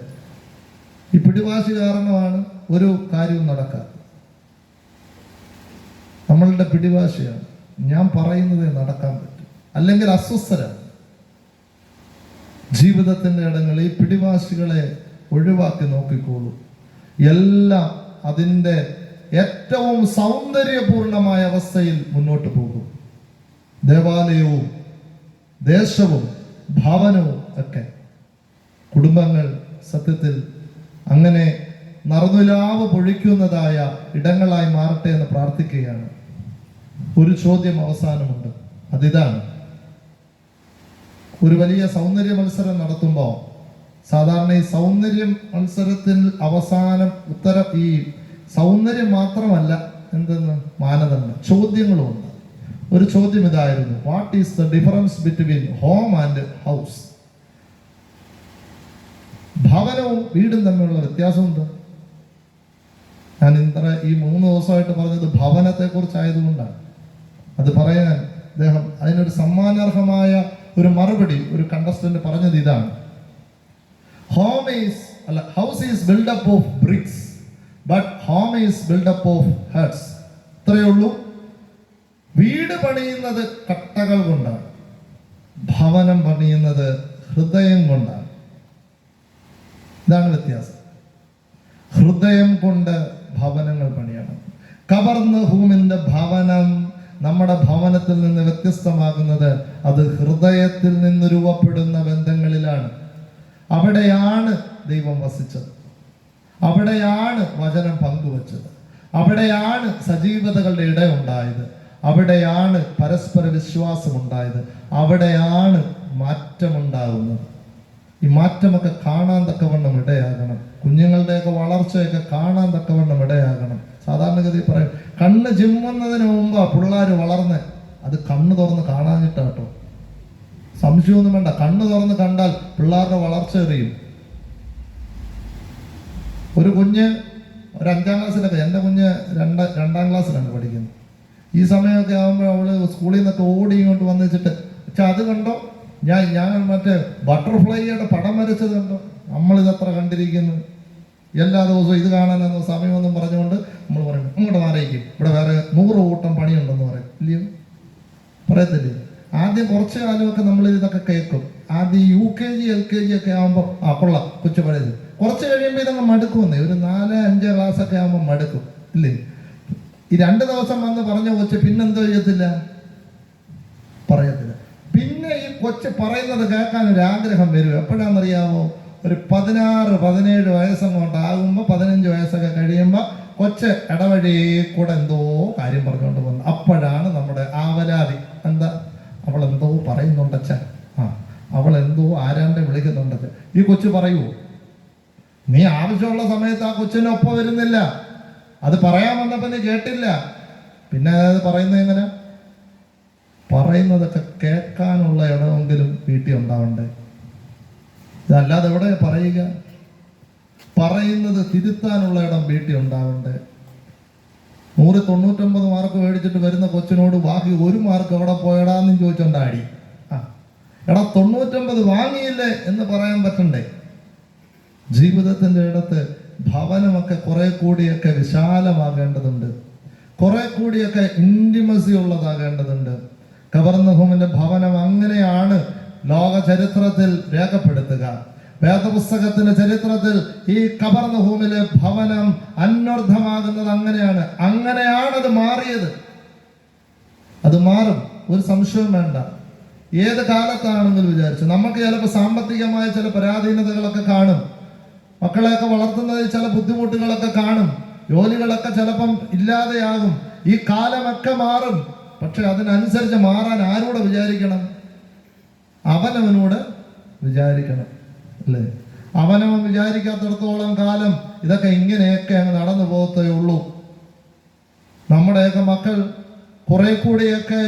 ഈ പിടിവാശി കാരണമാണ് ഒരു കാര്യവും നടക്കാറ്. നമ്മളുടെ പിടിവാശിയാണ്. ഞാൻ പറയുന്നത് നടക്കാൻ പറ്റും, അല്ലെങ്കിൽ അസ്വസ്ഥരാണ്. ജീവിതത്തിൻ്റെ ഇടങ്ങളിൽ ഈ പിടിവാശികളെ ഒഴിവാക്കി നോക്കിക്കോളൂ. എല്ലാം അതിൻ്റെ ഏറ്റവും സൗന്ദര്യപൂർണമായ അവസ്ഥയിൽ മുന്നോട്ട് പോകും. ദേവാലയവും ദേശവും ഭവനവും ഒക്കെ, കുടുംബങ്ങൾ സത്യത്തിൽ അങ്ങനെ നറുനിലാവ് പൊഴിക്കുന്നതായ ഇടങ്ങളായി മാറട്ടെ എന്ന് പ്രാർത്ഥിക്കുകയാണ്. ഒരു ചോദ്യം അവസാനമുണ്ട്, അതിതാണ്: ഒരു വലിയ സൗന്ദര്യ മത്സരം നടത്തുമ്പോൾ സാധാരണ ഈ സൗന്ദര്യ മത്സരത്തിൽ അവസാനം ഉത്തരം, ഈ സൗന്ദര്യം മാത്രമല്ല, എന്തെന്ന് മാനദണ്ഡം, ചോദ്യങ്ങളുമുണ്ട്. ഒരു ചോദ്യം ഇതായിരുന്നു: what is the difference between home and house? ഭവനവും വീടും തമ്മിലുള്ള വ്യത്യാസം എന്താ? ഞാൻ ഈ 3 ദിവസമായിട്ട് പറഞ്ഞത് ഭവനത്തെ കുറിച്ചായതുകൊണ്ടാണ്. അത് പറയാൻ അദ്ദേഹം അതിനൊരു സമ്മാനാർഹമായ ഒരു മറുപടി ഒരു കണ്ടസ്റ്റന്റ് പറഞ്ഞത് ഇതാണ്: house is build up of bricks, but home is build up of hearts. ഇത്രയേ ഉള്ളൂ. വീട് പണിയുന്നത് കട്ടകൾ കൊണ്ടാണ്, ഭവനം പണിയുന്നത് ഹൃദയം കൊണ്ടാണ്. ഇതാണ് വ്യത്യാസം. ഹൃദയം കൊണ്ട് ഭവനങ്ങൾ പണിയണം. കവർന്ന് ഹൂമിന്റെ ഭവനം നമ്മുടെ ഭവനത്തിൽ നിന്ന് വ്യത്യസ്തമാകുന്നത് അത് ഹൃദയത്തിൽ നിന്ന് രൂപപ്പെടുന്ന ബന്ധങ്ങളിലാണ്. അവിടെയാണ് ദൈവം വസിച്ചത്, അവിടെയാണ് വചനം പങ്കുവച്ചത്, അവിടെയാണ് സജീവതകളുടെ ഇടയുണ്ടായത്, അവിടെയാണ് പരസ്പര വിശ്വാസം ഉണ്ടായത്, അവിടെയാണ് മാറ്റമുണ്ടാകുന്നത്. ഈ മാറ്റമൊക്കെ കാണാൻ തക്കവണ്ണം ഇടയാകണം. കുഞ്ഞുങ്ങളുടെയൊക്കെ വളർച്ചയൊക്കെ കാണാൻ തക്കവണ്ണം ഇടയാകണം. സാധാരണഗതി പറയും, കണ്ണ് ചിമ്മുന്നതിന് മുമ്പാ പിള്ളേർ വളർന്ന്. അത് കണ്ണ് തുറന്ന് കാണാഞ്ഞിട്ടാട്ടോ, സംശയമൊന്നും വേണ്ട. കണ്ണ് തുറന്ന് കണ്ടാൽ പിള്ളേരുടെ വളർച്ച അറിയും. ഒരു കുഞ്ഞ് ഒരു 5ാം ക്ലാസ്സിലൊക്കെ, എൻ്റെ കുഞ്ഞ് 2ാം ക്ലാസ്സിലാണ് പഠിക്കുന്നത്. ഈ സമയമൊക്കെ ആകുമ്പോൾ അവള് സ്കൂളിൽ നിന്നൊക്കെ ഓടി ഇങ്ങോട്ട് വന്ന് വെച്ചിട്ട്, പക്ഷെ അത് കണ്ടോ, ഞാൻ മറ്റേ ബട്ടർഫ്ലൈയുടെ പടം വരച്ചത് കണ്ടോ, നമ്മളിതത്ര കണ്ടിരിക്കുന്നു, എല്ലാ ദിവസവും ഇത് കാണാനെന്നോ സമയമൊന്നും പറഞ്ഞുകൊണ്ട് നമ്മൾ പറയും, അങ്ങോട്ട് മാറിയിരിക്കും, ഇവിടെ വേറെ 100 കൂട്ടം പണിയുണ്ടെന്ന് പറയും. ഇല്ലയോ? പറയത്തില്ലേ? ആദ്യം കുറച്ച് കാലമൊക്കെ നമ്മൾ ഇതൊക്കെ കേൾക്കും. ആദ്യം UKG LKG ഒക്കെ ആകുമ്പോൾ കൊള്ളാം, കൊച്ചു പഴയത്. കുറച്ച് കഴിയുമ്പോൾ ഇതങ്ങ് മടുക്കുമെന്നേ. ഒരു 4-5 ക്ലാസ്സൊക്കെ ആകുമ്പോൾ മടുക്കും, ഇല്ലേ? ഈ 2 ദിവസം വന്ന് പറഞ്ഞ കൊച്ച് പിന്നെന്തോ ചെയ്യത്തില്ല, പറയത്തില്ല. പിന്നെ ഈ കൊച്ച് പറയുന്നത് കേൾക്കാൻ ഒരു ആഗ്രഹം വരും. എപ്പോഴാണെന്നറിയാമോ? ഒരു 16-17 വയസ്സങ്ങോട്ടാകുമ്പോൾ, 15 വയസ്സൊക്കെ കഴിയുമ്പോൾ കൊച്ച് ഇടവഴി കൂടെ എന്തോ കാര്യം പറഞ്ഞുകൊണ്ട് വന്നു. അപ്പോഴാണ് നമ്മുടെ ആവലാതി. എന്താ? അവളെന്തോ പറയുന്നുണ്ടച്ച, അവളെന്തോ ആരാണ്ട് വിളിക്കുന്നുണ്ടച്ച. ഈ കൊച്ചു പറയുമോ? നീ ആവശ്യമുള്ള സമയത്ത് ആ കൊച്ചിനൊപ്പം വരുന്നില്ല. അത് പറയാൻ വന്നപ്പോൾ നീ കേട്ടില്ല. പിന്നെ അത് പറയുന്നത് എങ്ങനെ? പറയുന്നതൊക്കെ കേൾക്കാനുള്ള ഇടമെങ്കിലും വീട്ടിൽ ഉണ്ടാവണ്ടേ? ഇതല്ലാതെ എവിടെ പറയുക? പറയുന്നത് തിരുത്താനുള്ള ഇടം വീട്ടിൽ ഉണ്ടാവണ്ടേ? 199 മാർക്ക് മേടിച്ചിട്ട് വരുന്ന കൊച്ചിനോട് ബാക്കി 1 മാർക്ക് എവിടെ പോയടാന്ന് ചോദിച്ചോണ്ടാടി. എടാ 99 വാങ്ങിയില്ലേ എന്ന് പറയാൻ പറ്റണ്ടേ? ജീവിതത്തിൻ്റെ ഇടത്ത് ഭവനമൊക്കെ കുറെ കൂടിയൊക്കെ വിശാലമാകേണ്ടതുണ്ട്, കുറെ കൂടിയൊക്കെ ഇന്റിമസി ഉള്ളതാകേണ്ടതുണ്ട്. കവർന്നഹൂമിന്റെ ഭവനം അങ്ങനെയാണ് ലോക ചരിത്രത്തിൽ രേഖപ്പെടുത്തുക. വേദപുസ്തകത്തിന്റെ ചരിത്രത്തിൽ ഈ കവർന്നഹൂമിലെ ഭവനം അന്വർത്ഥമാകുന്നത് അങ്ങനെയാണത് മാറിയത്. അത് മാറും, ഒരു സംശയവും വേണ്ട. ഏത് കാലത്താണെങ്കിലും വിചാരിച്ചു. നമുക്ക് ചിലപ്പോൾ സാമ്പത്തികമായ ചില പരാധീനതകളൊക്കെ കാണും, മക്കളെയൊക്കെ വളർത്തുന്നതിൽ ചില ബുദ്ധിമുട്ടുകളൊക്കെ കാണും, ജോലികളൊക്കെ ചിലപ്പം ഇല്ലാതെയാകും. ഈ കാലമൊക്കെ മാറും. പക്ഷെ അതിനനുസരിച്ച് മാറാൻ ആരോട് വിചാരിക്കണം? അവനവനോട് വിചാരിക്കണം, അല്ലേ? അവനവൻ വിചാരിക്കാത്തിടത്തോളം കാലം ഇതൊക്കെ ഇങ്ങനെയൊക്കെ അങ്ങ് നടന്നു പോകത്തേ ഉള്ളൂ. നമ്മുടെയൊക്കെ മക്കൾ കുറെ കൂടിയൊക്കെ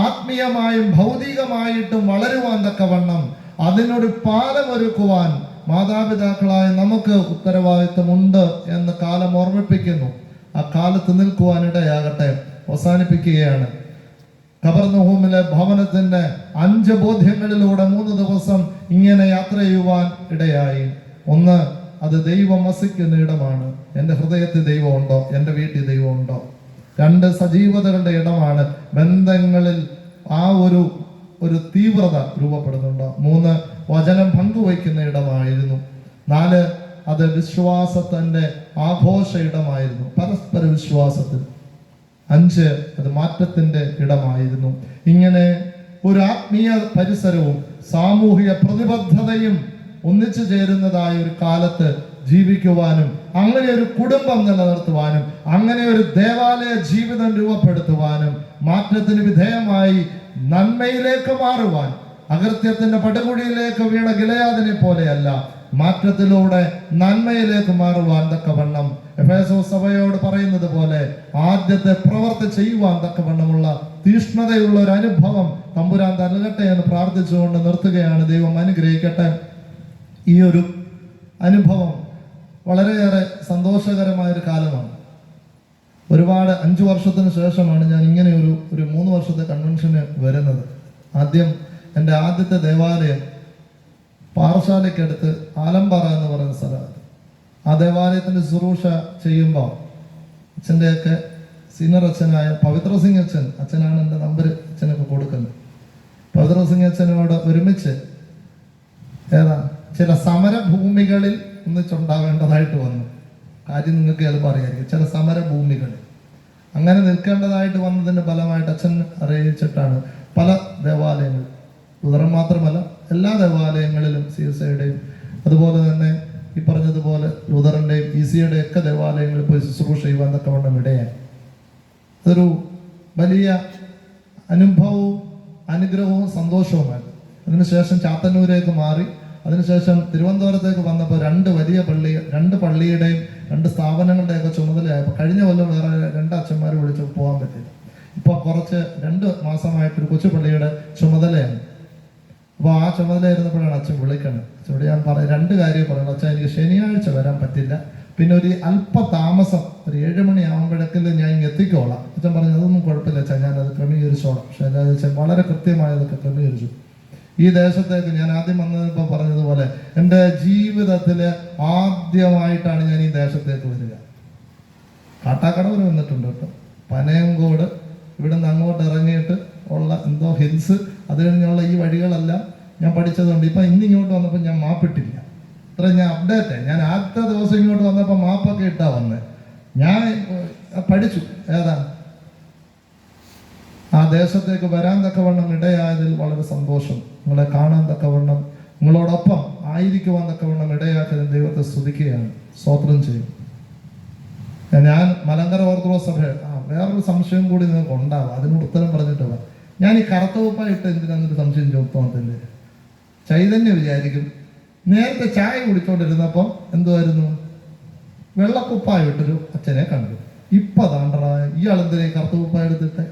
ആത്മീയമായും ഭൗതികമായിട്ടും വളരുവാൻ തക്കവണ്ണം അതിനൊരു പാലമൊരുക്കുവാൻ മാതാപിതാക്കളായ നമുക്ക് ഉത്തരവാദിത്വമുണ്ട് എന്ന് കാലം ഓർമ്മിപ്പിക്കുന്നു. ആ കാലത്ത് നിൽക്കുവാനിടയാകട്ടെ. അവസാനിപ്പിക്കുകയാണ്. കവർന്നഹൂമിലെ ഭവനത്തിന്റെ 5 ബോധ്യങ്ങളിലൂടെ 3 ദിവസം ഇങ്ങനെ യാത്ര ചെയ്യുവാൻ ഇടയായി. 1, അത് ദൈവം വസിക്കുന്ന ഇടമാണ്. എൻ്റെ ഹൃദയത്തിൽ ദൈവമുണ്ടോ? എൻ്റെ വീട്ടിൽ ദൈവമുണ്ടോ? 2, സജീവതകളുടെ ഇടമാണ്. ബന്ധങ്ങളിൽ ആ ഒരു തീവ്രത രൂപപ്പെടുന്നുണ്ടോ? 3, വചനം പങ്കുവയ്ക്കുന്ന ഇടമായിരുന്നു. 4, അത് വിശ്വാസത്തിന്റെ ആഘോഷ ഇടമായിരുന്നു, പരസ്പര വിശ്വാസത്തിൽ. 5, അത് മാറ്റത്തിന്റെ ഇടമായിരുന്നു. ഇങ്ങനെ ഒരു ആത്മീയ പരിസരവും സാമൂഹിക പ്രതിബദ്ധതയും ഒന്നിച്ചു ചേരുന്നതായ ഒരു കാലത്ത് ജീവിക്കുവാനും അങ്ങനെ ഒരു കുടുംബം നിലനിർത്തുവാനും അങ്ങനെ ഒരു ദേവാലയ ജീവിതം രൂപപ്പെടുത്തുവാനും മാറ്റത്തിന് വിധേയമായി നന്മയിലേക്ക് മാറുവാൻ, അകൃത്യത്തിന്റെ പടുകുഴിയിലേക്ക് വീണ ഗിലെയാദിനെ പോലെയല്ല, മാറ്റത്തിലൂടെ നന്മയിലേക്ക് മാറുവാൻ തക്കവണ്ണം എഫേസോസ് സഭയോട് പറയുന്നത് പോലെ ആദ്യത്തെ പ്രവൃത്തി ചെയ്യുവാൻ തക്കവണ്ണമുള്ള തീഷ്ണതയുള്ള ഒരു അനുഭവം തമ്പുരാൻ നൽകട്ടെ എന്ന് പ്രാർത്ഥിച്ചുകൊണ്ട് നിർത്തുകയാണ്. ദൈവം അനുഗ്രഹിക്കട്ടെ. ഈ ഒരു അനുഭവം വളരെയേറെ സന്തോഷകരമായൊരു കാലമാണ്. ഒരുപാട് 5 വർഷത്തിന് ശേഷമാണ് ഞാൻ ഇങ്ങനെ ഒരു 3 വർഷത്തെ കൺവെൻഷന് വരുന്നത്. എൻ്റെ ആദ്യത്തെ ദേവാലയം പാറശാലയ്ക്കടുത്ത് ആലമ്പാറ എന്ന് പറയുന്ന സ്ഥലമാണ്. ആ ദേവാലയത്തിൻ്റെ ശുശ്രൂഷ ചെയ്യുമ്പോൾ അച്ഛൻ്റെയൊക്കെ സീനിയർ അച്ഛനായ പവിത്ര സിംഗ് അച്ഛനാണ് എൻ്റെ നമ്പർ അച്ഛനൊക്കെ കൊടുക്കുന്നത്. പവിത്ര സിംഗ് അച്ഛനോട് ഒരുമിച്ച് ചില സമരഭൂമികളിൽ ഒന്നിച്ചുണ്ടാവേണ്ടതായിട്ട് വന്നു. കാര്യം നിങ്ങൾക്ക് ചിലപ്പോൾ അറിയായിരിക്കും. ചില സമരഭൂമികളിൽ അങ്ങനെ നിൽക്കേണ്ടതായിട്ട് വന്നതിൻ്റെ ഫലമായിട്ട് അച്ഛൻ അറിയിച്ചിട്ടാണ് പല ദേവാലയങ്ങൾ, ഉദരം മാത്രമല്ല എല്ലാ ദേവാലയങ്ങളിലും CSIയുടെയും അതുപോലെ തന്നെ ഈ പറഞ്ഞതുപോലെ ലൂതറിൻ്റെയും ECയുടെയും ഒക്കെ ദേവാലയങ്ങളിൽ പോയി ശുശ്രൂഷ ചെയ്യുവാൻ തക്കവണ്ണം ഇടയായി. അതൊരു വലിയ അനുഭവവും അനുഗ്രഹവും സന്തോഷവുമായിരുന്നു. അതിനുശേഷം ചാത്തന്നൂരേക്ക് മാറി. അതിനുശേഷം തിരുവനന്തപുരത്തേക്ക് വന്നപ്പോൾ 2 പള്ളിയുടെയും 2 സ്ഥാപനങ്ങളുടെയൊക്കെ ചുമതലയായപ്പോൾ കഴിഞ്ഞ കൊല്ലം വേറെ 2 അച്ഛന്മാർ വിളിച്ച് പോകാൻ പറ്റില്ല. ഇപ്പോൾ കുറച്ച് 2 മാസമായിട്ടൊരു കൊച്ചു പള്ളിയുടെ ചുമതലയാണ്. അപ്പോൾ ആ ചുമതലയായിരുന്നപ്പോഴാണ് അച്ഛൻ വിളിക്കണം. അച്ഛനോട് ഞാൻ 2 കാര്യം പറയുന്നത്. അച്ഛൻ എനിക്ക് ശനിയാഴ്ച വരാൻ പറ്റില്ല, പിന്നെ ഒരു അല്പ താമസം ഒരു 7 മണിയാകുമ്പോഴേക്കും ഞാൻ ഇങ്ങ് എത്തിക്കോളാം. അച്ഛൻ പറഞ്ഞു അതൊന്നും കുഴപ്പമില്ല അച്ഛൻ, ഞാനത് ക്രമീകരിച്ചോളാം. പക്ഷെ എന്താണെന്ന് വെച്ചാൽ വളരെ കൃത്യമായതൊക്കെ ക്രമീകരിച്ചു. ഈ ദേശത്തേക്ക് ഞാൻ ആദ്യം വന്നപ്പോൾ പറഞ്ഞതുപോലെ എൻ്റെ ജീവിതത്തിൽ ആദ്യമായിട്ടാണ് ഞാൻ ഈ ദേശത്തേക്ക് വരിക. കാട്ടാക്കടവർ വന്നിട്ടുണ്ട് കേട്ടോ, പനയങ്കോട്, ഇവിടെ നിന്ന് അങ്ങോട്ട് ഇറങ്ങിയിട്ട് ഉള്ള എന്തോ ഹിൽസ്, അത് കഴിഞ്ഞുള്ള ഈ വഴികളെല്ലാം ഞാൻ പഠിച്ചതുകൊണ്ട് ഇപ്പം ഇന്നിങ്ങോട്ട് വന്നപ്പോൾ ഞാൻ മാപ്പിട്ടില്ല. അത്ര ഞാൻ അപ്ഡേറ്റ്. ഞാൻ ആദ്യത്തെ ദിവസം ഇങ്ങോട്ട് വന്നപ്പോൾ മാപ്പൊക്കെ ഇട്ടാ വന്നത്. ഞാൻ പഠിച്ചു ആ ദേശത്തേക്ക് വരാൻ തക്കവണ്ണം ഇടയായതിൽ വളരെ സന്തോഷം. നിങ്ങളെ കാണാൻ തക്കവണ്ണം, നിങ്ങളോടൊപ്പം ആയിരിക്കുവാൻ തക്കവണ്ണം ഇടയാക്കിയതിൽ ദൈവത്തെ സ്തുതിക്കുകയാണ്, സ്തോത്രം ചെയ്യും. ഞാൻ മലങ്കര ഓർത്തഡോക്സ് സഭ വേറൊരു സംശയം കൂടി നിങ്ങൾക്ക് ഉണ്ടാവാം, അതിനോട് ഉത്തരം പറഞ്ഞിട്ടില്ല. ഞാൻ ഈ കറുത്ത കുപ്പായിട്ട് എന്തിനാന്നൊരു സംശയം തോന്നത്തില്ലേ? ചൈതന്യം വിചാരിക്കും നേരത്തെ ചായ കുടിച്ചോണ്ടിരുന്നപ്പോൾ എന്തുമായിരുന്നു, വെള്ളക്കുപ്പായിട്ടൊരു അച്ഛനെ കണ്ടു. ഇപ്പൊ താണ്ടറ ഇയാളെന്തിനെ കറുത്ത കുപ്പായ എടുത്തിട്ട്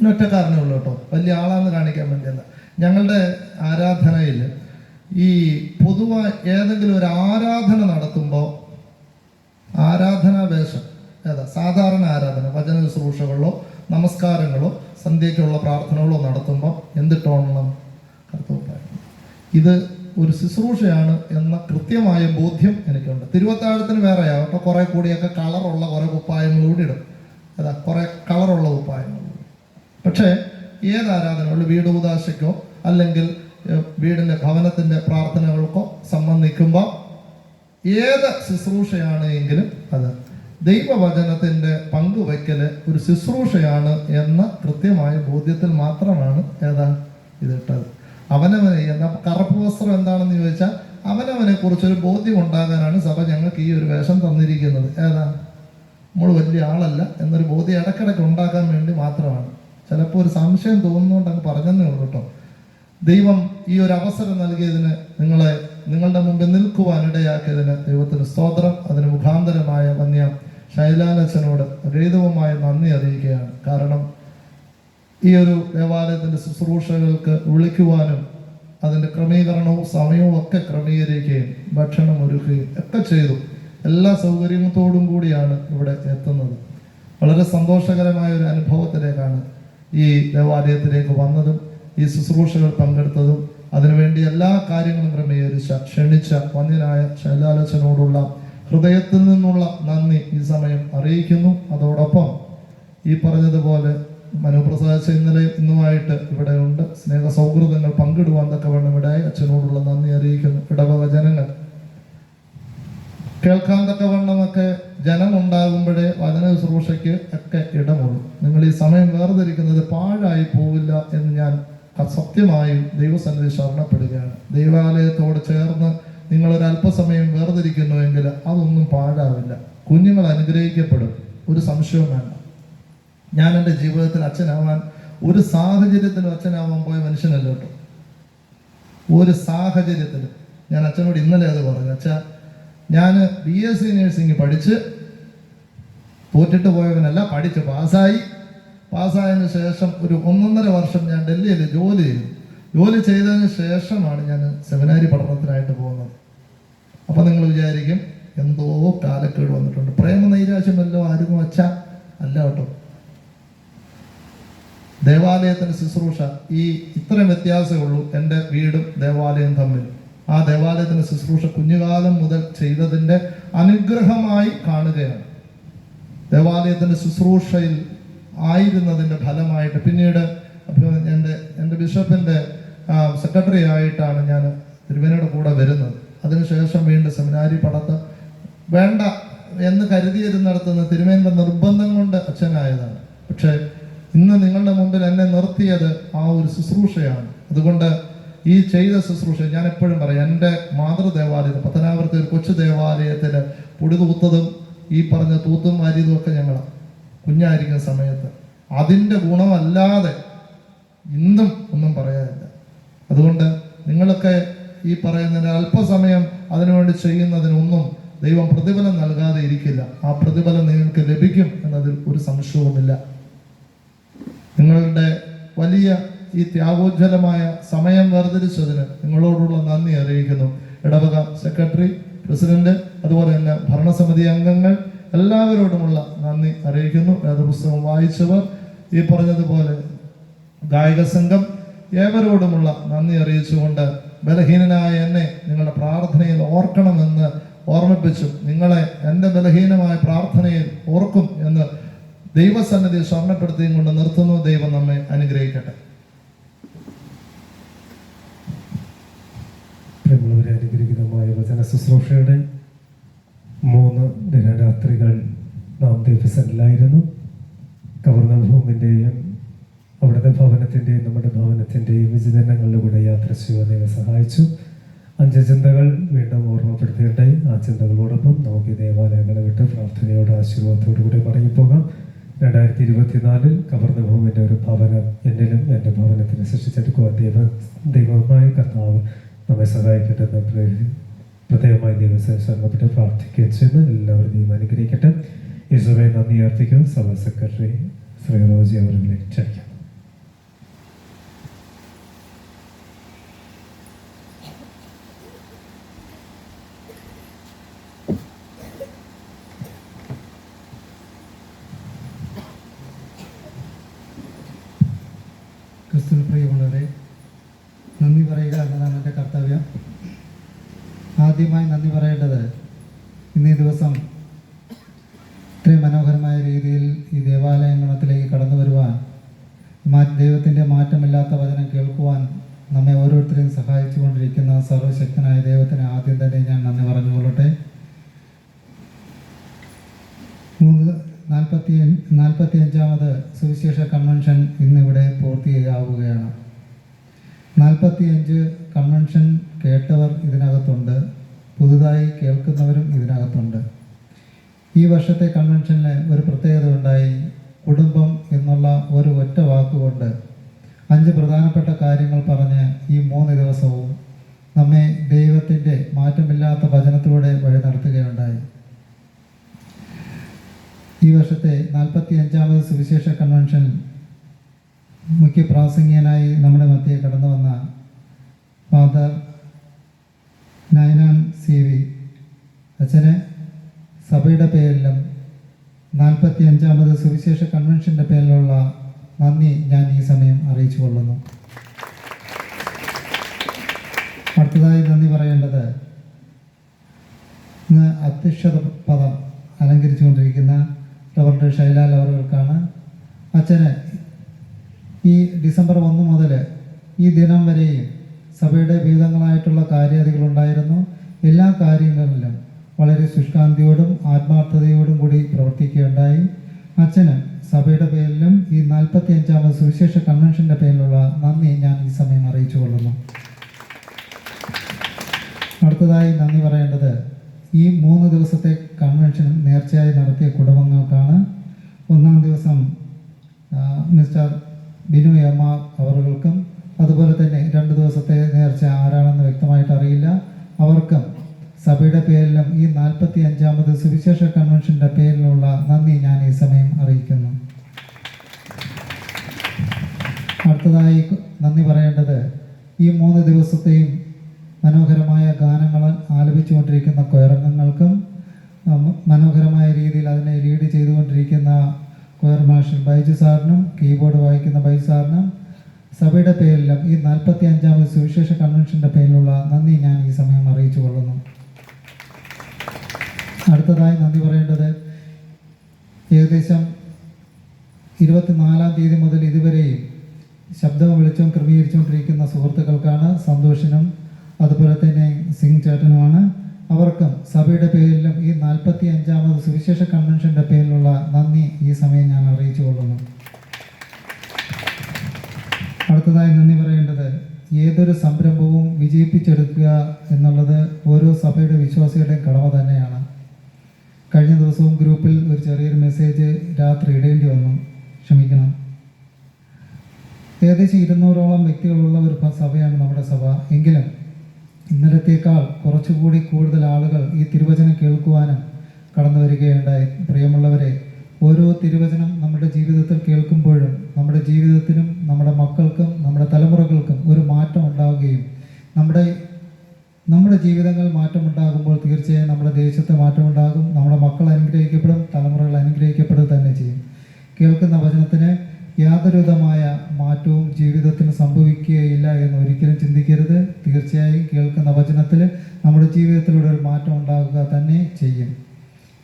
ഒറ്റക്കാരനേ ഉള്ളൂ കേട്ടോ, വലിയ ആളാന്ന് കാണിക്കാൻ വേണ്ടിയല്ല. ഞങ്ങളുടെ ആരാധനയിൽ ഈ പൊതുവായി ഏതെങ്കിലും ഒരു ആരാധന നടത്തുമ്പോൾ ആരാധനാ വേഷം സാധാരണ ആരാധന, വചന ശുശ്രൂഷകളോ നമസ്കാരങ്ങളോ സന്ധ്യയ്ക്കുള്ള പ്രാർത്ഥനകളോ നടത്തുമ്പോൾ എന്തിട്ടോണം? കറുത്ത കുപ്പായം. ഇത് ഒരു ശുശ്രൂഷയാണ് എന്ന കൃത്യമായ ബോധ്യം എനിക്കുണ്ട്. തിരുവത്താഴത്തിന് വേറെയാകട്ടെ, കുറെ കൂടിയൊക്കെ കളറുള്ള കുറെ കുപ്പായങ്ങളൂടെ ഇടും. കുറെ കളറുള്ള കുപ്പായങ്ങൾ. പക്ഷേ ഏത് ആരാധനകളും വീട് ഉദാശയ്ക്കോ അല്ലെങ്കിൽ വീടിൻ്റെ ഭവനത്തിൻ്റെ പ്രാർത്ഥനകൾക്കോ സംബന്ധിക്കുമ്പോൾ ഏത് ശുശ്രൂഷയാണ് എങ്കിലും അത് ദൈവവചനത്തിൻ്റെ പങ്കുവയ്ക്കൽ ഒരു ശുശ്രൂഷയാണ് എന്ന കൃത്യമായ ബോധ്യത്തിൽ മാത്രമാണ് ഇതിട്ടത്. അവനവനെ കറുപ്പ് വസ്ത്രം എന്താണെന്ന് ചോദിച്ചാൽ അവനവനെ കുറിച്ചൊരു ബോധ്യം ഉണ്ടാകാനാണ് സഭ ഞങ്ങൾക്ക് ഈ ഒരു വേഷം തന്നിരിക്കുന്നത്. നമ്മൾ വലിയ ആളല്ല എന്നൊരു ബോധ്യം ഇടയ്ക്കിടയ്ക്ക് ഉണ്ടാക്കാൻ വേണ്ടി മാത്രമാണ്. ചിലപ്പോൾ ഒരു സംശയം തോന്നുന്നതുകൊണ്ട് അങ്ങ് പറഞ്ഞതേ ഉള്ളൂ കേട്ടോ. ദൈവം ഈ ഒരു അവസരം നൽകിയതിന്, നിങ്ങളുടെ മുമ്പിൽ നിൽക്കുവാനിടയാക്കിയതിന് ദൈവത്തിന് സ്തോത്രം. അതിന് മുഖാന്തരമായ വന്യ ശൈലാലച്ചനോട് ഹൃദയവുമായ നന്ദി അറിയിക്കുകയാണ്. കാരണം ഈ ഒരു ദേവാലയത്തിൻ്റെ ശുശ്രൂഷകൾക്ക് വിളിക്കുവാനും അതിൻ്റെ ക്രമീകരണവും സമയവും ഒക്കെ ക്രമീകരിക്കുകയും ഭക്ഷണം ഒരുക്കുകയും ഒക്കെ ചെയ്തു. എല്ലാ സൗകര്യത്തോടും കൂടിയാണ് ഇവിടെ എത്തുന്നത്. വളരെ സന്തോഷകരമായ ഒരു അനുഭവത്തിലേക്കാണ് ഈ ദേവാലയത്തിലേക്ക് വന്നതും ഈ ശുശ്രൂഷകൾ പങ്കെടുത്തതും. അതിനുവേണ്ടി എല്ലാ കാര്യങ്ങളും ക്ഷണിച്ച വന്യനായ ശൈലാലച്ചനോടുള്ള ഹൃദയത്തിൽ നിന്നുള്ള നന്ദി ഈ സമയം അറിയിക്കുന്നു. അതോടൊപ്പം ഈ പറഞ്ഞതുപോലെ മനുപ്രസാദ് ഇന്നുമായിട്ട് ഇവിടെ ഉണ്ട്. സ്നേഹ സൗഹൃദങ്ങൾ പങ്കിടുവാൻ തക്കവണ്ണം ഇടയായി അച്ഛനോടുള്ള നന്ദി അറിയിക്കുന്നു. ഇടവക ജനങ്ങൾ കേൾക്കാൻ തക്കവണ്ണമൊക്കെ ജനമുണ്ടാകുമ്പോഴേ വചന ശുശ്രൂഷയ്ക്ക് ഒക്കെ ഇടമുള്ളൂ. നിങ്ങൾ ഈ സമയം വേർതിരിക്കുന്നത് പാഴായി പോവില്ല എന്ന് ഞാൻ സത്യമായും ദൈവസന്നിധി ശരണപ്പെടുകയാണ്. ദൈവാലയത്തോട് ചേർന്ന് നിങ്ങളൊരു അല്പസമയം വേർതിരിക്കുന്നുവെങ്കിൽ അതൊന്നും പാഴാവില്ല. കുഞ്ഞുങ്ങൾ അനുഗ്രഹിക്കപ്പെടും, ഒരു സംശയവും വേണ്ട. ഞാൻ എൻ്റെ ജീവിതത്തിൽ അച്ഛനാവാൻ ഒരു സാഹചര്യത്തിലും അച്ഛനാവാൻ പോയ മനുഷ്യനല്ല കേട്ടോ. ഒരു സാഹചര്യത്തിലും. ഞാൻ അച്ഛനോട് ഇന്നലെ അത് പറഞ്ഞു. അച്ഛാ, ഞാൻ BSc നഴ്സിംഗ് പഠിച്ച് തോറ്റിട്ട് പോയവനല്ല, പഠിച്ച് പാസ്സായതിനു ശേഷം ഒരു 1.5 വർഷം ഞാൻ ഡൽഹിയിൽ ജോലി ചെയ്തു. ജോലി ചെയ്തതിന് ശേഷമാണ് ഞാൻ സെമിനാരി പഠനത്തിനായിട്ട് പോകുന്നത്. അപ്പം നിങ്ങൾ വിചാരിക്കും എന്തോ കാലക്കേട് വന്നിട്ടുണ്ട്, പ്രേമനൈരാശ്യമല്ലോ ആരും അച്ഛാ. അല്ല കേട്ടോ. ദേവാലയത്തിൻ്റെ ശുശ്രൂഷ ഇത്രയും വ്യത്യാസമേ ഉള്ളൂ എൻ്റെ വീടും ദേവാലയം തമ്മിൽ. ആ ദേവാലയത്തിൻ്റെ ശുശ്രൂഷ കുഞ്ഞുകാലം മുതൽ ചെയ്തതിൻ്റെ അനുഗ്രഹമായി കാണുകയാണ്. ദേവാലയത്തിൻ്റെ ശുശ്രൂഷയിൽ ആയിരുന്നതിൻ്റെ ഫലമായിട്ട് പിന്നീട് എൻ്റെ ബിഷപ്പിൻ്റെ സെക്രട്ടറി ആയിട്ടാണ് ഞാൻ തിരുമേനിയുടെ കൂടെ വരുന്നത്. അതിനുശേഷം വീണ്ടും സെമിനാരി പഠനം വേണ്ട എന്ന് കരുതിയിരുന്നിടത്തുനിന്ന് തിരുമേനിയുടെ നിർബന്ധം കൊണ്ട് അച്ഛനായതാണ്. പക്ഷേ ഇന്ന് നിങ്ങളുടെ മുമ്പിൽ എന്നെ നിർത്തിയത് ആ ഒരു ശുശ്രൂഷയാണ്. അതുകൊണ്ട് ഈ ചെയ്ത ശുശ്രൂഷ ഞാൻ എപ്പോഴും പറയും, എൻ്റെ മാതൃദേവാലയത്തിൽ പത്തനാപുരത്തെ ഒരു കൊച്ചു ദേവാലയത്തിൽ പൊടി തൂത്തതും ഈ പറഞ്ഞ തൂത്തും വാരിയതും ഒക്കെ ഞങ്ങളാണ് കുഞ്ഞായിരിക്കുന്ന സമയത്ത്. അതിൻ്റെ ഗുണമല്ലാതെ ഇന്നും ഒന്നും പറയാനില്ല. അതുകൊണ്ട് നിങ്ങളൊക്കെ ഈ പറയുന്നതിന് അല്പസമയം അതിനുവേണ്ടി ചെയ്യുന്നതിനൊന്നും ദൈവം പ്രതിഫലം നൽകാതെ ഇരിക്കില്ല. ആ പ്രതിഫലം നിങ്ങൾക്ക് ലഭിക്കും എന്നതിൽ ഒരു സംശയവുമില്ല. നിങ്ങളുടെ വലിയ ഈ ത്യാഗോജ്വലമായ സമയം വേർതിരിച്ചതിന് നിങ്ങളോടുള്ള നന്ദി അറിയിക്കുന്നു. ഇടവക സെക്രട്ടറി, പ്രസിഡന്റ്, അതുപോലെ തന്നെ ഭരണസമിതി അംഗങ്ങൾ എല്ലാവരോടുമുള്ള നന്ദി അറിയിക്കുന്നു. വേദപുസ്തകം വായിച്ചവർ, ഈ പറഞ്ഞതുപോലെ ഗായക സംഘം, ഏവരോടുമുള്ള നന്ദി അറിയിച്ചുകൊണ്ട് ബലഹീനനായ എന്നെ നിങ്ങളുടെ പ്രാർത്ഥനയിൽ ഓർക്കണമെന്ന് ഓർമ്മിപ്പിച്ചു. നിങ്ങളെ എൻ്റെ ബലഹീനമായ പ്രാർത്ഥനയിൽ ഓർക്കും എന്ന് ദൈവസന്നിധി സ്വർണ്ണപ്പെടുത്തിയും കൊണ്ട് നിർത്തുന്നു. ദൈവം നമ്മെ അനുഗ്രഹിക്കട്ടെ. പ്രിയമുള്ളവരെ, അനുഗ്രഹീതമായ വചന ശുശ്രൂഷയുടെ 3 ദിനരാത്രികൾ നാം ദൈവസന്നിധിയിലായിരുന്നു. കവർന്നഭൂമിൻ്റെയും അവിടുത്തെ ഭവനത്തിൻ്റെയും നമ്മുടെ ഭവനത്തിൻ്റെയും വിചിന്തനങ്ങളിലൂടെ യാത്ര ചെയ്യുവാൻ ദൈവം സഹായിച്ചു. 5 ചിന്തകൾ വീണ്ടും ഓർമ്മപ്പെടുത്തിയിട്ട് ആ ചിന്തകളോടൊപ്പം നമുക്ക് ഈ ദേവാലയങ്ങളെ വിട്ട് പ്രാർത്ഥനയോട് ആശീർവാദത്തോടുകൂടി മടങ്ങിപ്പോകാം. 2024 കവർന്നഭൂമിൻ്റെ ഒരു ഭവനം എന്നിലും എൻ്റെ ഭവനത്തിന് സൃഷ്ടിച്ചെടുക്കുവാൻ ദൈവമായ കർത്താവ് നമ്മെ സഹായിക്കട്ടെ എന്ന് പ്രത്യേകമായി ദൈവസേവനപ്പെട്ട് പ്രാർത്ഥിക്കുകയും ചെയ്യുന്നു. എല്ലാവരും ദൈവം അനുഗ്രഹിക്കട്ടെ. യേശുവേ നന്ദി അർപ്പിക്കും. സഭ സെക്രട്ടറി ശ്രീ റോജി അവരെ ക്ഷണിക്കാം. പറയുക എന്നതാണ് എൻ്റെ കർത്തവ്യം. ആദ്യമായി നന്ദി പറയേണ്ടത് ഇന്നീ ദിവസം ഇത്രയും മനോഹരമായ രീതിയിൽ ഈ ദേവാലയത്തിലേക്ക് കടന്നു വരുവാൻ, ദൈവത്തിൻ്റെ മാറ്റമില്ലാത്ത വചനം കേൾക്കുവാൻ നമ്മെ ഓരോരുത്തരെയും സഹായിച്ചു കൊണ്ടിരിക്കുന്ന സർവശക്തനായ ദൈവത്തിന് ആദ്യം തന്നെ ഞാൻ നന്ദി പറഞ്ഞുകൊള്ളട്ടെ. 45ാമത് സുവിശേഷ കൺവെൻഷൻ ഇന്നിവിടെ പൂർത്തിയാവുകയാണ്. 45 കൺവെൻഷൻ കേട്ടവർ ഇതിനകത്തുണ്ട്, പുതുതായി കേൾക്കുന്നവരും ഇതിനകത്തുണ്ട്. ഈ വർഷത്തെ കൺവെൻഷനിൽ ഒരു പ്രത്യേകത ഉണ്ടായി. കുടുംബം എന്നുള്ള ഒരു ഒറ്റ വാക്കുകൊണ്ട് 5 പ്രധാനപ്പെട്ട കാര്യങ്ങൾ പറഞ്ഞ് ഈ 3 ദിവസവും നമ്മെ ദൈവത്തിൻ്റെ മാറ്റമില്ലാത്ത വചനത്തിലൂടെ വഴി നടത്തുകയുണ്ടായി. ഈ വർഷത്തെ 45ാമത് സുവിശേഷ കൺവെൻഷൻ മുഖ്യ പ്രാസംഗികനായി നമ്മുടെ മധ്യേ കടന്നു വന്ന ഫാദർ നയനാൻ CV അച്ഛന് സഭയുടെ പേരിലും 45ാമത് സുവിശേഷ കൺവെൻഷൻ്റെ പേരിലുള്ള നന്ദി ഞാൻ ഈ സമയം അറിയിച്ചു കൊള്ളുന്നു. അടുത്തതായി നന്ദി പറയേണ്ടത് ഇന്ന് അധ്യക്ഷത പദം അലങ്കരിച്ചുകൊണ്ടിരിക്കുന്ന റവറൻഡ് ഷൈലാൽ അവർക്കാണ്. അച്ഛന് ഈ ഡിസംബർ 1 മുതൽ ഈ ദിനം വരെയും സഭയുടെ വിവിധങ്ങളായിട്ടുള്ള കാര്യാദികളുണ്ടായിരുന്നു. എല്ലാ കാര്യങ്ങളിലും വളരെ ശുഷ്കാന്തിയോടും ആത്മാർത്ഥതയോടും കൂടി പ്രവർത്തിക്കുകയുണ്ടായി. അച്ഛന് സഭയുടെ പേരിലും ഈ 45ാമത് സുവിശേഷ കൺവെൻഷൻ്റെ പേരിലുള്ള നന്ദി ഞാൻ ഈ സമയം അറിയിച്ചു കൊള്ളുന്നു. അടുത്തതായി നന്ദി പറയേണ്ടത് ഈ 3 ദിവസത്തെ കൺവെൻഷൻ നേർച്ചയായി നടത്തിയ കുടുംബങ്ങൾക്കാണ്. 1-ാം ദിവസം മിസ്റ്റർ ബിനു എം ആർ അവർക്കും, അതുപോലെ തന്നെ 2 ദിവസത്തെ നേർച്ച ആരാണെന്ന് വ്യക്തമായിട്ട് അറിയില്ല, അവർക്കും സഭയുടെ പേരിലും ഈ 45ാമത് സുവിശേഷ കൺവെൻഷൻ്റെ പേരിലുള്ള നന്ദി ഞാൻ ഈ സമയം അറിയിക്കുന്നു. അടുത്തതായി നന്ദി പറയേണ്ടത് ഈ 3 ദിവസത്തെയും മനോഹരമായ ഗാനങ്ങൾ ആലപിച്ചുകൊണ്ടിരിക്കുന്ന കൊയറംഗങ്ങൾക്കും, മനോഹരമായ രീതിയിൽ അതിനെ ലീഡ് ചെയ്തുകൊണ്ടിരിക്കുന്ന കൊയർ മാസ്റ്റർ ബൈജു സാറിനും, കീബോർഡ് വായിക്കുന്ന ബൈജു സാറിനും, സഭയുടെ പേരിലും ഈ 45ാമത് സുവിശേഷ കൺവെൻഷൻ്റെ പേരിലുള്ള നന്ദി ഞാൻ ഈ സമയം അറിയിച്ചു കൊള്ളുന്നു. അടുത്തതായി നന്ദി പറയേണ്ടത് ഏകദേശം 24-ാം തീയതി മുതൽ ഇതുവരെയും ശബ്ദവും വെളിച്ചവും ക്രമീകരിച്ചുകൊണ്ടിരിക്കുന്ന സുഹൃത്തുക്കൾക്കാണ്. സന്തോഷിനും അതുപോലെ തന്നെ സിംഗ് ചേട്ടനുമാണ്. അവർക്കും സഭയുടെ പേരിലും ഈ 45ാമത് സുവിശേഷ കൺവെൻഷൻ്റെ പേരിലുള്ള നന്ദി ഈ സമയം ഞാൻ അറിയിച്ചു കൊള്ളുന്നു. അടുത്തതായി നന്ദി പറയേണ്ടത് ഏതൊരു സംരംഭവും വിജയിപ്പിച്ചെടുക്കുക എന്നുള്ളത് ഓരോ സഭയുടെ വിശ്വാസികളുടെയും കടമ തന്നെയാണ്. കഴിഞ്ഞ ദിവസവും ഗ്രൂപ്പിൽ ഒരു ചെറിയൊരു മെസ്സേജ് രാത്രി ഇടേണ്ടി വന്നു, ക്ഷമിക്കണം. ഏകദേശം 200ഓളം വ്യക്തികളുള്ള ഒരു സഭയാണ് നമ്മുടെ സഭ. എങ്കിലും ഇന്നലത്തേക്കാൾ കുറച്ചുകൂടി കൂടുതൽ ആളുകൾ ഈ തിരുവചനം കേൾക്കുവാനും കടന്നു വരികയുണ്ടായി. പ്രിയമുള്ളവരെ, ഓരോ തിരുവചനം നമ്മുടെ ജീവിതത്തിൽ കേൾക്കുമ്പോഴും നമ്മുടെ ജീവിതത്തിനും നമ്മുടെ മക്കൾക്കും നമ്മുടെ തലമുറകൾക്കും ഒരു മാറ്റം ഉണ്ടാവുകയും നമ്മുടെ ജീവിതങ്ങൾ മാറ്റമുണ്ടാകുമ്പോൾ തീർച്ചയായും നമ്മുടെ ദേശത്ത് മാറ്റമുണ്ടാകും, നമ്മുടെ മക്കൾ അനുഗ്രഹിക്കപ്പെടും, തലമുറകൾ അനുഗ്രഹിക്കപ്പെടുക തന്നെ ചെയ്യും. കേൾക്കുന്ന വചനത്തിന് യാതൊരുവിധമായ മാറ്റവും ജീവിതത്തിന് സംഭവിക്കുകയില്ല എന്ന് ഒരിക്കലും ചിന്തിക്കരുത്. തീർച്ചയായും കേൾക്കുന്ന വചനത്തിൽ നമ്മുടെ ജീവിതത്തിലൂടെ ഒരു മാറ്റം ഉണ്ടാകുക തന്നെ ചെയ്യും.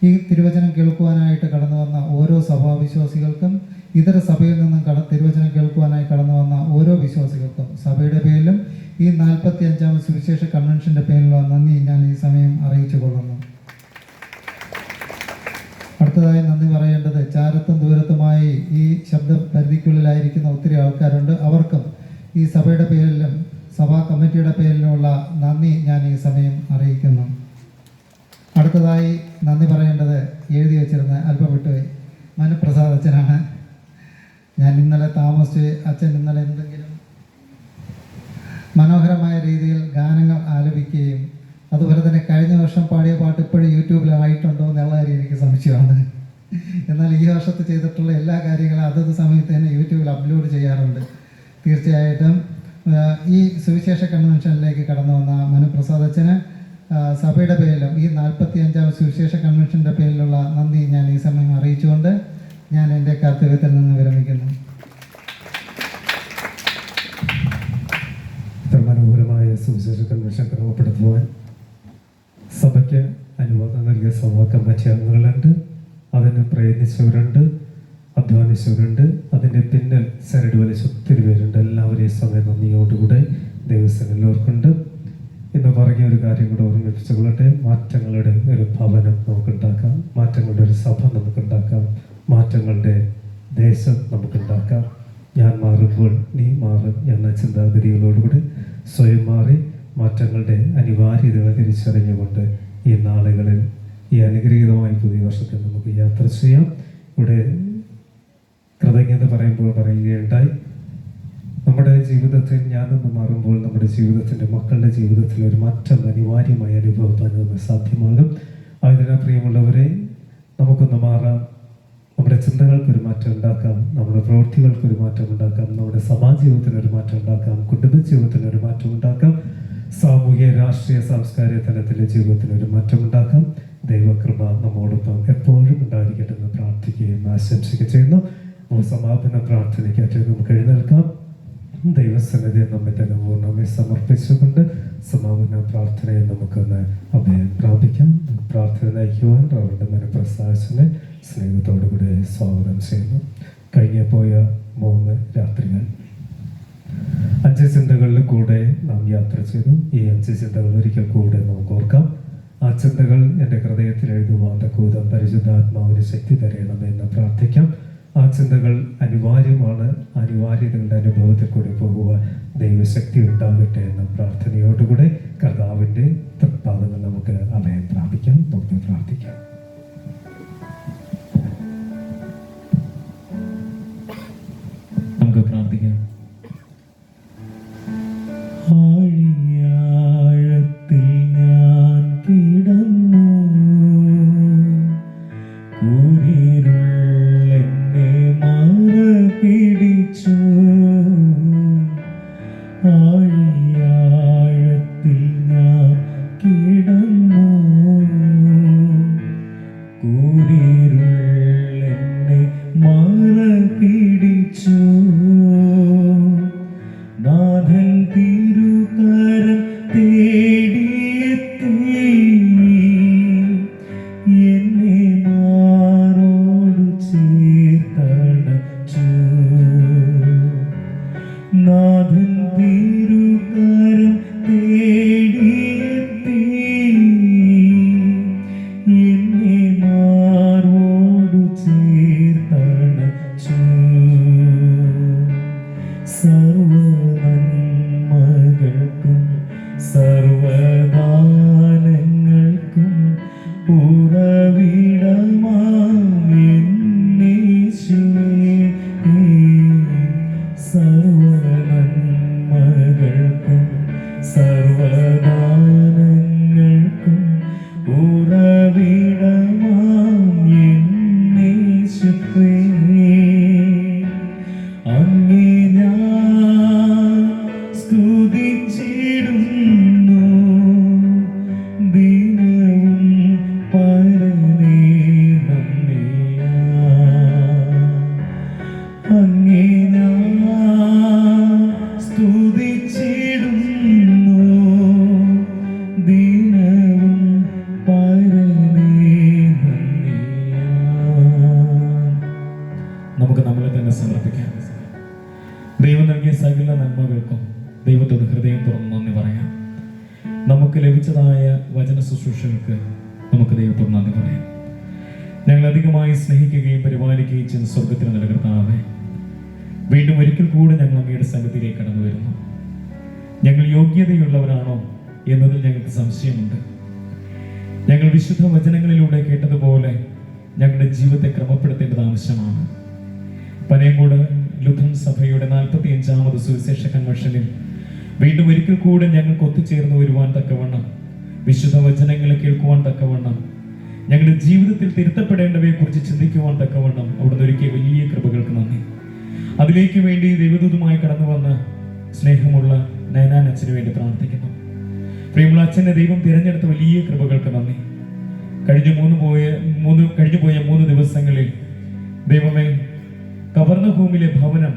ഈ തിരുവചനം കേൾക്കുവാനായിട്ട് കടന്നു വന്ന ഓരോ സഭാവിശ്വാസികൾക്കും, ഇതര സഭയിൽ നിന്നും തിരുവചനം കേൾക്കുവാനായി കടന്നു വന്ന ഓരോ വിശ്വാസികൾക്കും സഭയുടെ പേരിലും ഈ 45ാമത് സുവിശേഷ കൺവെൻഷൻ്റെ പേരിലുള്ള നന്ദി ഞാൻ ഈ സമയം അറിയിച്ചു കൊള്ളുന്നു. അടുത്തതായി നന്ദി പറയേണ്ടത് ചാരത്തും ദൂരത്തുമായി ഈ ശബ്ദ പരിധിക്കുള്ളിലായിരിക്കുന്ന ഒത്തിരി ആൾക്കാരുണ്ട്. അവർക്കും ഈ സഭയുടെ പേരിലും സഭാ കമ്മിറ്റിയുടെ പേരിലുമുള്ള നന്ദി ഞാൻ ഈ സമയം അറിയിക്കുന്നു. അടുത്തതായി നന്ദി പറയേണ്ടത് എഴുതി വച്ചിരുന്ന അല്പം വിട്ടുപോയി മനപ്രസാദ് അച്ഛനാണ്. ഞാൻ ഇന്നലെ താമസിച്ച് അച്ഛൻ ഇന്നലെ എന്തെങ്കിലും മനോഹരമായ രീതിയിൽ ഗാനങ്ങൾ ആലപിക്കുകയും അതുപോലെ തന്നെ കഴിഞ്ഞ വർഷം പാടിയ പാട്ട് ഇപ്പോഴും യൂട്യൂബിലായിട്ടുണ്ടോ എന്നുള്ള കാര്യം എനിക്ക് സംശയമാണ്. എന്നാൽ ഈ വർഷത്ത് ചെയ്തിട്ടുള്ള എല്ലാ കാര്യങ്ങളും അതത് സമയത്ത് തന്നെ യൂട്യൂബിൽ അപ്ലോഡ് ചെയ്യാറുണ്ട്. തീർച്ചയായിട്ടും ഈ സുവിശേഷ കൺവെൻഷനിലേക്ക് കടന്നു വന്ന മനുപ്രസാദ് അച്ഛന് സഭയുടെ പേരിലും ഈ 45ാമത് സുവിശേഷ കൺവെൻഷൻ്റെ പേരിലുള്ള നന്ദി ഞാൻ ഈ സമയം അറിയിച്ചുകൊണ്ട് ഞാൻ എൻ്റെ കർത്തവ്യത്തിൽ നിന്ന് വിരമിക്കുന്നു. മനോഹര സുവിശേഷ കൺവെൻഷൻ ക്രമപ്പെടുത്തുവാൻ സഭയ്ക്ക് അനുവാദം നൽകിയ സഭാ കമ്മിറ്റി അംഗങ്ങളുണ്ട്, അതിന് പ്രയത്നിച്ചവരുണ്ട്, അധ്വാനിച്ചവരുണ്ട്, അതിൻ്റെ പിന്നിൽ ചരട് വലിച്ച ഒത്തിരി പേരുണ്ട്. എല്ലാവരെയും സമയം നന്ദിയോടുകൂടെ ദൈവസ്ഥനിൽ ഓർക്കുന്നുണ്ട്. ഇന്ന് പറഞ്ഞ ഒരു കാര്യം കൂടെ ഓർമ്മിപ്പിച്ചുകൊള്ളട്ടെ. മാറ്റങ്ങളുടെ ഒരു ഭവനം നമുക്കുണ്ടാക്കാം, മാറ്റങ്ങളുടെ ഒരു സഭ നമുക്കുണ്ടാക്കാം, മാറ്റങ്ങളുടെ ദേശം നമുക്കുണ്ടാക്കാം. ഞാൻ മാറുമ്പോൾ നീ മാറും എന്ന ചിന്താഗതികളോടുകൂടി സ്വയം മാറി മാറ്റങ്ങളുടെ അനിവാര്യതകൾ തിരിച്ചറിഞ്ഞുകൊണ്ട് ഈ നാളുകളിൽ ഈ അനുഗ്രഹീതമായ പുതിയ വർഷത്തിൽ നമുക്ക് യാത്ര ചെയ്യാം. ഇവിടെ കൃതജ്ഞത പറയുകയുണ്ടായി. നമ്മുടെ ജീവിതത്തിൽ ഞാനൊന്ന് മാറുമ്പോൾ നമ്മുടെ ജീവിതത്തിൻ്റെ മക്കളുടെ ജീവിതത്തിൽ ഒരു മാറ്റം അനിവാര്യമായി അനുഭവത്താൻ നമുക്ക് സാധ്യമാകും. അതിനാൽ പ്രിയമുള്ളവരെ, നമുക്കൊന്ന് മാറാം. നമ്മുടെ ചിന്തകൾക്കൊരു മാറ്റം ഉണ്ടാക്കാം, നമ്മുടെ പ്രവൃത്തികൾക്കൊരു മാറ്റം ഉണ്ടാക്കാം, നമ്മുടെ സമാജ ജീവിതത്തിനൊരു മാറ്റം ഉണ്ടാക്കാം, കുടുംബ ജീവിതത്തിനൊരു മാറ്റം ഉണ്ടാക്കാം, സാമൂഹ്യ രാഷ്ട്രീയ സാംസ്കാരിക തലത്തിലെ ജീവിതത്തിനൊരു മാറ്റം ഉണ്ടാക്കാം. ദൈവകൃപ നമ്മോടൊപ്പം എപ്പോഴും ഉണ്ടായിരിക്കട്ടെ എന്ന് പ്രാർത്ഥിക്കുകയും ആശംസിക്കുകയും ചെയ്യുന്നു. സമാപന പ്രാർത്ഥനയ്ക്കായിട്ട് നമുക്ക് എഴുന്നേൽക്കാം. ദൈവസന്നിധിയെ നമ്മെ തന്നെ പൂർണ്ണമായി സമർപ്പിച്ചുകൊണ്ട് സമാപന പ്രാർത്ഥനയെ നമുക്കൊന്ന് അഭയം പ്രാപിക്കാം. പ്രാർത്ഥന നയിക്കുവാൻ അവരുടെ മനപ്രസാദനെ സ്നേഹത്തോടുകൂടി സ്വാഗതം ചെയ്യുന്നു. പോയ 3 രാത്രികൾ 5 ചിന്തകളിൽ കൂടെ നാം യാത്ര ചെയ്തു. ഈ 5 ചിന്തകൾ ഒരിക്കൽ കൂടെ നമുക്ക് ഓർക്കാം. ആ ചിന്തകൾ എൻ്റെ ഹൃദയത്തിൽ എഴുതുവാൻ തക്കൂതം പരിശുദ്ധാത്മാവിന് ശക്തി തരണമെന്ന് പ്രാർത്ഥിക്കാം. ആ ചിന്തകൾ അനിവാര്യമാണ്. അനിവാര്യതകളുടെ അനുഭവത്തിൽ കൂടി പോകുവാൻ ദൈവശക്തി ഉണ്ടാകട്ടെ എന്ന പ്രാർത്ഥനയോടുകൂടെ കർത്താവിൻ്റെ തൃപ്പാദങ്ങൾ നമുക്ക് അഭയം പ്രാപിക്കാം. നമുക്ക് പ്രാർത്ഥിക്കാം. നമുക്ക് പ്രാർത്ഥിക്കാം. ആഴിയാഴത്തിൽ ഞാൻ കിടന്നു, കൂരിരുൾ എന്നെ മറപിടിച്ചു. ആഴിയാഴത്തിൽ ഞാൻ കിടന്നു, കൂരിരുൾ എന്നെ മറപിടിച്ചു. നാഥൻ തിരുകരം തേടിയെത്തി, എന്നെ മാറോടു ചേർത്തണച്ചു. നാഥൻ തിരുകരം തേടിയെത്തി, എന്നെ മാറോടു ചേർത്തണച്ചു. സർവനന്മകൾക്കും സർവദാനങ്ങൾക്കും ഉറവിടമാം യേശുവേ. സർവനന്മകൾക്കും സർവദാനങ്ങൾക്കും ഉറവിടമാം യേശുവേ. അങ്ങേ ഞാൻ സ്തുതിച്ചിടുന്നു, ദിനവും പരനേ നന്ദിയാ. അങ്ങേ ഞാൻ സ്തുതിച്ചിടുന്നു, ദിനവും പരനേ നന്ദിയാ. നമുക്ക് നമ്മളെ തന്നെ സമർപ്പിക്കാം. ദൈവം നൽകിയ സകല നന്മകൾക്കും ദൈവത്തോട് ഹൃദയം തുറന്ന് നന്ദി പറയാം. നമുക്ക് ലഭിച്ചതായ വചന ശുശ്രൂഷകൾക്ക് നമുക്ക് ദൈവത്തോട് നന്ദി പറയാം. ഞങ്ങൾ അധികമായി സ്നേഹിക്കുകയും പരിപാലിക്കുകയും ചെയ്യുന്ന സ്വർഗത്തിൽ നിലനിർത്താവേ, വീണ്ടും ഒരിക്കൽ കൂടെ ഞങ്ങൾ അങ്ങയുടെ സന്നിധിയിലേക്ക് കടന്നു വരുന്നു. ഞങ്ങൾ യോഗ്യതയുള്ളവരാണോ എന്നതിൽ ഞങ്ങൾക്ക് സംശയമുണ്ട്. ഞങ്ങൾ വിശുദ്ധ വചനങ്ങളിലൂടെ കേട്ടതുപോലെ ഞങ്ങളുടെ ജീവിതത്തെ ക്രമപ്പെടുത്തേണ്ടത് ആവശ്യമാണ്. പനയങ്കോട് ലുഥറൻ സഭയുടെ 45ാമത് സുവിശേഷ കൺവെൻഷനിൽ വീണ്ടും ഒരിക്കൽ കൂടെ ഞങ്ങൾക്ക് ഒത്തുചേർന്ന് വരുവാൻ തക്കവണ്ണം, വിശുദ്ധ വചനങ്ങളെ കേൾക്കുവാൻ തക്കവണ്ണം, ഞങ്ങളുടെ ജീവിതത്തിൽ തിരുത്തപ്പെടേണ്ടവയെ കുറിച്ച് ചിന്തിക്കുവാൻ തക്കവണ്ണം അവിടുന്ന് ഒരുക്കിയ വലിയ കൃപകൾക്ക് നന്ദി. അതിലേക്ക് വേണ്ടി ദൈവദൂതമായി കടന്നു വന്ന സ്നേഹമുള്ള നയനാൻ അച്ഛന് വേണ്ടി പ്രാർത്ഥിക്കുന്നു. പ്രിയമുള്ള അച്ഛനെ ദൈവം തിരഞ്ഞെടുത്ത വലിയ കൃപകൾക്ക് നന്ദി. കഴിഞ്ഞു പോയ 3 ദിവസങ്ങളിൽ ദൈവമേ, കവർന്നഭൂമിയിലെ ഭവനം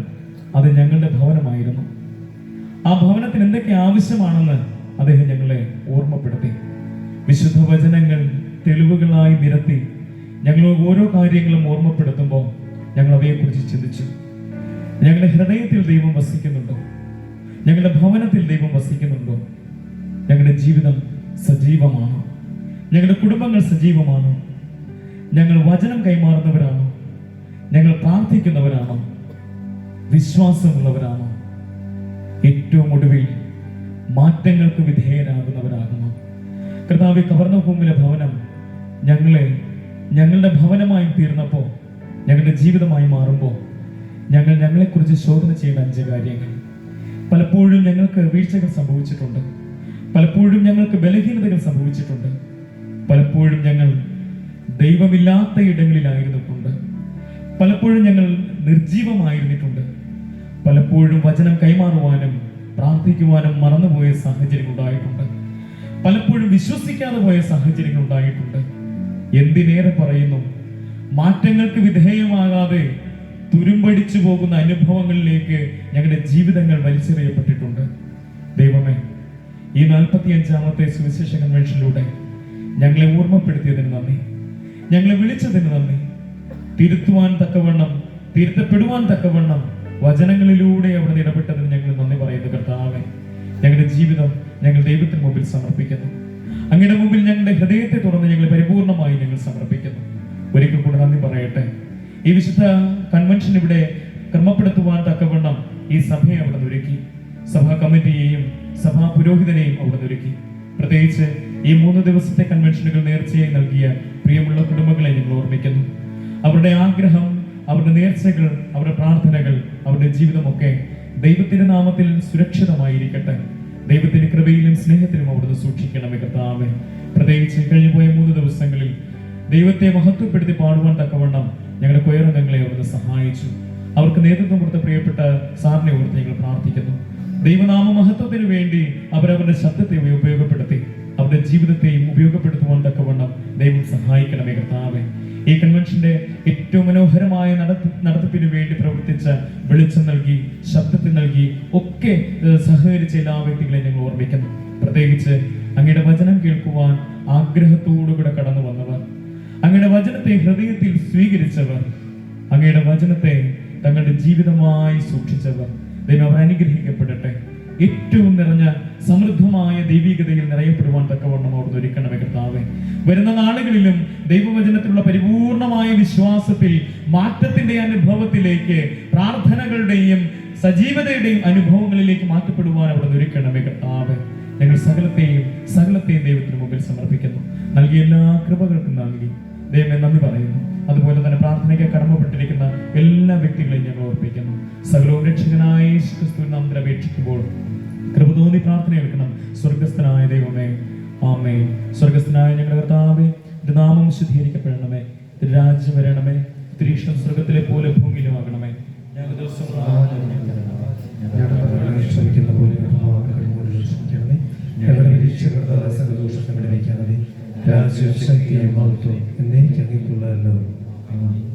അത് ഞങ്ങളുടെ ഭവനമായിരുന്നു. ആ ഭവനത്തിന് എന്തൊക്കെ ആവശ്യമാണെന്ന് അദ്ദേഹം ഞങ്ങളെ ഓർമ്മപ്പെടുത്തി. വിശുദ്ധ വചനങ്ങൾ തെളിവുകളായി നിരത്തി ഞങ്ങൾ ഓരോ കാര്യങ്ങളും ഓർമ്മപ്പെടുത്തുമ്പോൾ ഞങ്ങൾ അവയെക്കുറിച്ച് ചിന്തിച്ചു. ഞങ്ങളുടെ ഹൃദയത്തിൽ ദൈവം വസിക്കുന്നുണ്ടോ? ഞങ്ങളുടെ ഭവനത്തിൽ ദൈവം വസിക്കുന്നുണ്ടോ? ഞങ്ങളുടെ ജീവിതം സജീവമാണോ? ഞങ്ങളുടെ കുടുംബങ്ങൾ സജീവമാണോ? ഞങ്ങൾ വചനം കൈമാറുന്നവരാണോ? ഞങ്ങൾ പ്രാർത്ഥിക്കുന്നവരാണോ? വിശ്വാസമുള്ളവരാണോ? ഏറ്റവും ഒടുവിൽ മാറ്റങ്ങൾക്ക് വിധേയരാകുന്നവരാകുന്നു. കർത്താവേ, കവർന്നഭൂമിയിലെ ഭവനം ഞങ്ങളുടെ ഭവനമായി തീർന്നപ്പോൾ, ഞങ്ങളുടെ ജീവിതമായി മാറുമ്പോൾ ഞങ്ങളെക്കുറിച്ച് ശോധന ചെയ്യേണ്ട 5 കാര്യങ്ങൾ. പലപ്പോഴും ഞങ്ങൾക്ക് വീഴ്ചകൾ സംഭവിച്ചിട്ടുണ്ട്. പലപ്പോഴും ഞങ്ങൾക്ക് ബലഹീനതകൾ സംഭവിച്ചിട്ടുണ്ട്. പലപ്പോഴും ഞങ്ങൾ ദൈവമില്ലാത്ത ഇടങ്ങളിലായിരുന്നിട്ടുണ്ട്. പലപ്പോഴും ഞങ്ങൾ നിർജീവമായിരുന്നിട്ടുണ്ട്. പലപ്പോഴും വചനം കൈമാറുവാനും പ്രാർത്ഥിക്കുവാനും മറന്നുപോയ സാഹചര്യങ്ങൾ ഉണ്ടായിട്ടുണ്ട്. പലപ്പോഴും വിശ്വസിക്കാതെ പോയ സാഹചര്യങ്ങൾ ഉണ്ടായിട്ടുണ്ട്. എന്തിനേറെ പറയുന്നു, മാറ്റങ്ങൾക്ക് വിധേയമാകാതെ തുരുമ്പടിച്ചു പോകുന്ന അനുഭവങ്ങളിലേക്ക് ഞങ്ങളുടെ ജീവിതങ്ങൾ വലിച്ചെറിയപ്പെട്ടിട്ടുണ്ട്. ദൈവമേ, ഈ 45ാമത്തെ സുവിശേഷ കൺവെൻഷനിലൂടെ ഞങ്ങളെ ഓർമ്മപ്പെടുത്തിയതിന് നന്ദി. ഞങ്ങളെ വിളിച്ചതിന് നന്ദി. തിരുത്തുവാൻ തക്കവണ്ണം, തിരുത്തപ്പെടുവാൻ തക്കവണ്ണം വചനങ്ങളിലൂടെ അവിടെ ഇടപെട്ടതിന് ഞങ്ങൾ നന്ദി പറയുന്നു. കർത്താവേ, ഞങ്ങളുടെ ജീവിതം ഞങ്ങൾ ദൈവത്തിന് മുമ്പിൽ സമർപ്പിക്കുന്നു. അങ്ങയുടെ മുമ്പിൽ ഞങ്ങളുടെ ഹൃദയത്തെ തുറന്ന് ഞങ്ങൾ പരിപൂർണമായി ഞങ്ങൾ സമർപ്പിക്കുന്നു. ഒരിക്കൽ കൂടെ നന്ദി പറയട്ടെ. ഈ വിശുദ്ധ കൺവെൻഷൻ ഇവിടെ ക്രമപ്പെടുത്തുവാൻ തക്കവണ്ണം ഈ സഭയെ അവിടെ ഒരുക്കി. സഭാ കമ്മിറ്റിയെയും സഭാ പുരോഹിതനെയും അവിടെ ഒരുക്കി. പ്രത്യേകിച്ച് ഈ 3 ദിവസത്തെ കൺവെൻഷനുകൾ നേർച്ചയായി നൽകിയ പ്രിയമുള്ള കുടുംബങ്ങളെ ഞങ്ങൾ ഓർമ്മിക്കുന്നു. അവരുടെ ആഗ്രഹം, അവരുടെ നേർച്ചകൾ, അവരുടെ പ്രാർത്ഥനകൾ, അവരുടെ ജീവിതമൊക്കെ ദൈവത്തിന്റെ നാമത്തിൽ സുരക്ഷിതമായിരിക്കട്ടെ. ദൈവത്തിന്റെ കൃപയിലും സ്നേഹത്തിലും അവിടുന്ന് സൂക്ഷിക്കണമേ കർത്താവേ. പ്രത്യേകിച്ച് കഴിഞ്ഞുപോയ 3 ദിവസങ്ങളിൽ ദൈവത്തെ മഹത്വപ്പെടുത്തി പാടുവാൻ തക്കവണ്ണം ഞങ്ങളുടെ കൊയറംഗങ്ങളെ അവിടുന്ന് സഹായിച്ചു. അവർക്ക് നേതൃത്വം കൊടുത്ത പ്രിയപ്പെട്ട സാറിനെ ഓർത്ത് ഞങ്ങൾ പ്രാർത്ഥിക്കുന്നു. ദൈവനാമ മഹത്വത്തിന് വേണ്ടി അവരവരുടെ ശബ്ദത്തെ ഉപയോഗപ്പെടുത്തി അവരുടെ ജീവിതത്തെയും ഉപയോഗപ്പെടുത്തുവാൻ തക്കവണ്ണം ദൈവം സഹായിക്കണമേ കർത്താവേ. ഈ കൺവെൻഷന്റെ ഏറ്റവും മനോഹരമായ നടത്തിപ്പിന് വേണ്ടി പ്രവർത്തിച്ച, വെളിച്ചം നൽകി, ശബ്ദത്തിൽ നൽകി ഒക്കെ സഹകരിച്ച എല്ലാ വ്യക്തികളെയും ഞങ്ങൾ ഓർമ്മിക്കുന്നു. പ്രത്യേകിച്ച് അങ്ങയുടെ വചനം കേൾക്കുവാൻ ആഗ്രഹത്തോടുകൂടെ കടന്നു വന്നവർ, അങ്ങയുടെ വചനത്തെ ഹൃദയത്തിൽ സ്വീകരിച്ചവർ, അങ്ങയുടെ വചനത്തെ തങ്ങളുടെ ജീവിതമായി സൂക്ഷിച്ചവർ, ദൈവം അവർ അനുഗ്രഹിക്കപ്പെടട്ടെ. ഏറ്റവും നിറഞ്ഞ സമൃദ്ധമായ ദൈവികതയിൽ നിറയപ്പെടുവാൻ തക്കവണ്ണം അവിടുന്ന് ഒരുക്കണമേ കർത്താവേ. വരുന്ന നാളുകളിലും ദൈവവചനത്തിലുള്ള പരിപൂർണമായ വിശ്വാസത്തിൽ മാറ്റത്തിന്റെ അനുഭവത്തിലേക്ക്, പ്രാർത്ഥനകളുടെയും സജീവതയുടെയും അനുഭവങ്ങളിലേക്ക് മാറ്റപ്പെടുവാൻ അവിടുന്ന് ഒരുക്കണമേ കർത്താവേ. ഞങ്ങൾ സകലത്തെയും ദൈവത്തിന് മുമ്പിൽ സമർപ്പിക്കുന്നു. നൽകിയ എല്ലാ കൃപകൾക്കും നൽകി ദൈവമേ നന്ദി പറയുന്നു. അതുപോലെ തന്നെ പ്രാർത്ഥനയ്ക്ക് കടമപ്പെട്ടിരിക്കുന്ന എല്ലാ വ്യക്തികളെയും ഞങ്ങൾ ഓർപ്പിക്കുന്നു. സകലവും രക്ഷകനായ യേശുക്രിസ്തുവിൻ നാമത്തിൽ അപേക്ഷിക്കുമ്പോൾ കൃപ തോന്നി പ്രാർത്ഥന എടുക്കണം. സ്വർഗസ്ഥനായ ദൈവമേ, ആമേൻ. സ്വർഗസ്ഥനായ ഞങ്ങളുടെ കർത്താവേ, നിന്റെ നാമം ശുദ്ധീകരിക്കപ്പെടണമേ, നിന്റെ രാജ്യം വരണമേ, തിരീഷ്ടം സ്വർഗത്തിലെ പോലെ ഭൂമിയിലും ആകണമേ. ഞങ്ങളുടെ ദിവസം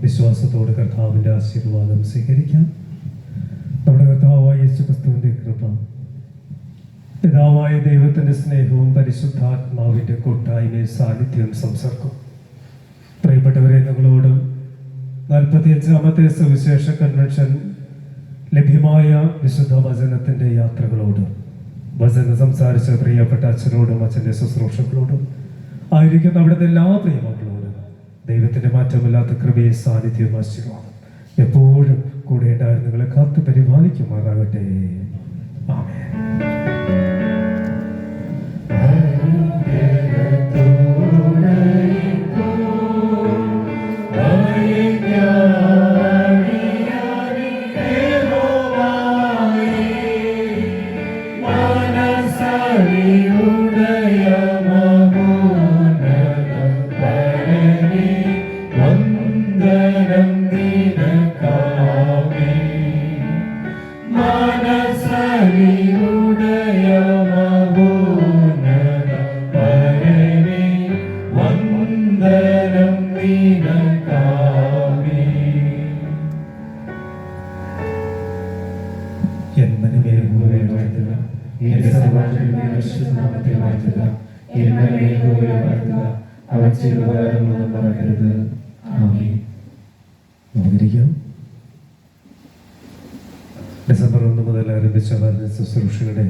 വിശ്വാസത്തോടെ കർത്താവിന്റെ ആശീർവാദം സ്വീകരിക്കാം. നമ്മുടെ കർത്താവായ യേശുക്രിസ്തുവിന്റെ കൃപ, പിതാവായ ദൈവത്തിന്റെ സ്നേഹവും പരിശുദ്ധാത്മാവിന്റെ കൂട്ടായ്മയും സാന്നിധ്യവും സംസർഗവും പ്രിയപ്പെട്ടവരെ, നിങ്ങളോട് 45ാമത്തെ സുവിശേഷ കൺവെൻഷൻ ലഭ്യമായ വിശുദ്ധ വചനത്തിന്റെ യാത്രകളോട്, വചനം സംസാരിച്ച പ്രിയപ്പെട്ട അച്ഛനോടും അച്ഛന്റെ ശുശ്രൂഷകളോടും ആയിരിക്കുന്ന അവിടുത്തെ എല്ലാ പ്രിയമക്കളോടും ദൈവത്തിന്റെ മാറ്റമില്ലാത്ത കൃപയെ സാന്നിധ്യവും ആശീർവാദം എപ്പോഴും കൂടെ ഉണ്ടായിരുന്നു നിങ്ങളെ കാത്തു പരിപാലിക്കുമാറാകട്ടെ. ആമേൻ. മനസരിയുടെ എന്റെ സമാധാനത്തെ പരിശുദ്ധനാമത്തെ വാഴ്ത്തുക. എന്നെ മേൽപോലെ വാഴ്ത്തുക. അവൻ ചെയ്ത ഉപകാരങ്ങളൊന്നും മറക്കരുത്. ആമേൻ. നമുക്കിരിക്കാം. ഡിസംബർ 1 മുതൽ ആരംഭിച്ച വചന ശുശ്രൂഷയുടെ